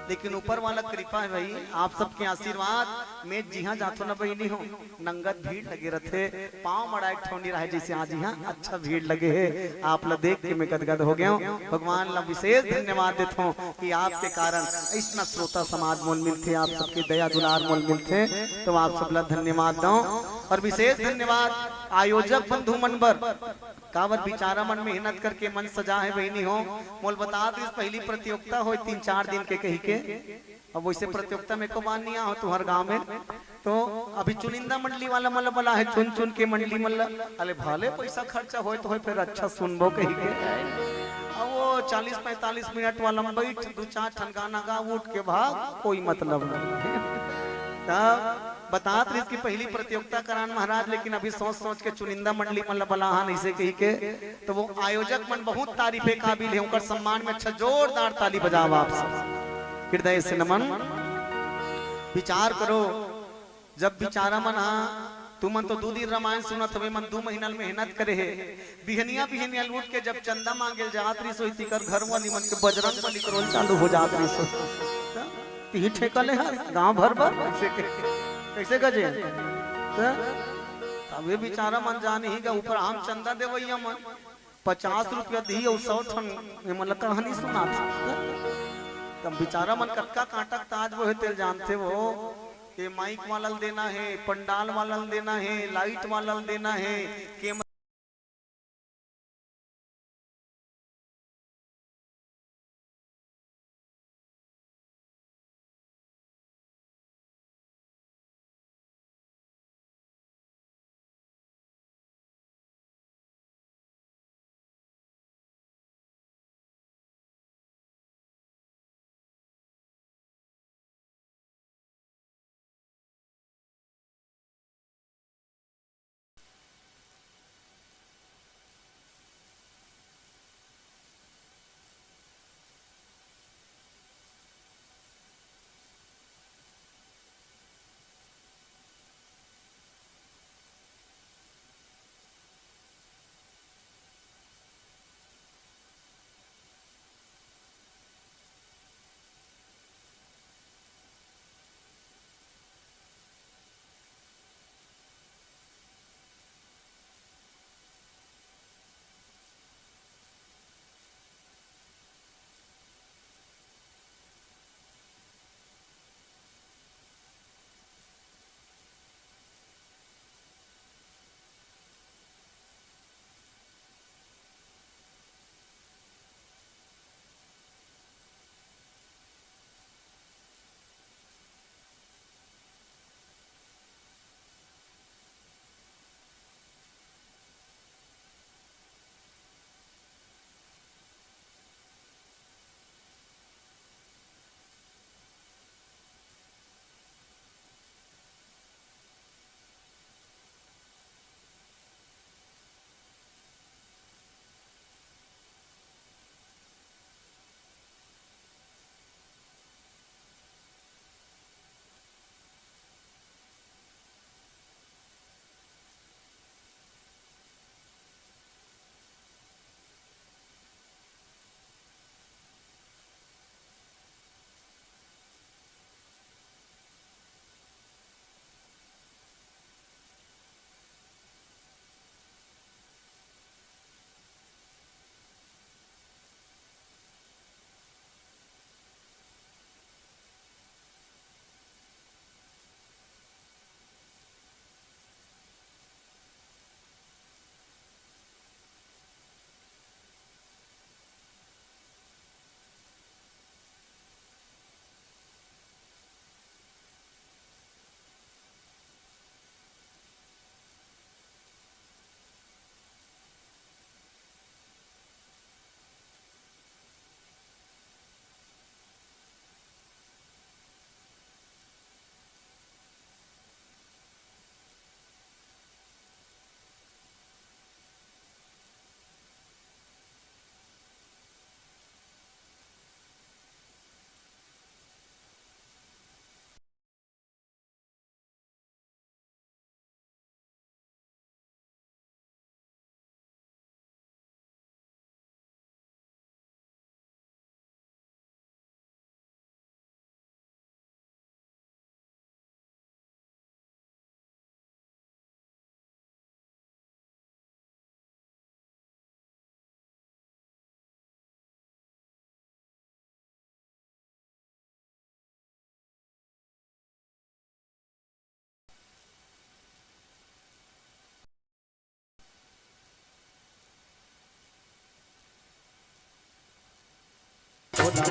लेकिन ऊपर वाला कृपा है भाई आप सबके आशीर्वाद में जिहा जातो ना भाई नहीं हो नंगत भीड़ लगे रहते, पाँव मड़ा ठोनी रहे जैसे आज यहाँ अच्छा भीड़ लगे है, आप लोग देख के मैं गदगद हो गया हूँ। भगवान ला विशेष धन्यवाद देता हूँ कि आपके कारण इतना श्रोता समाज मोल मिलते, आप सबके दया दुलार मोल मिलते, तो आप सब ला धन्यवाद दो। और विशेष धन्यवाद आयोजक बंधु मनबर कावत बिचारा मन मेहनत करके मन सजा है बहनी हो। मोल बता इस पहली प्रतियोगिता हो 3-4 दिन के कही के, अब वैसे प्रतियोगिता में को मान लिया हो तुम्हारे गांव में, तो अभी चुनिंदा मंडली वाला मतलब बोला है चुन चुन के मंडली मतलब अरे भले पैसा खर्चा हो तो फिर अच्छा सुनबो कही के, अब वो 40-45 मिनट वाला बैठ 2-4 ठन गाना गा उठ के भाग कोई मतलब नहीं। बता रही इसकी पहली प्रतियोगिता करान महाराज, लेकिन अभी सोच सोच के चुनिंदा मंडली मन बलाहान ऐसे कही के, तो वो आयोजक मन बहुत तारीफे काबिल है, उनका सम्मान में अच्छा जोरदार ताली बजाओ आप सब, हृदय से नमन। विचार करो, जब विचारा मन तुमन तो 2 दिन रामायण सुनत हवे, मन 2 महीना मेहनत करे है, बिहनिया बिहनिया लूट के जब चंदा मांगे जात रही सोई कर घर वाली मन के बजरंग बली करोल चालू हो जात रही सो ती ठेकले है गांव भर भर कैसे गजे तबे बेचारा मन जाने ही का ऊपर आम चंदा देवैया मन 50 रुपया दी और 100 ठन मतलब कहानी सुना था। तब बेचारा मन कक्का कांटक ताज वो है तेल जानते वो, ये माइक वाला देना है, पंडाल वाला देना है, लाइट वाला देना है, कैमरा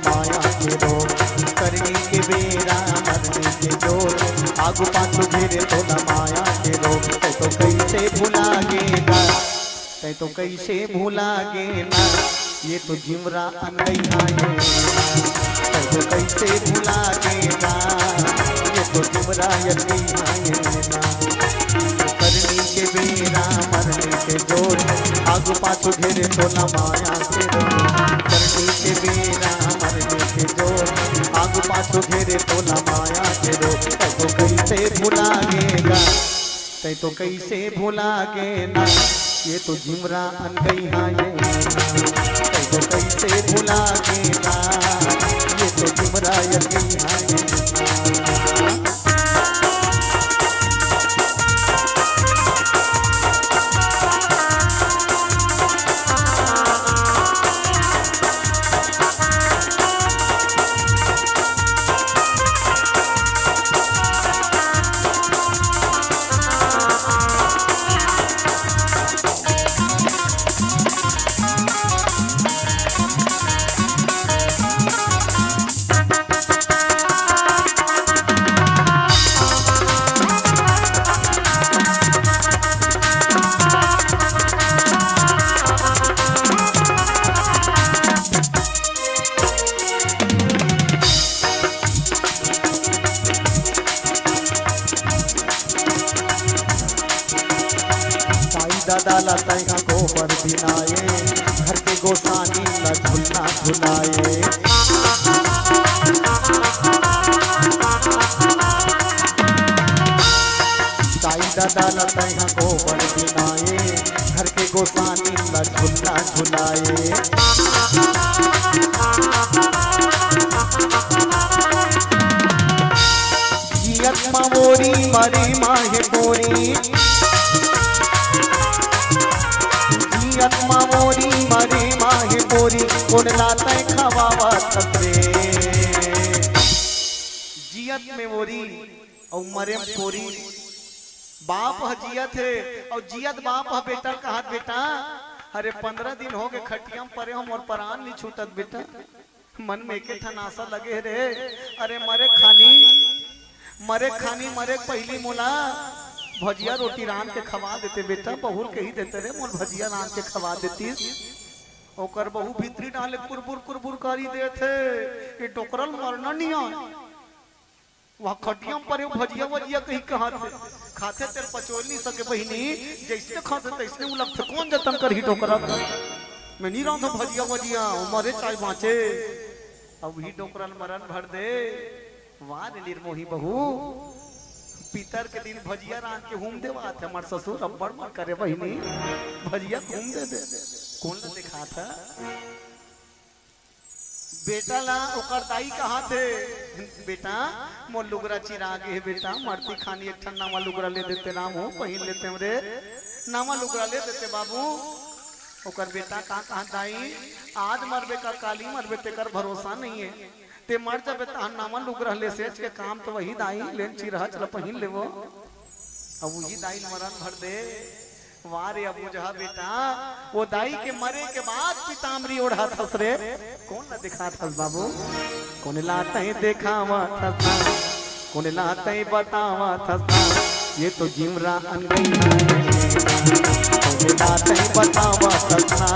माया के रोग करनी के बेरा मरने के जोर आगु पाछू घेरे तोला माया के रोग तो कैसे भुला गे ना, तो कैसे भुला गे ना, ये तो जिमरा अनगई आए तो कैसे भुला गेला ये तो जिमरा यकी ना करनी के बेरा मरने के जोर आगू पाछू घेरे तो न माया से रो करनी के बेरा मरने के जोर आगू पाछू घेरे तो न माया से रो तो कैसे भुला गेगा तै तो कैसे भुला गेना ये तो जिमरा अनगई हाँ ये तै तो कैसे भुला गेना ये तो जिमरा यकी हाँ ये दादा लता को पर बिनाए घर के गोसानी न झुलना झुलाए साई दादा लता को पर बिनाए घर के गोसानी न झुलना झुलाए जियत मोरी मरी माहे बोरी मोरी मरी माहे बोरी कौन लाता खवावा तपरे जियत में मोरी और मरे पोरी बाप जियत है और जियत बाप है बेटा कहा बेटा अरे 15 दिन हो गए खटिया परे हम और परान नहीं छूटत बेटा मन में एक ठनासा लगे रे अरे मरे खानी मरे पहली मुला भजिया रोटी रान के खवा देते बेटा बहुर के ही देते रे मोर भजिया रान के खवा देती ओकर बहु भीतरी डाले कुरबुर करी देते ये टोकरल मरना नहीं आ वहाँ खटिया पर भजिया वजिया कहीं कहा थे खाते तेरे पचोल नहीं सके बहिनी जैसे खाते तैसे उलग थे कौन जतन कर ही टोकरा मैं नहीं रहा था भजिया वजिया मरे चाय बाँचे अब ही टोकरल मरन भर दे वाह निर्मोही बहू पीतर के दिन भजिया रान के घूम देवा थे हमारे ससुर अब्बड़ मर करे बहिनी भजिया घूम दे कौन ला दिखा था बेटा ला ओकर दाई कहा थे बेटा मोर लुगरा चिरा गे बेटा मरती खानी एक ठन नामा लुगरा ले देते राम हो पहिन लेते हमरे नामा लुगरा ले देते बाबू ओकर बेटा कहा दाई आज मरबे का काली मरबे तेकर भरोसा नहीं है ते मर जब नामा लुगरा ले सेच के काम तो वही दाई लेन चिरहा चल पहिन लेवो अब वही दाई मरण भर दे वारे अबू जहा बेटा वो दाई के मरे के बाद पीताम्बरी ओढ़ा था रे कौन ना दिखा था बाबू कौन लाते देखावा था कौन लाते बतावा था ये तो जिमरा अनगई कौन लाते बतावा था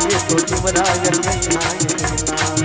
ये तो जिमरा अनगई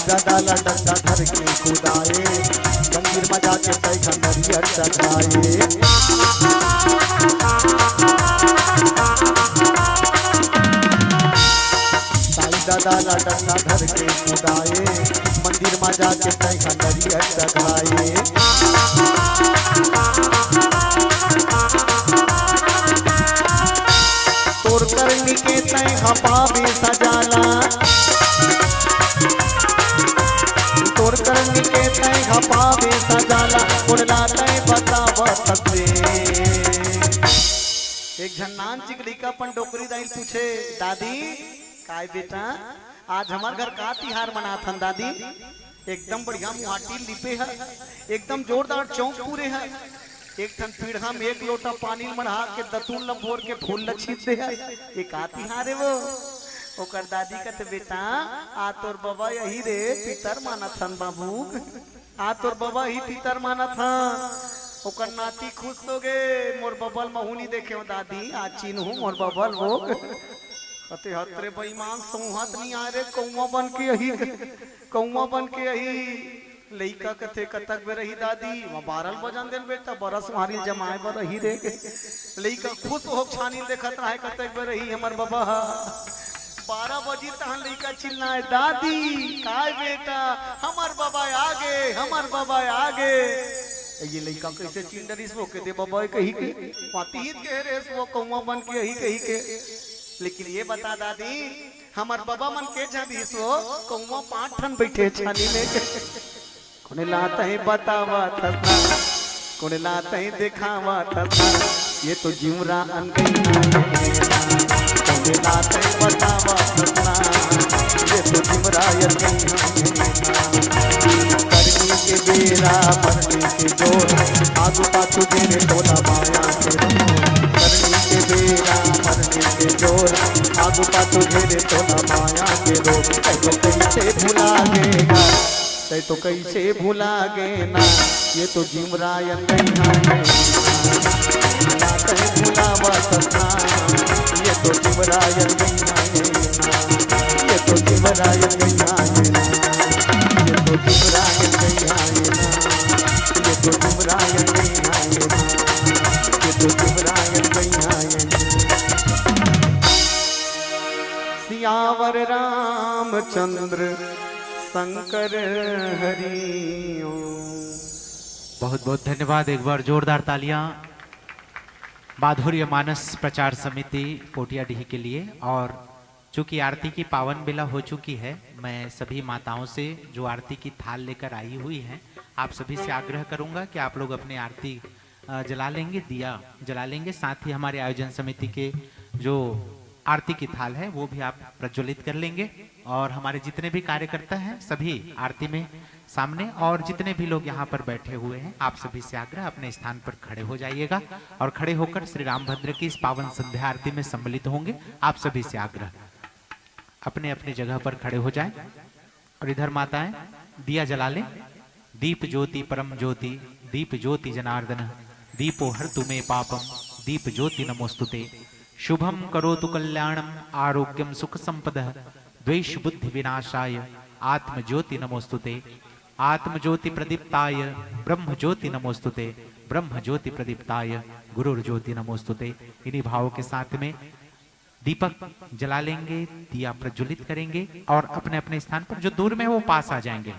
डंडा धर के खुदाए मंदिर में जाके पैसा नरियर चढ़ाए साई दादा ला डंडा धर के खुदाए मंदिर में जाके पैसा नरियर चढ़ाए तोर करनी के तय पावे सजाला सजाला उड़लाते बतावत से। एक झन्नान चिकलिका पन डोकरी दाई पूछे दादी काय बेटा आज हमार घर का तिहार मनाथन दादी। एकदम बढ़िया मुहाटी लिपे है, एकदम जोरदार चौक पूरे है। एक ठन पीढ़ा में एक लोटा पानी मढ़ा के दतून लभोर के फूल लछीत दे है। ये का तिहार है वो? ओकर दादी कहते बेटा आ तोर बाबा यही रे पितर मानथन बाबू, आ तोर बाबा ही पितर मानथन। ओकर नाती खुश हो गए मोर बबल महुनी देखे हो दादी आ चिन्हू मोर बबल वो। कते हतरे बेईमान संहत नहीं आ रे कौवा बन के यही, कौवा बन के यही लइका कथे कतक बे रही दादी 12 बजन दिन बेटा बरस मारी जमाए बर रही रे। लइका खुश हो छानी देखत रहे कतक बे रही हमर बाबा 12 बजी तहन लइका चिल्लाए दादी काय बेटा हमर बाबा आगे, हमर बाबा आगे। ये लइका कैसे चिंडरिस वो के दे बाबा कही के पाती हित के रे वो कौवा बन के यही कही के। लेकिन ये बता दादी हमार बाबा मन के जबीस वो कौवा 5 ठन बैठे छानी में। कोने लाता है बतावा थसना, कोने लाता है दिखावा थसना, ये तो जीवरा अनगई ना। कोने लाता है बतावा थसना, ये तो जीवरा अनगई ना। करनी के बेरा मरने के जोर आगू पाछू तेरे टोला माया के। करनी के बेरा मरने के जोर आगू पाछू तेरे टोला माया के रोग। तो कैसे भुला गेगा, तो कैसे भुला गे ना, ये तो जिमरायन भुलावा सपना, ये तो जिमरायन ये तो जिमरायन ये तो जिमरायन ये तो जिमरायन ये तो जिमरायन। सियावर रामचंद्र शंकर हरि ओम।
बहुत बहुत धन्यवाद। एक बार जोरदार तालियां माधुर्य मानस प्रचार समिति पोटियाडीह के लिए। और चूंकि आरती की पावन बेला हो चुकी है, मैं सभी माताओं से जो आरती की थाल लेकर आई हुई हैं आप सभी से आग्रह करूंगा कि आप लोग अपनी आरती जला लेंगे, दिया जला लेंगे। साथ ही हमारे आयोजन समिति के जो आरती की थाल है वो भी आप प्रज्वलित कर लेंगे। और हमारे जितने भी कार्यकर्ता हैं सभी आरती में सामने, और जितने भी लोग यहाँ पर बैठे हुए हैं आप सभी से आग्रह अपने स्थान पर खड़े हो जाइएगा और खड़े होकर श्री रामभद्र की इस पावन संध्या आरती में सम्मिलित होंगे। आप सभी से आग्रह अपने अपने जगह पर खड़े हो जाएं। और इधर माताएं दिया जला लें। दीप ज्योति परम ज्योति, दीप ज्योति जनार्दन, दीपो हर तुम्हें पापम, दीप ज्योति नमोस्तुते। शुभम करोतु कल्याणम आरोग्यम सुख संपदः, द्वेष बुद्धि विनाशाय आत्म ज्योति नमोस्तुते। आत्म ज्योति प्रदीप्ताय ब्रह्म ज्योति नमोस्तुते, ब्रह्म ज्योति प्रदीप्ताय गुरुर ज्योति नमोस्तुते। इन्हीं भावों के साथ में दीपक जला लेंगे, दिया प्रज्वलित करेंगे और अपने अपने स्थान पर जो दूर में है वो पास आ जाएंगे।